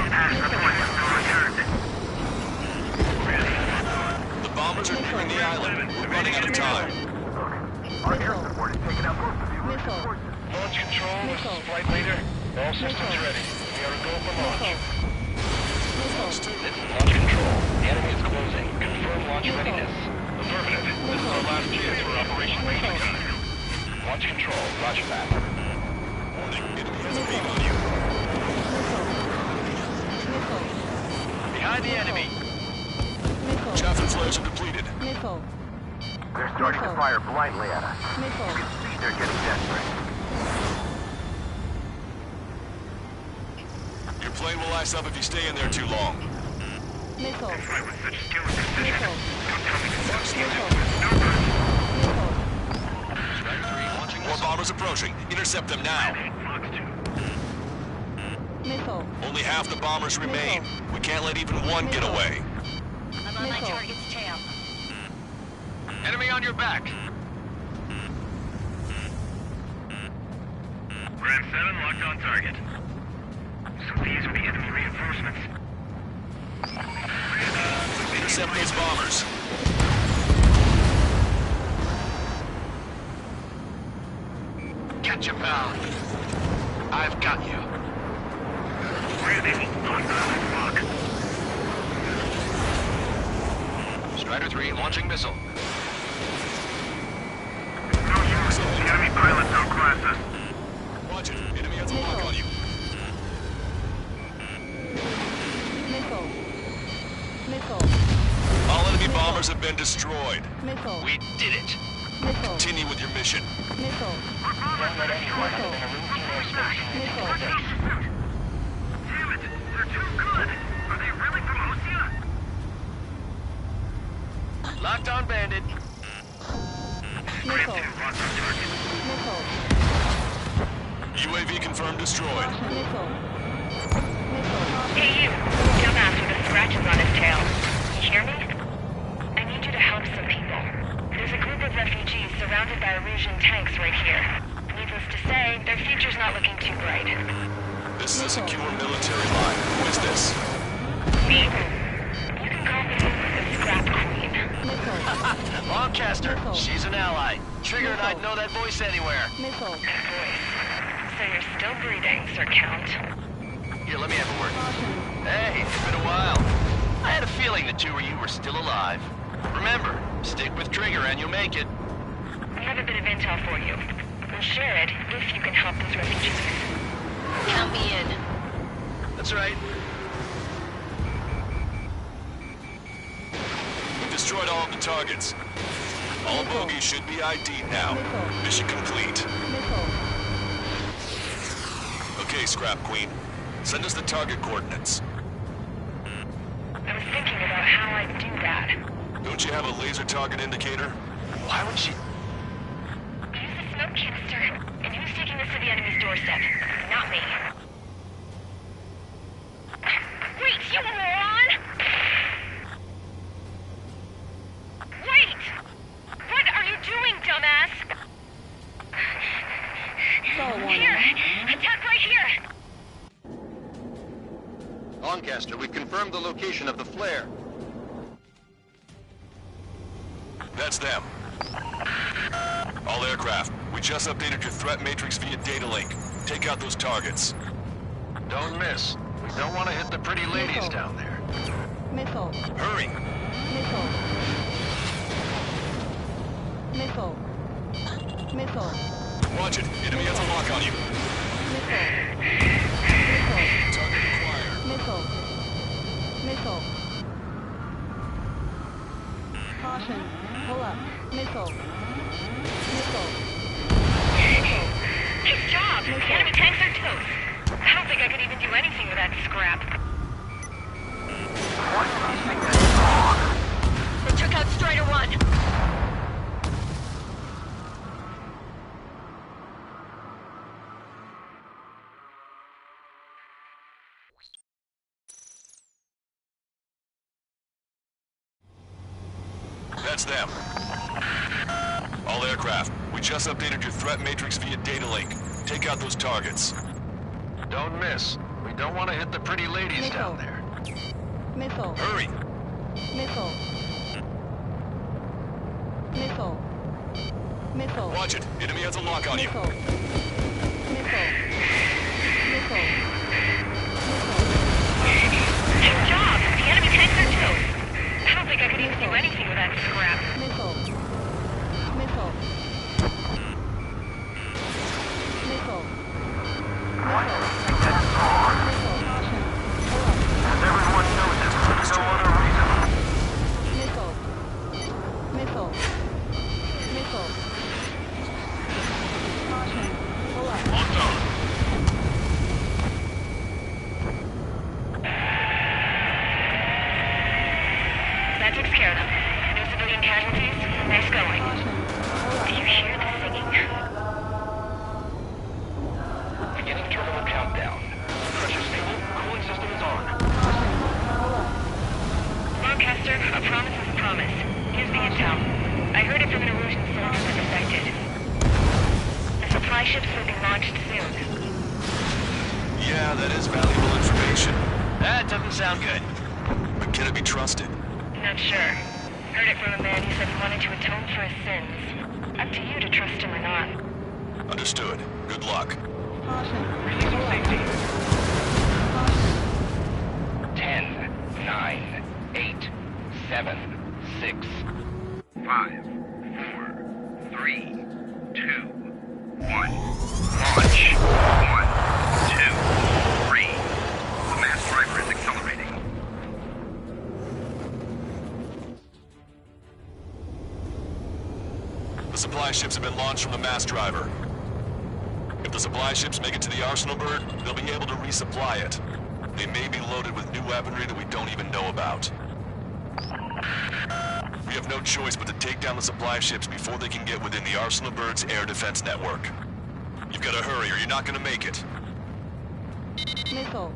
Past the point of no return. The bombers are nearing the island. We're running out of time. Our air support is taking out most of the Erusian Missile. forces. Launch control, this Missile. is flight leader. All systems ready. We are to go for launch. Missile. Launch control. The enemy is closing. Confirm launch Missile. readiness. Affirmative. This is our last chance for Operation Waiting Time. Launch control. Roger that. Warning, enemy has a beam on you. Missile. Behind the enemy. Missile. Chaff and flares are depleted. Missile. They're starting to Missile. fire blindly at us. Missile. You can see they're getting desperate. Your plane will ice up if you stay in there too long. Missile. Fight with such skill and precision. Missile. Don't tell me to Missile. no Missile. More bombers approaching. Intercept them now. Missile. Only half the bombers remain. We can't let even one get away. I'm on my Missile. target's tail. Enemy on your back. Grand 7 locked on target. So these are the enemy reinforcements. Intercept those bombers. Catch him, pal. I've got you. Strider 3 launching missile. The enemy pilots outclass us. Watch it. Enemy has a lock on you. Missile. Missile. All enemy bombers have been destroyed. Missile. We did it. Missile. Continue with your mission. Missile. Don't let anyone other than a routine airspace into the base. Damn it, they're too good. Are they really from Osea? Locked on bandit. Missile. Missile. UAV confirmed destroyed. Missile. Hey you, dumbass with the scratches on his tail. You hear me? I need you to help some people. There's a group of refugees surrounded by Erusian tanks right here. Needless to say, their future's not looking too bright. This is a secure military line. Who is this? Me? You can call me the Scrap Queen. Lancaster, Missile. she's an ally. Trigger and I'd know that voice anywhere. Missile. Voice. So you're still breathing, Sir Count. Here, let me have a word. Hey, it's been a while. I had a feeling the two of you were still alive. Remember, stick with Trigger and you'll make it. I have a bit of intel for you. We'll share it if you can help those refugees. Count me in. That's right. We destroyed all of the targets. All bogies should be ID'd now. Mission complete. Okay, Scrap Queen. Send us the target coordinates. I was thinking about how I'd do that. Don't you have a laser target indicator? Why would she... Use the smoke canister. And who's taking this to the enemy's doorstep? Not me. Wait, you moron! Wait! What are you doing, dumbass? Here! Attack right here! Lancaster, we've confirmed the location of the flare. That's them. All aircraft, we just updated your threat matrix via data link. Take out those targets. Don't miss. We don't want to hit the pretty ladies down there. Missile. Hurry! Missile. Missile. Missile. Watch it. Enemy has a lock on you. Target acquired. Missile. Missile. Caution. Pull up. Missile. Missile. Nice job! The enemy tanks are toast. I don't think I could even do anything with that scrap. They took out Strider 1. That's them. All aircraft, we just updated your threat matrix via data link. Take out those targets. Don't miss. We don't want to hit the pretty ladies down there. Missile. Hurry! Missile. Missile. Missile. Watch it. Enemy has a lock on you. Missile. Missile. Missile. Good job! The enemy tanks are toast. I don't think I could even do anything with that scrap. Missile. Missile. Missile. Everyone knows it. No other reason. Missile. Missile. Missile. Caution. Pull up. Locked on. That takes care of them. No civilian casualties. Nice going. Do you hear the singing? Beginning terminal countdown. Pressure stable. Cooling system is on. Lancaster, a promise is a promise. Here's the intel. I heard it from an Erusian soldier that's affected. A supply ship's will be launched soon. Yeah, that is valuable information. That doesn't sound good. But can it be trusted? Not sure. Heard it from a man who said he wanted to atone for his sins. Up to you to trust him or not. Understood. Good luck. Release of safety. 10, 9, 8, 7, 6, 5, 4, 3, 2, 1. Launch. 1, 2, 3. The mass driver is accelerating. The supply ships have been launched from the mass driver. If the supply ships make it to the Arsenal Bird, they'll be able to resupply it. They may be loaded with new weaponry that we don't even know about. We have no choice but to take down the supply ships before they can get within the Arsenal Bird's air defense network. You've got to hurry or you're not going to make it. Missile.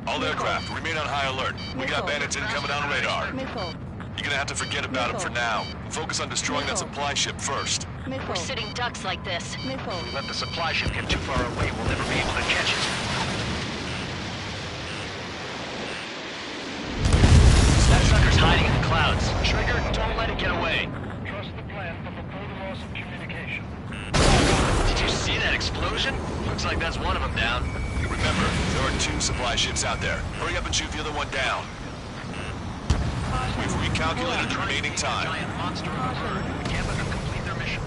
All aircraft, remain on high alert. We got bandits incoming on radar. Missile. You're gonna have to forget about them for now. Focus on destroying that supply ship first. Missile. We're sitting ducks like this. Missile. If we let the supply ship get too far away, we'll never be able to catch it. That sucker's hiding in the clouds. Trigger, don't let it get away. Trust the plan, but report a loss of communication. Did you see that explosion? Looks like that's one of them down. Remember, there are 2 supply ships out there. Hurry up and shoot the other one down. We've recalculated the remaining time. Giant monster of a bird. We can't let them complete their mission.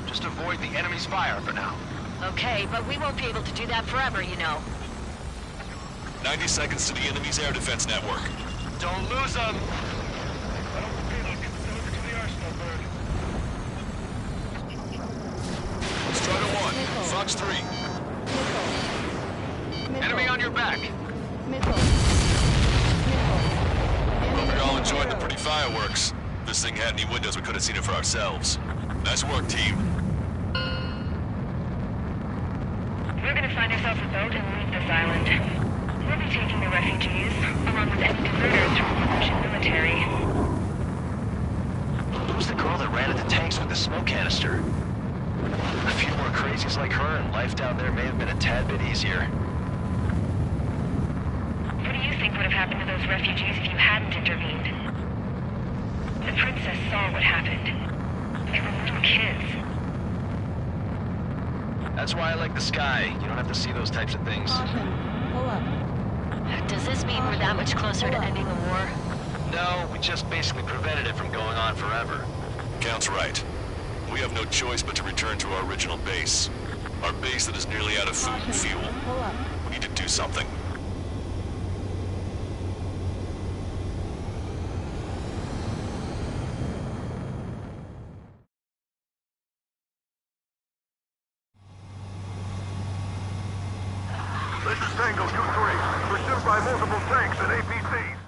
Just avoid the enemy's fire for now. Okay, but we won't be able to do that forever, you know. 90 seconds to the enemy's air defense network. Don't lose them! Strider 1, Fox 3. Missile. Enemy on your back! Missile. Hope you're all enjoying the pretty fireworks. If this thing had any windows, we could have seen it for ourselves. Nice work, team. We're gonna find ourselves a boat and leave this island. We'll be taking the refugees, along with any deserters from the Russian military. Who's the girl that ran at the tanks with the smoke canister? A few more crazies like her, and life down there may have been a tad bit easier. What do you think would have happened to those refugees if you hadn't intervened? The princess saw what happened. They were little kids. That's why I like the sky. You don't have to see those types of things. Caution. Pull up. Does this mean we're that much closer to ending the war? No, we just basically prevented it from going on forever. Count's right. We have no choice but to return to our original base. Our base that is nearly out of food and fuel. Pull up. We need to do something. This is Tango 2-3, pursued by multiple tanks and APCs.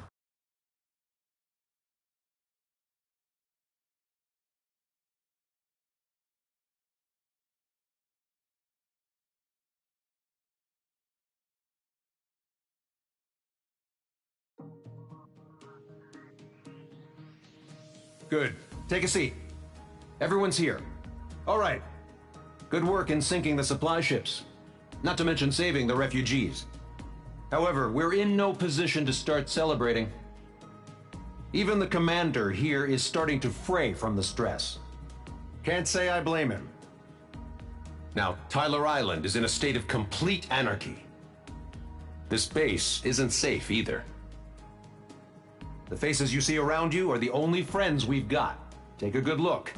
Good. Take a seat. Everyone's here. All right. Good work in sinking the supply ships. Not to mention saving the refugees. However, we're in no position to start celebrating. Even the commander here is starting to fray from the stress. Can't say I blame him. Now, Tyler Island is in a state of complete anarchy. This base isn't safe either. The faces you see around you are the only friends we've got. Take a good look.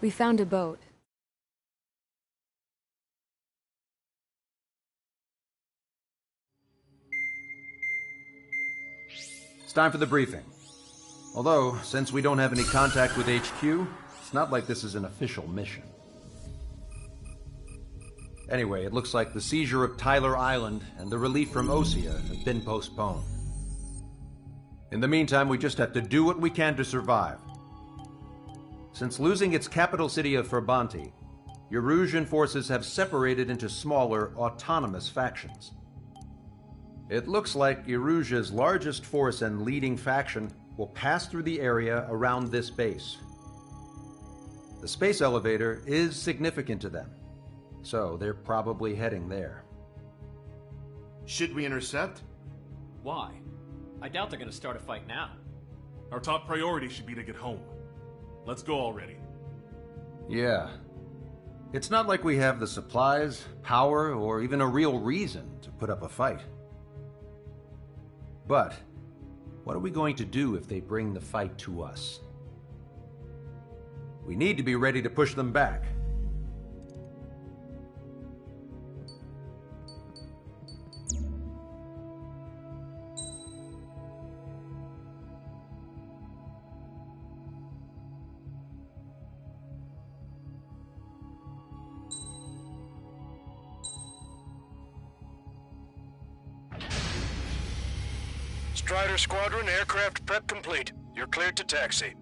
We found a boat. It's time for the briefing. Although, since we don't have any contact with HQ, it's not like this is an official mission. Anyway, it looks like the seizure of Tyler Island and the relief from Osea have been postponed. In the meantime, we just have to do what we can to survive. Since losing its capital city of Ferbanti, Erusian forces have separated into smaller, autonomous factions. It looks like Erusia's largest force and leading faction will pass through the area around this base. The space elevator is significant to them, so they're probably heading there. Should we intercept? Why? I doubt they're gonna start a fight now. Our top priority should be to get home. Let's go already. Yeah. It's not like we have the supplies, power, or even a real reason to put up a fight. But, what are we going to do if they bring the fight to us? We need to be ready to push them back. Strider Squadron, aircraft prep complete. You're cleared to taxi.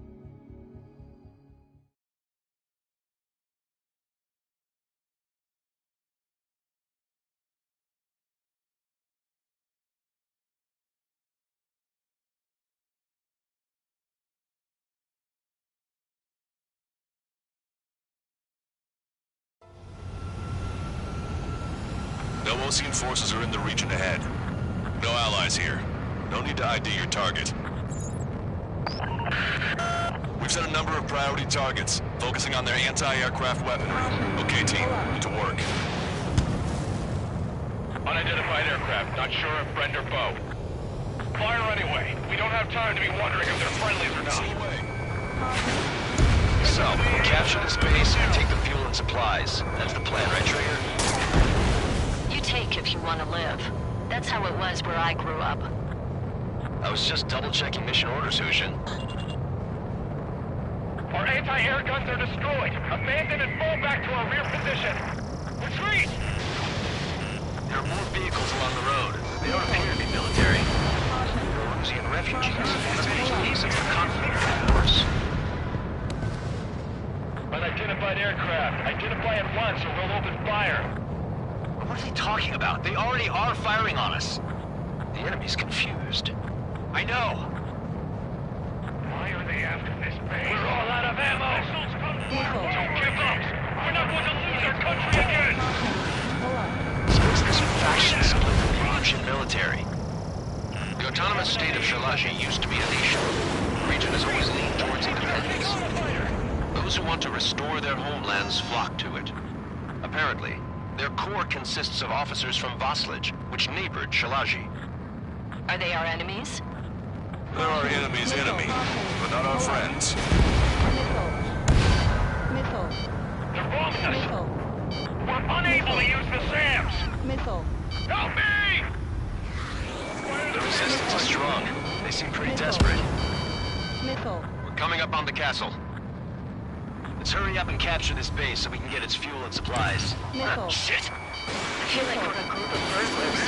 No Osean forces are in the region ahead. No allies here. No need to ID your target. We've set a number of priority targets, focusing on their anti-aircraft weaponry. Okay, team, get to work. Unidentified aircraft, not sure if friend or foe. Fire anyway. We don't have time to be wondering if they're friendlies or not. So, capture this base and take the fuel and supplies. That's the plan, right, Trigger? You take if you want to live. That's how it was where I grew up. I was just double-checking mission orders, Hushin. Our anti-air guns are destroyed. Abandon and fall back to our rear position. Retreat! There are more vehicles along the road. They don't appear to be military. Erusian refugees. These are the conflict, of course. Unidentified aircraft. Identify at once or we'll open fire. What are they talking about? They already are firing on us. The enemy's confused. I know. Why are they after this base? We're all out of ammo. Don't give up. We're not going to lose our country again. So what's this faction split from the Erusian military? The autonomous state of Shalashi used to be a nation. The region has always leaned towards independence. Those who want to restore their homelands flock to it. Apparently, their core consists of officers from Vaslij, which neighbored Shalashi. Are they our enemies? They're our enemy's enemy, but not our friends. Missile. They're bombing us. Missile. We're unable to use the SAMs. Missile. Help me! The resistance is strong. They seem pretty desperate. Missile. We're coming up on the castle. Let's hurry up and capture this base so we can get its fuel and supplies. Missile. Shit! I feel like we're a group of burglars.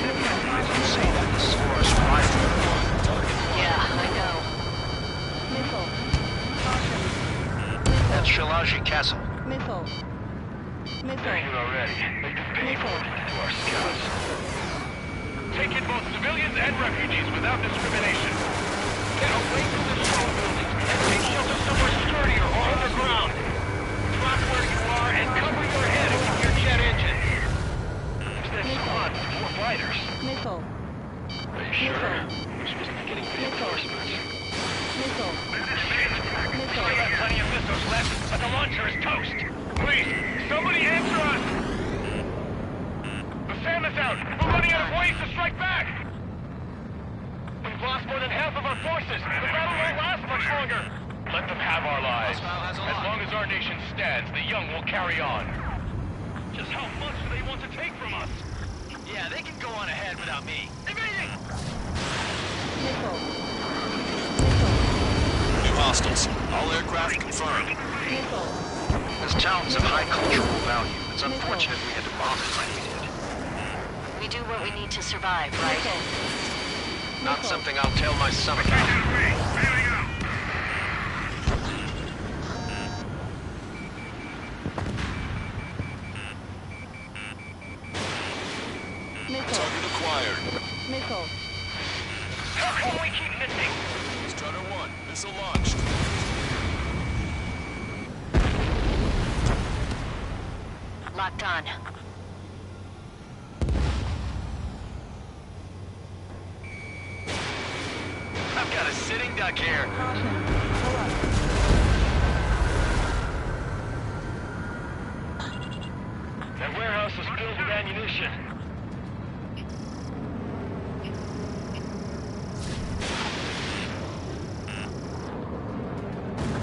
Say that this is for us rifle. Yeah, I know. Missile. That's Shalashi Castle. Missile. Missile. They're here already. They can pay for it to our scouts. Take in both civilians and refugees without discrimination. Get away from the strong buildings and take shelter somewhere sturdier or underground. Drop where you are and cover your head with your jet engine. There's that squad with 4 fighters. Missile. Are you sure? We're supposed to be getting reinforcements. Missile. Still have plenty of missiles left, but the launcher is toast. Please, somebody answer us! The SAM is out! We're running out of ways to strike back! We've lost more than half of our forces! The battle won't last much longer! Let them have our lives. As long as our nation stands, the young will carry on. Just how much do they want to take from us? Yeah, they can go on ahead without me. Missile. hostiles. All aircraft confirmed. This town's of high cultural value. It's unfortunate we had to bomb it like we did. We do what we need to survive, right? Not something I'll tell my son about. Target acquired. Missile. How come we keep missing? Strutter 1, missile launched. Locked on. I've got a sitting duck here. That warehouse is filled with ammunition.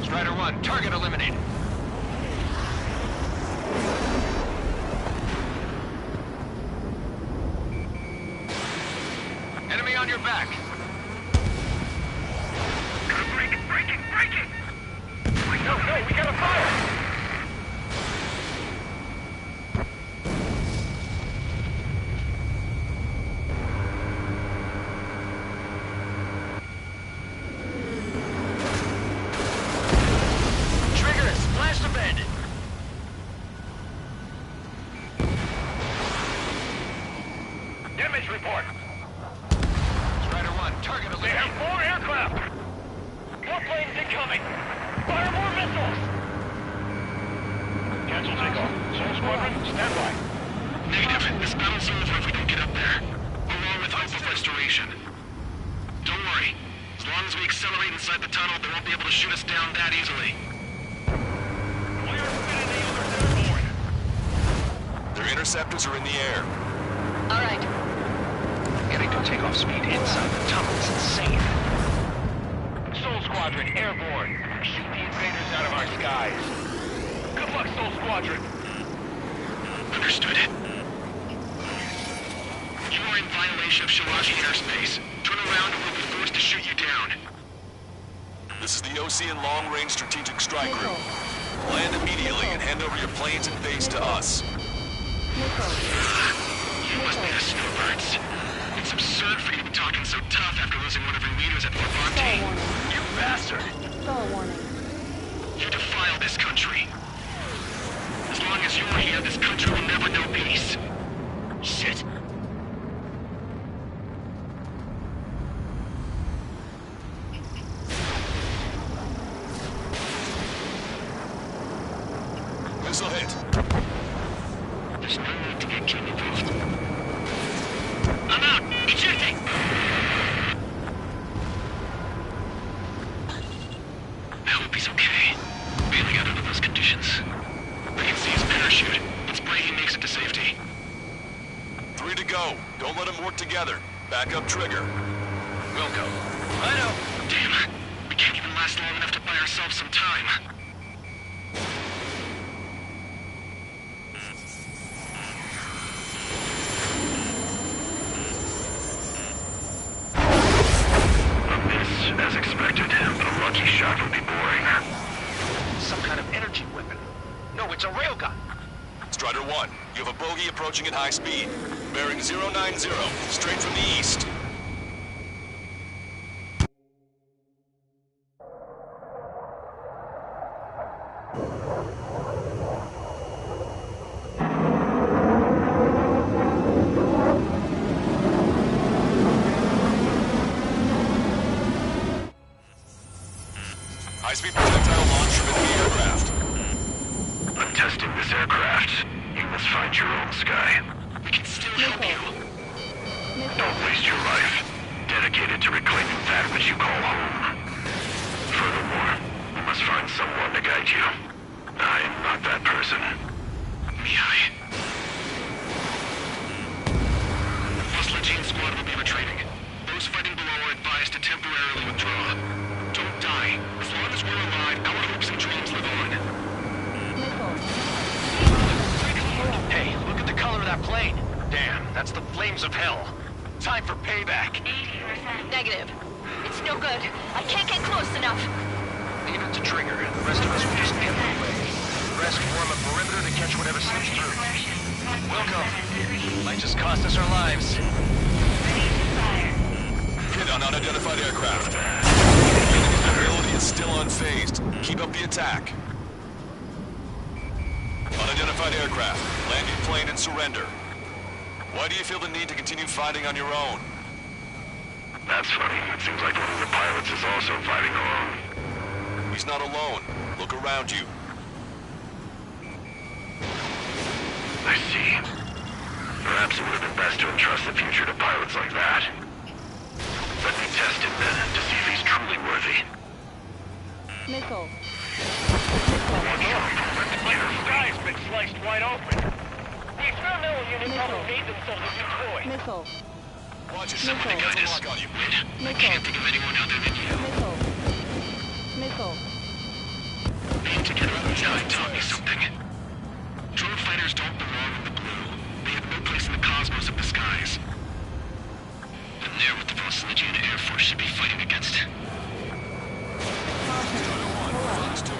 Strider 1, target eliminated. Enemy on your back. Break it! No, we gotta fire! Trigger, splash the bed. Damage report. Strider 1, target They have eliminated. 4 aircraft! More planes incoming! Fire more missiles! Cancel takeoff. Soul Squadron, stand by. Negative. This battle's over if we don't get up there. Along with hope of restoration. Don't worry. As long as we accelerate inside the tunnel, they won't be able to shoot us down that easily. Clear spinning the others airborne. Their interceptors are in the air. All right. Getting to takeoff speed inside the tunnel is insane. Soul Squadron, airborne. Shoot the invaders out of our skies. Good luck, Soul Squadron. Understood. You are in violation of Shalaji airspace. Turn around or we'll be forced to shoot you down. This is the Osean Long Range Strategic Strike Group. Land immediately and hand over your planes and base to us. You must be the snowbirds. It's absurd for you to be talking so tough after losing one of your leaders at Fort Fontaine. You bastard! Star warning. You defile this country. As long as you're here, this country will never know peace. Shit. Missile hit. There's no need to get too involved. I'm out! Ejecting! I hope he's okay. Bailing out under those conditions. I can see his parachute. Let's pray he makes it to safety. 3 to go. Don't let them work together. Back up trigger. We'll go. I know. Damn. We can't even last long enough to buy ourselves some time. As expected, a lucky shot would be boring. Some kind of energy weapon. No, it's a railgun. Strider 1, you have a bogey approaching at high speed. Bearing 090, straight from the east. High-speed projectile launch from the aircraft. I'm testing this aircraft. You must find your own sky. We can still help you. Don't waste your life. Dedicated to reclaiming that which you call home. Furthermore, you must find someone to guide you. I am not that person. Mihai. The Mussolini squad will be retreating. Those fighting below are advised to temporarily withdraw. Don't die. As long as we're alive, our hopes and dreams live on. Hey, look at the color of that plane. Damn, that's the flames of hell. Time for payback. 80%. Negative. It's no good. I can't get close enough. Leave it to Trigger. The rest of us will just get in the way. The rest form a perimeter to catch whatever slips through. Welcome. Might just cost us our lives. Hit on unidentified aircraft. The enemy's mobility is still unfazed. Keep up the attack. Unidentified aircraft. Land your plane and surrender. Why do you feel the need to continue fighting on your own? That's funny. It seems like one of the pilots is also fighting alone. He's not alone. Look around you. I see. Perhaps it would have been best to entrust the future to pilots like that. Let me test him then, to see if he's truly worthy. Missile. The sky's been sliced wide open. The experimental unit probably made themselves a new toy. Missile. Watch it. Somebody got a lock on you. Missile. I can't think of anyone other than you. Missile. Missile. Being together outside taught me something. Drone fighters don't belong in the blue. They have no place in the cosmos of the skies. And they're what the Valsilligian Air Force should be fighting against. Fox 2.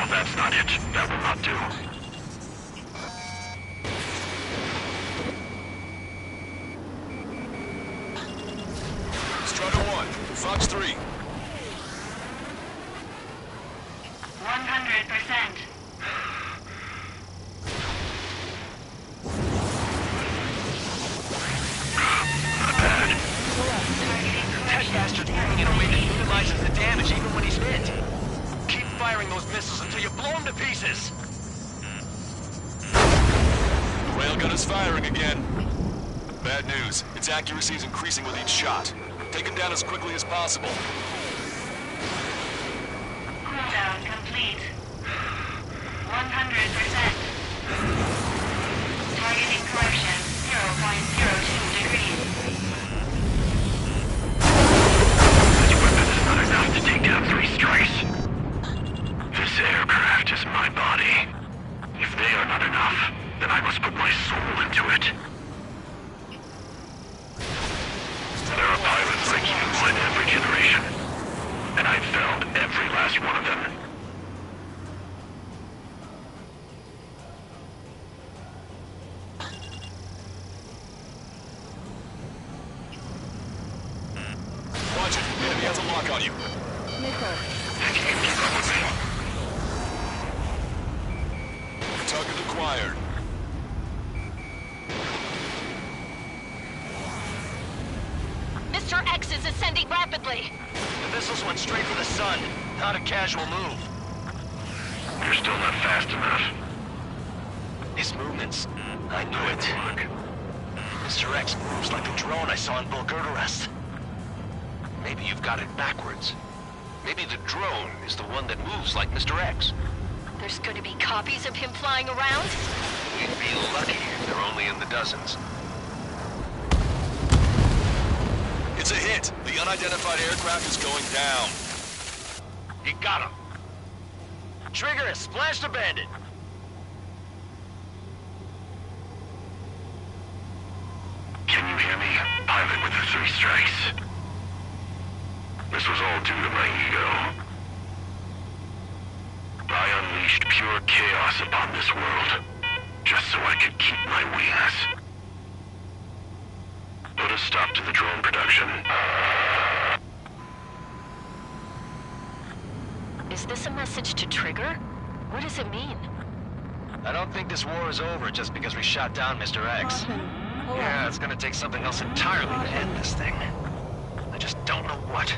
That's not it. That will not do. Strider 1, Fox 3. 100%. That bastard's moving in a way that minimizes the damage even when he's hit. Keep firing those missiles until you blow them to pieces. The railgun is firing again. Bad news. Its accuracy is increasing with each shot. Take him down as quickly as possible. Cooldown complete. 100%. Targeting correction 0.02 degrees. This weapon is not enough to take down 3 strikes. This aircraft is my body. If they are not enough, then I must put my soul into it. There are pilots like you in every generation, and I've found every last one of them. Watch it. The enemy has a lock on you. Missile. Think you can keep up with me? Target acquired. Mr. X is ascending rapidly. The missiles went straight for the sun. Not a casual move. You're still not fast enough. His movements. I knew it. Mr. X moves like the drone I saw in Bulgurgarest. Maybe you've got it backwards. Maybe the drone is the one that moves like Mr. X. There's going to be copies of him flying around? We'd be lucky if they're only in the dozens. It's a hit. The unidentified aircraft is going down. You got him. Trigger has splashed a bandit. Can you hear me? Pilot with the 3 strikes. This was all due to my ego. I unleashed pure chaos upon this world, just so I could keep my wings. Put a stop to the drone production. Is this a message to Trigger? What does it mean? I don't think this war is over just because we shot down Mr. X. Yeah, it's gonna take something else entirely to end this thing. I just don't know what.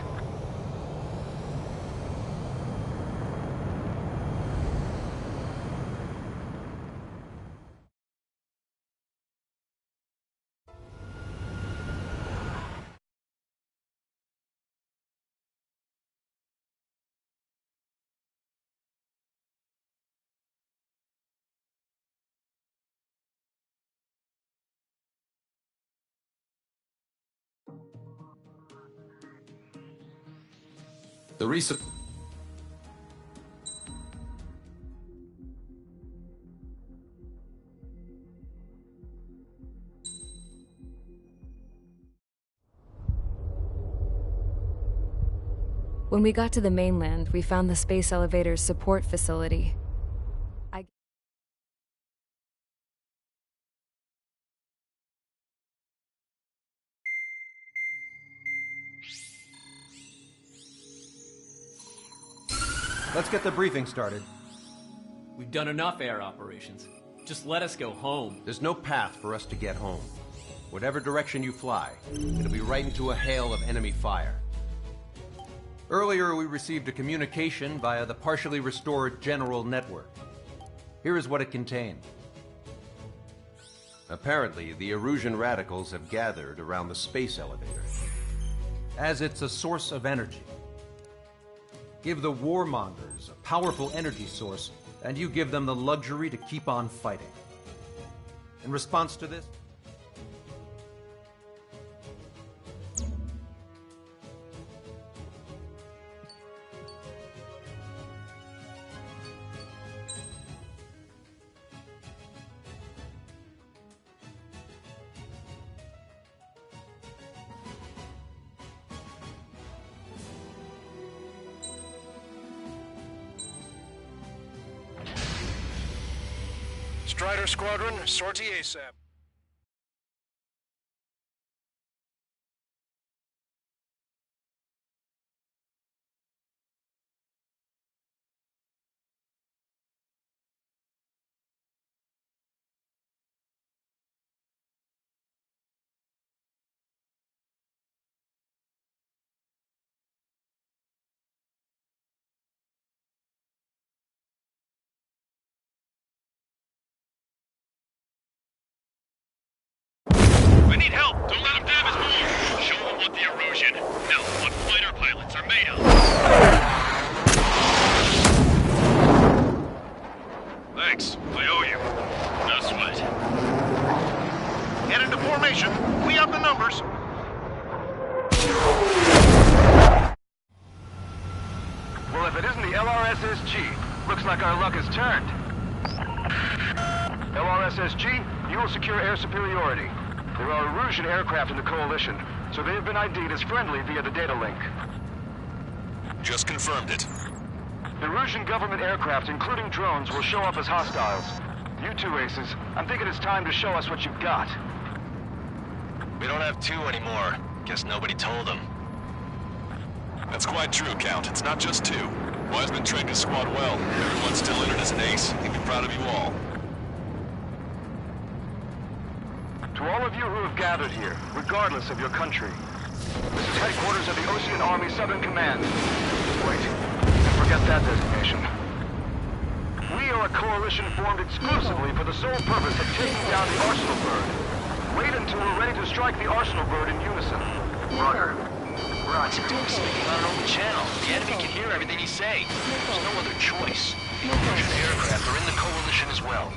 The recent... When we got to the mainland, we found the space elevator's support facility. Let's get the briefing started. We've done enough air operations. Just let us go home. There's no path for us to get home. Whatever direction you fly, it'll be right into a hail of enemy fire. Earlier, we received a communication via the partially restored General Network. Here is what it contained. Apparently, the Erusian radicals have gathered around the space elevator, as it's a source of energy. Give the warmongers a powerful energy source, and you give them the luxury to keep on fighting. In response to this, Strider Squadron, sortie ASAP. I need help! Don't let him damage more! Show him what the Erusian, no, what fighter pilots are made of! Thanks, I owe you. No sweat. Head into formation. We have the numbers. Well, if it isn't the LRSSG, looks like our luck has turned. LRSSG, you will secure air superiority. There are Erusian aircraft in the Coalition, so they have been ID'd as friendly via the data link. Just confirmed it. The Erusian government aircraft, including drones, will show up as hostiles. You two aces, I'm thinking it's time to show us what you've got. We don't have two anymore. Guess nobody told them. That's quite true, Count. It's not just two. Wiseman trained his squad well. Everyone's still in it as an ace. He'd be proud of you all. To all of you who have gathered here, regardless of your country, this is headquarters of the Ocean Army Southern Command. Wait, forget that designation. We are a coalition formed exclusively for the sole purpose of taking down the Arsenal Bird. Wait until we're ready to strike the Arsenal Bird in unison. Roger. What's he doing speaking on an open channel? The enemy can hear everything he's saying. There's no other choice. The Erusian aircraft are in the Coalition as well.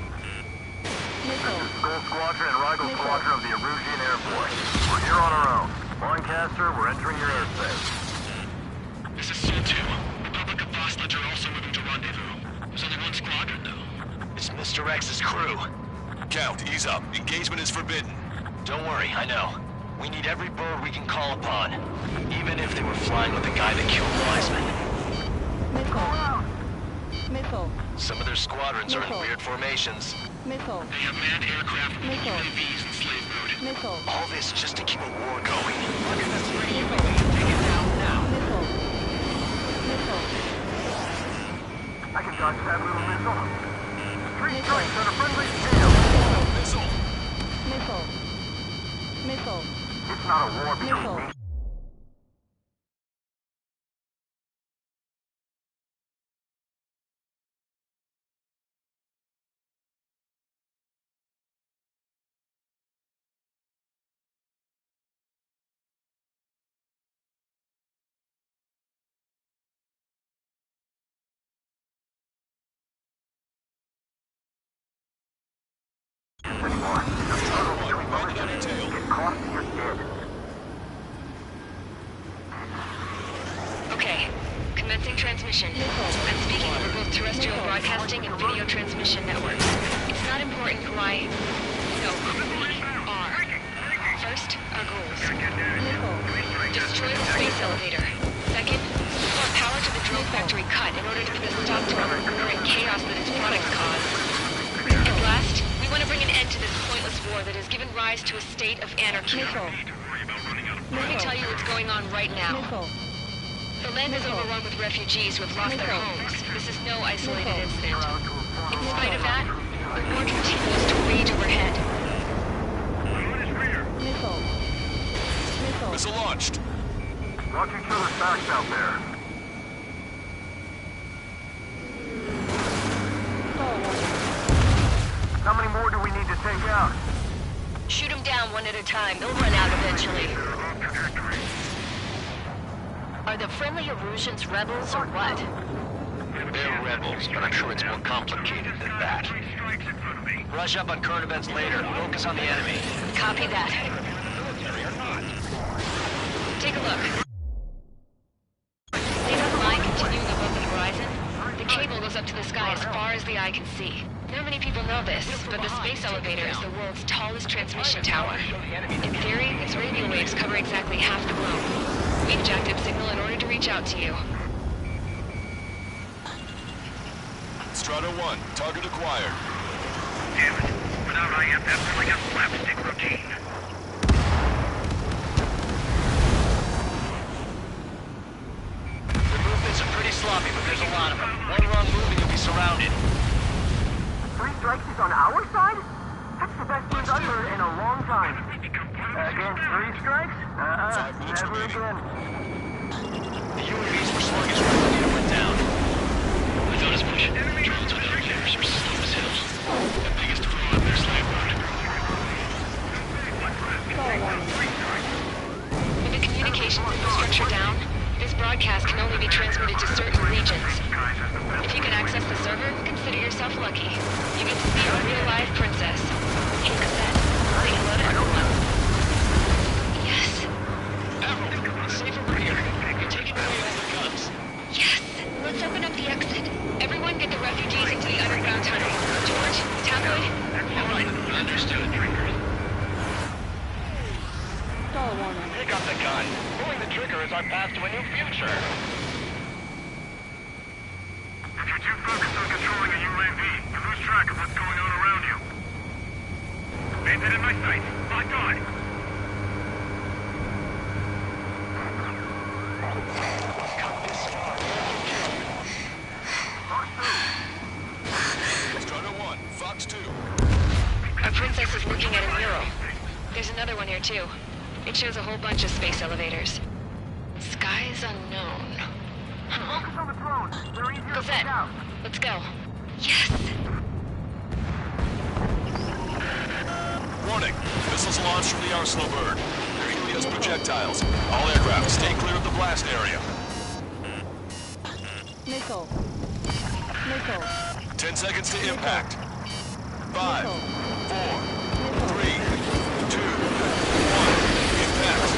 This is Skull Squadron and Rigel Squadron of the Erusian Air Force. We're here on our own. Lancaster, we're entering your airspace. This is Sol 2. Republic of Voslage are also moving to rendezvous. There's only one squadron, though. It's Mr. X's crew. Count, ease up. Engagement is forbidden. Don't worry, I know. We need every bird we can call upon. Even if they were flying with the guy that killed Wiseman. Missile. Some of their squadrons are in weird formations. Missile. They have manned aircraft with UAVs in slave mode. Missile. All this just to keep a war going. Look at this free UAV. Take it down now. Missile. Missile. I can dodge that little missile. Three strikes on a friendly scale. Missile! Missile. Missile. It's not a war between Missile. me transmission. I'm speaking over both terrestrial broadcasting and video transmission networks. It's not important who I... No, who we are. First, our goals. Destroy the space elevator. Second, we want power to the drone factory cut in order to put a stop to the current chaos that its products cause. And last, we want to bring an end to this pointless war that has given rise to a state of anarchy. Let me tell you what's going on right now. The land is overrun with refugees who have lost their homes. This is no isolated incident. In spite of that, the war continues to rage overhead. Missile launched. Watch each other's backs out there. How many more do we need to take out? Shoot them down one at a time. They'll run out eventually. Are the friendly Erusians rebels or what? They're rebels, but I'm sure it's more complicated than that. Brush up on current events later. Focus on the enemy. Copy that. Take a look. See that line continuing above the horizon? The cable goes up to the sky as far as the eye can see. Not many people know this, but the space elevator is the world's tallest transmission tower. In theory, its radio waves cover exactly half the globe. We've jacked up signal in order to reach out to you. Strato 1, target acquired. Damn it. Without IFF, they're like a slapstick routine. The movements are pretty sloppy, but there's a lot of them. One wrong move and you'll be surrounded. 3 strikes is on our side? That's the best news I've heard in a long time. Against 3 strikes? Never again. The UAVs were sluggish when the leader went down. I thought as much. Drones without flares are slow as hell. The biggest flaw in their slave road. With the communications infrastructure down, this broadcast can only be transmitted to certain regions. If you can access the server, consider yourself lucky. You get to see a real-life princess. Hey, Cosette, say hello to everyone. Yes. Admiral, it's safe over here. You're taking away all the guns. Yes. Let's open up the exit. Everyone get the refugees into the underground tunnel. George, Tabloid? All right, understood. Pick up the gun. Pulling the trigger is our path to a new future. If you're too focused on controlling a UAV, you lose track of what's going on around you. Painted in my sights. Locked on. Strato 1, Fox 2. Our princess is looking at a mural. There's another one here too. It shows a whole bunch of space elevators. Skies unknown. Huh? Focus on the drones. They're easier to Cosette, take out. let's go. Yes! Warning, missiles launched from the Arsenal bird. They're Helios projectiles. All aircraft, stay clear of the blast area. Missile. Missile. 10 seconds to impact. 5, 4, 3, 2, 1. Impact.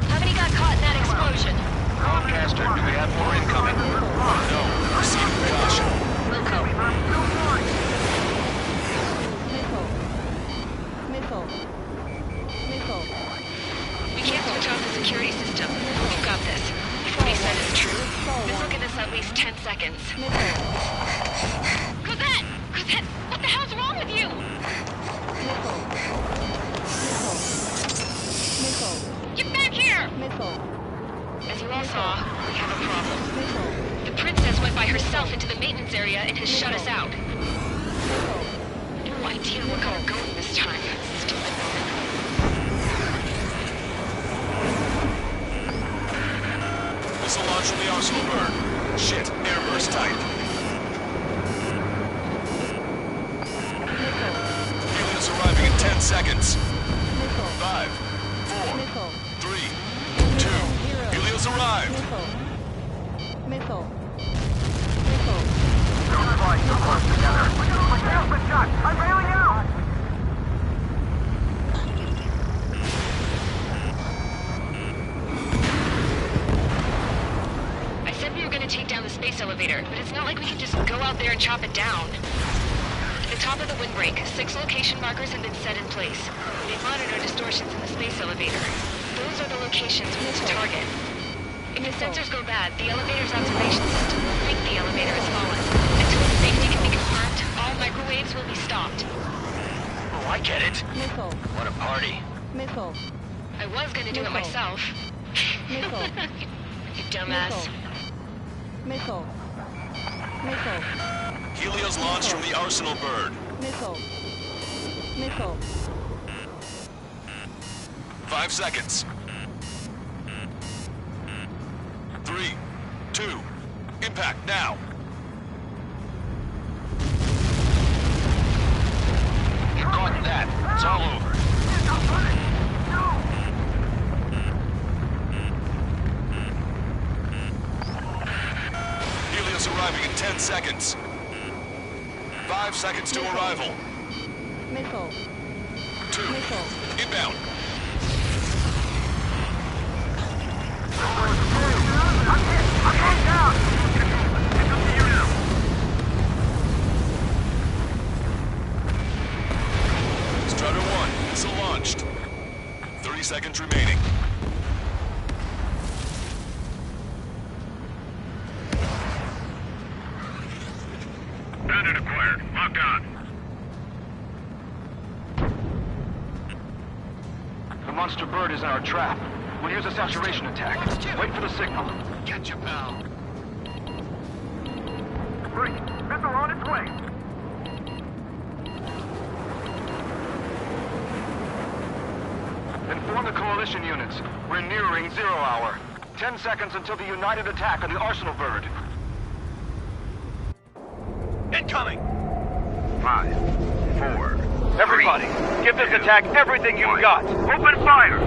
How many got caught in that explosion? Broadcaster, do we have more incoming? No, proceed with caution. Wilco. Missile. Missile. We can't switch off the security system. You've got this. If what he said is true, this will give us at least 10 seconds. Cosette! Cosette! What the hell's wrong with you? Missile. Get back here! Missile. As you all saw, we have a problem. The princess went by herself into the maintenance area and has shut us out. No idea where we're going this time. Stupid woman. Missile launch from the Arsenal bird. Shit, airburst type. Helios arriving in 10 seconds. 5, 4, 3, 2. Helios arrived. Missile. Don't fly so close together. My tail's been shot. I'm bailing out. elevator, but it's not like we can just go out there and chop it down. At the top of the windbreak, 6 location markers have been set in place. They monitor distortions in the space elevator. Those are the locations we need to target. If the sensors go bad, the elevator's observation system will think the elevator has fallen. Until its safety can be confirmed, all microwaves will be stopped. Oh, I get it. Missile. What a party. Missile. I was gonna do it myself. Missile. You dumbass. Missile. Missile. Helios launched from the Arsenal bird. Missile. Missile. 5 seconds. 3, 2, impact now. You caught that. It's all over. Helios arriving in 10 seconds. 5 seconds to arrival. Missile. 2, Missile. inbound. I'm going down! It's up to you now. Strider 1, missile launched. 30 seconds remaining. Bandit acquired. Locked on. The monster bird is in our trap. We'll use a saturation attack. Wait for the signal. Get you, pal. Great. Missile on its way. Inform the coalition units. We're nearing 0 hour. 10 seconds until the united attack on the Arsenal bird. Incoming! 5, 4. Everybody, give this attack everything you've got. Open fire!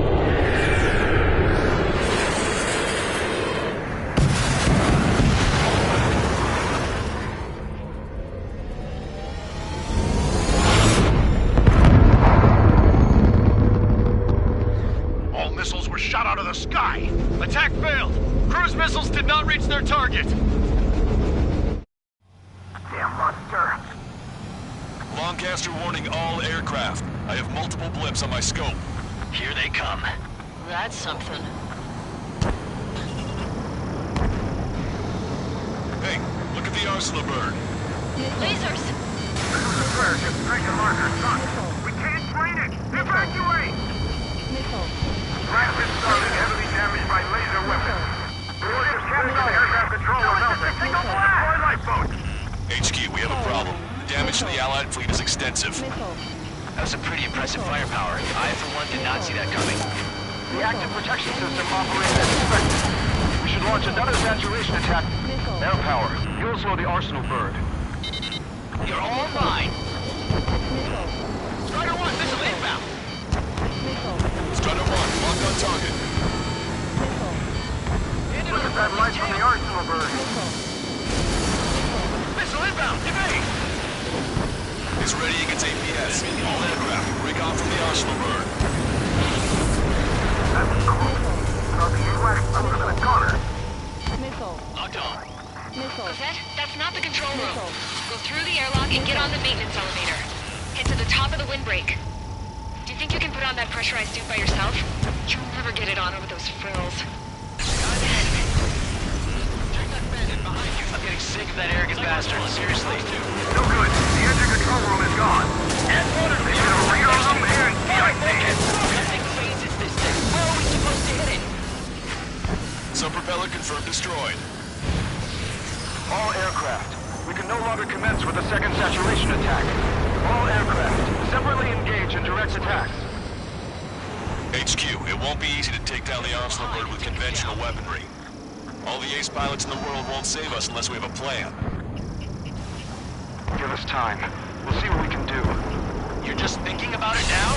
All missiles were shot out of the sky. Attack failed. Cruise missiles did not reach their target. Damn monster. Lancaster warning all aircraft. I have multiple blips on my scope. Here they come. That's something. Hey, look at the Arsenal bird. Lasers! Square, just straight to marker. Son, we can't train it. Evacuate! Missile. Craft is started, heavily damaged by laser weapons. Warriors captured the aircraft control are melted. Deploy lifeboats. HQ, we have a problem. The damage to the Allied fleet is extensive. Missile. That was a pretty impressive firepower. I, for one, did not see that coming. The active protection system operated as expected. We should launch another saturation attack. Missile. Air power. You'll slow the Arsenal bird. You're all mine. Missile. Strider 1, missile inbound. Missile. Strider 1, lock on target. Missile. Look at that light from the Arsenal bird. Missile. Missile inbound. Evade. It's ready against APS. All aircraft, rig off from the Arsenal bird. That's cool. So the AWACS under the corner. Missile. Locked on. Missile. Cosette, that's not the control room. Missile. Go through the airlock and get on the maintenance elevator. Head to the top of the windbreak. Do you think you can put on that pressurized suit by yourself? You'll never get it on over those frills. Check that bandit behind you. I'm getting sick of that arrogant bastard. Seriously. No good. The engine control room is gone. And water. They should have radar room here in CIC. Nothing phases this thing. Where are we supposed to hit it? Sub-propeller confirmed destroyed. All aircraft. We can no longer commence with a second saturation attack. All aircraft, separately engage in direct attacks. HQ, it won't be easy to take down the Arsenal bird with conventional weaponry. All the ace pilots in the world won't save us unless we have a plan. Give us time. We'll see what we can do. You're just thinking about it now?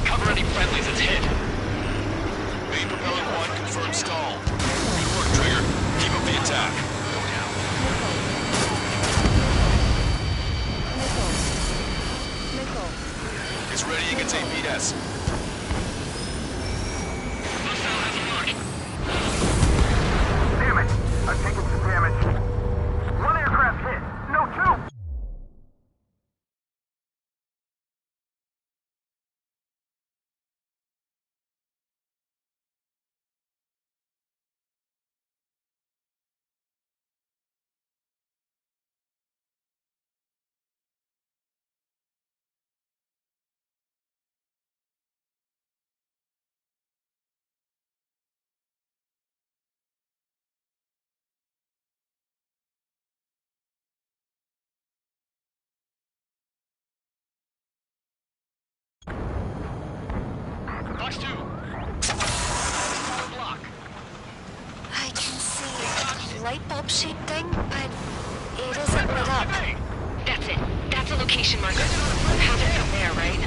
Cover any friendlies it's hit. Main propeller 1 confirmed stall. Good work, Trigger. Keep up the attack. Go down. Missile. Missile. It's ready against APS. Hostile has a mark. Damn it. I've taken some damage. Box 2. Block. I can see a light bulb shaped thing, but it isn't lit up. That's it. That's a location marker. You have it from there, right?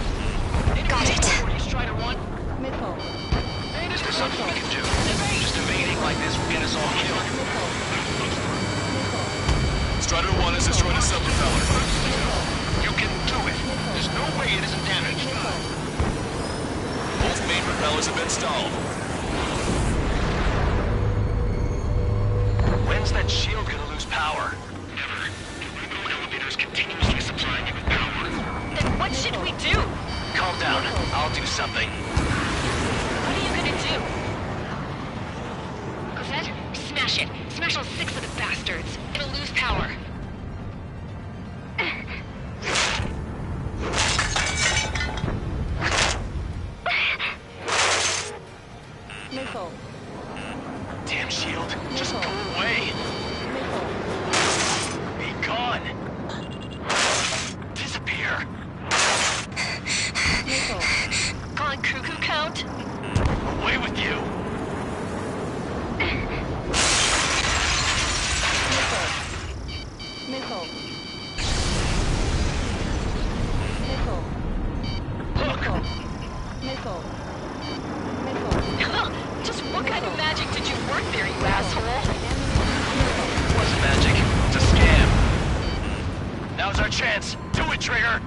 Got it. Strider 1. Missile. Is there something we can do? Just evading like this will get us all killed. Strider 1 has destroyed a sub-propeller. You can do it. There's no way it isn't damaged. Both main propellers have been stalled. When's that shield gonna lose power? Never. The remote elevator is continuously supplying you with power. Then what should we do? Calm down. I'll do something. What are you gonna do? Cosette, smash it. Smash all 6 of the bastards. It'll lose power. Missile. Damn shield. Just go away. Be gone. Disappear. Missile. Calling cuckoo count? Away with you. Missile. Missile. Look. Missile. Just what kind of magic did you work there, you asshole? It wasn't magic. It's a scam. Now's our chance. Do it, Trigger.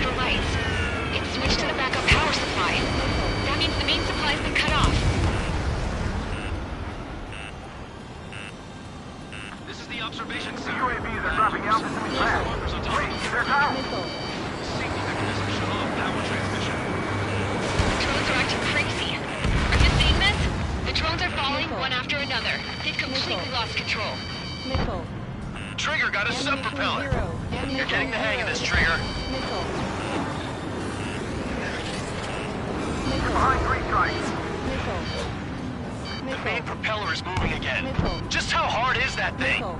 The lights. It's switched to the backup power supply. That means the main supply's been cut off. This is the observation center. UAVs are dropping altitude fast. Wait, they're down. Safety mechanism shut off power transmission. The drones are acting crazy. Are you seeing this? The drones are falling one after another. They've completely lost control. Missile. Trigger got a sub-propeller. Enemy You're getting the hang of this, Trigger. Missile. You're behind 3 strikes. Missile. The main propeller is moving again. Missile. Just how hard is that thing? Missile.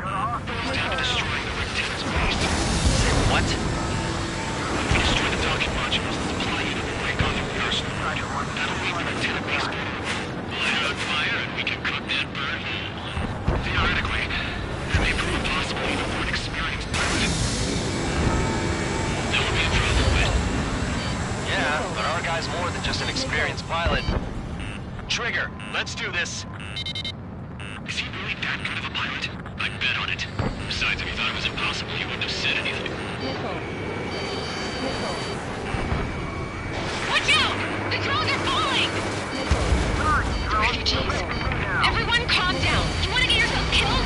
Down to destroying the Rectimus base. Say what? We destroy the docking modules and supply unit and break off your first. That'll leave the antenna base burning. Light it on fire and we can cook that bird whole. Theoretically, that may prove impossible even for an experienced pilot. That would be a trouble, but... Yeah, but our guy's more than just an experienced pilot. Trigger, let's do this. Is he really that good of a pilot? I'd bet on it. Besides, if he thought it was impossible, he wouldn't have said anything. Missile. Missile. Watch out! The drones are falling! Refugees. Everyone calm down. You want to get yourself killed?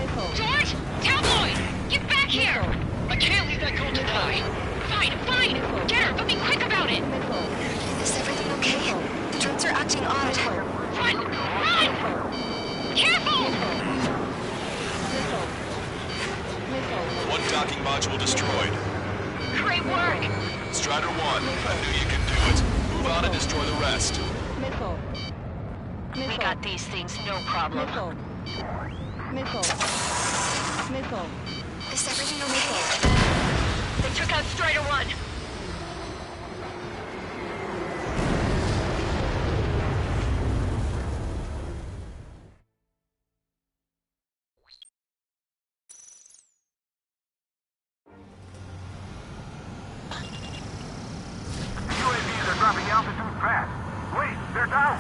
Missile. George! Tabloid! Get back here! I can't leave that girl to die. Fine, fine! Get her, but be quick about it! Is everything okay? The drones are acting odd. Run! Run! Careful! One docking module destroyed. Great work! Strider 1, I knew you could do it. Move on and destroy the rest. Missile. We got these things, no problem. Missile. Missile. Is everything okay? They took out Strider 1. UAVs are dropping altitude fast. Wait, they're down.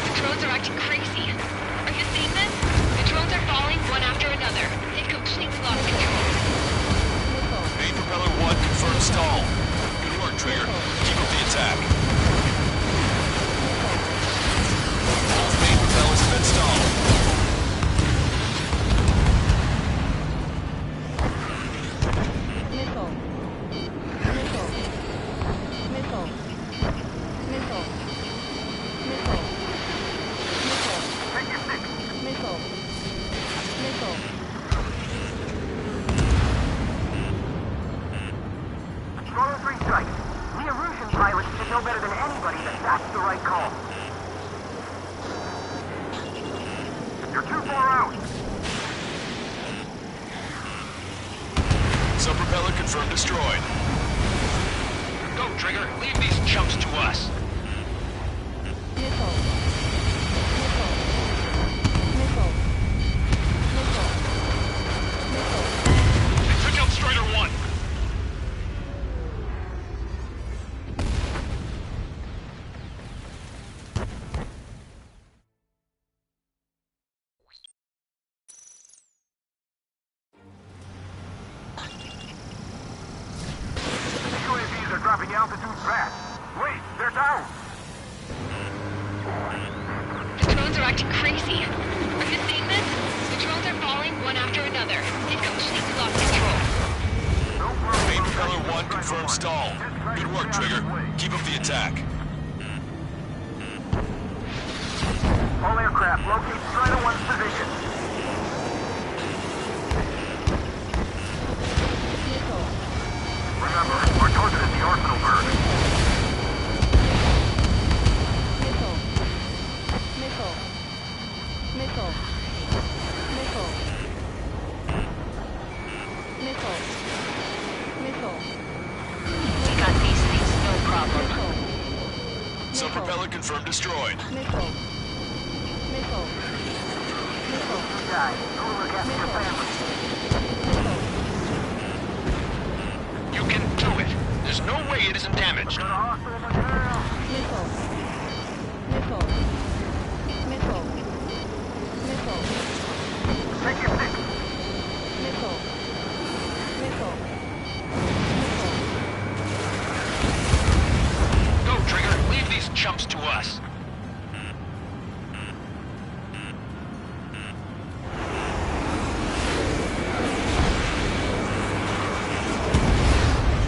The drones are acting crazy. Are you seeing this? The drones are falling one after another. They've completely lost control. Main propeller 1 confirmed stall. Good work, Trigger. Keep up the attack. Both main propellers have been stalled. Missile. Missile. Missile. Missile. Missile. Missile. Missile. Missile. Squadron 3 strikes. We Erusian pilots should know better than anybody that that's the right call. You're too far out. Sub-propeller confirmed destroyed. Go, Trigger. Leave these chumps to us. Missile. Missile. Missile. Missile. Missile. They took out Strider 1. UAVs are dropping altitude fast. Wait, they're down. The drones are acting crazy. Are you seeing this? The drones are falling one after another. They've completely lost control. Main propeller 1 confirmed stalled. Good work, Trigger. Keep up the attack. All aircraft, locate Strider 1's position. Missile. Remember, our target is the Arsenal bird. Missile. Missile. Missile. Missile. Missile. Missile. We got these things, no problem. Missile. Sub-propeller confirmed destroyed. Missile. Missile. Missile. Guys, go look after your family. Missile. You can do it. There's no way it isn't damaged. Missile. Missile. Missile. Missile. Take your pick. Missile. Missile. Go, Trigger. Leave these chumps to us.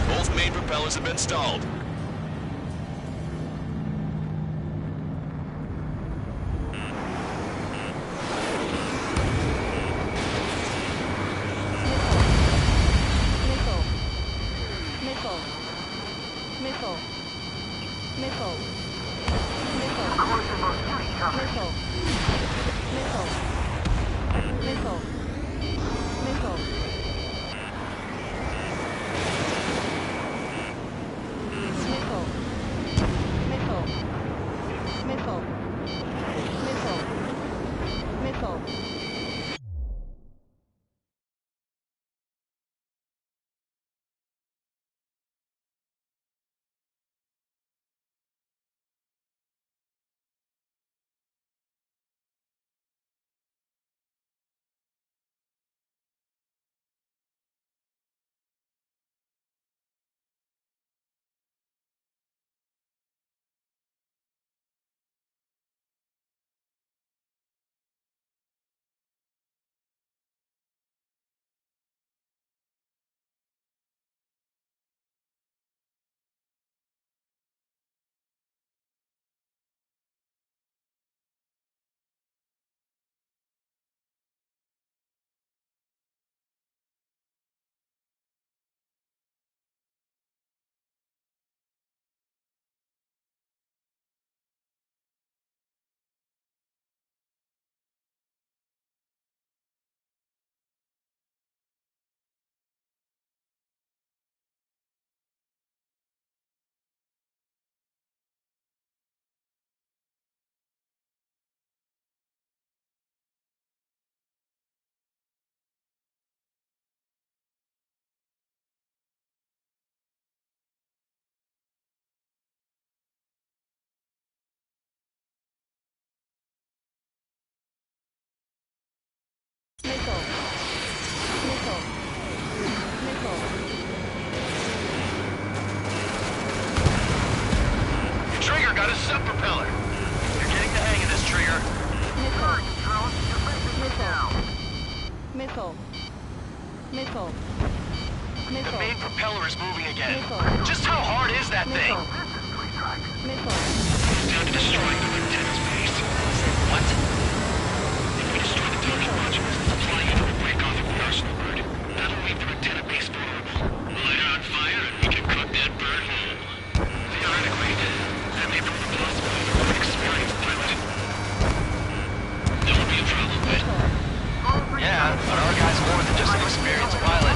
Both main propellers have been stalled. Missile. Missile. Missile. Missile. Missile. Missile. Missile. Missile. Missile. Missile. Missile. Missile. Missile. Missile. Missile. Missile. Missile. Your Trigger got a sub-propeller. You're getting the hang of this, Trigger. Missile. Missile. Missile. The main propeller is moving again. Missile. Just how hard is that thing? Missile. Down to destroying the antenna's base. What? If we destroy the target modules, the flying unit will break off the Arsenal bird. That'll leave the antenna base vulnerable. Light her on fire and we can cook that bird whole. Theoretically, that may prove a possibility for an experienced pilot. That would be a problem, but... Yeah, but our guy's more than just an experienced pilot.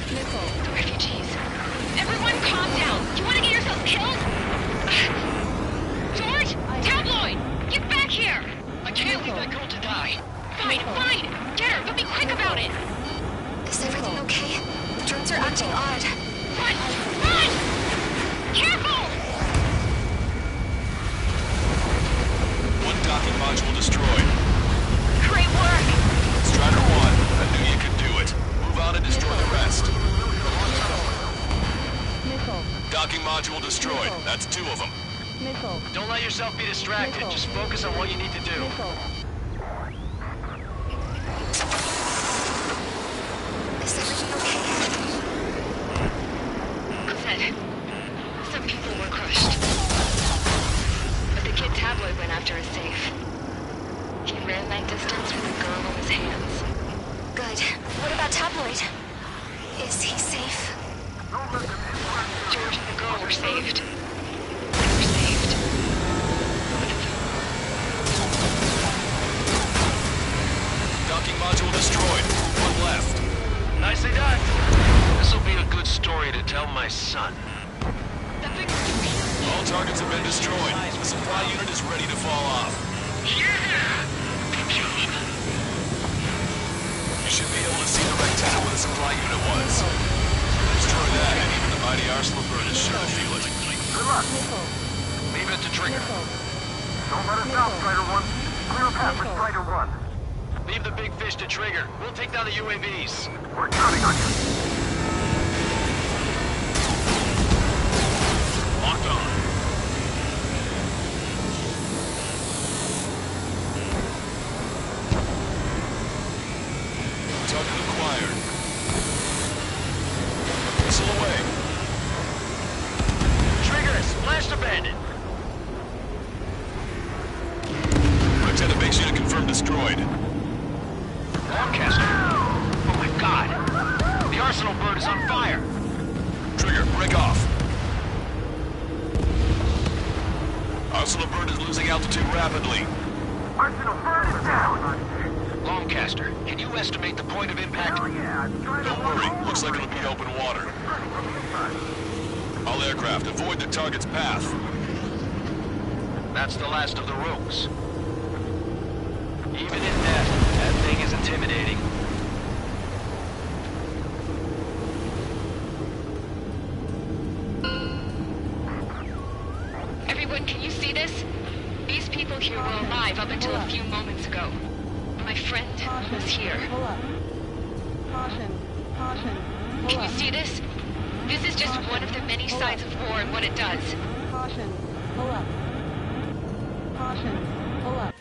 The refugees. Everyone calm down. You want to get yourself killed? George? Tabloid! Get back here! I can't leave that girl to die. Fine, fine. Get her, but be quick about it. Is everything okay? The drones are acting odd. Run! Run! Careful! One docking module destroyed. Great work! Strider 1, I knew you could do it. Move on and destroy the rest. Docking module destroyed. That's 2 of them. Don't let yourself be distracted. Just focus on what you need to do. Is everything okay? Zed, some people were crushed. But the kid Tabloid went after a safe. He ran that distance with a girl in his hands. Good. What about Tabloid? Is he safe? George and the girl were saved. They were saved. Docking module destroyed. 1 left. Nicely done. This'll be a good story to tell my son. All targets have been destroyed. The supply unit is ready to fall off. Yeah! Good job. You should be able to see the rectangle where the supply unit was. Destroy that, and even the mighty Arsenal bird is sure to feel it. Good luck. Leave it to Trigger. Don't let us down, Strider 1. Clear a path for Strider 1. Leave the big fish to Trigger. We'll take down the UAVs. We're counting on you. Locked on. Target acquired. Missile away. Trigger, splashed a bandit. Lieutenant, base unit confirmed destroyed. Lancaster. Oh my god. The Arsenal bird is on fire. Trigger, break off. Arsenal bird is losing altitude rapidly. Arsenal bird is down. Lancaster, can you estimate the point of impact? Hell yeah. Don't worry, looks like it'll be open water. All aircraft, avoid the target's path. That's the last of the rogues. Even in death, that thing is intimidating. Everyone, can you see this? These people here were alive up until a few moments ago. My friend was here. Can you see this? This is just one of the many signs of war and what it does. Caution. Pull up. Caution. Pull up.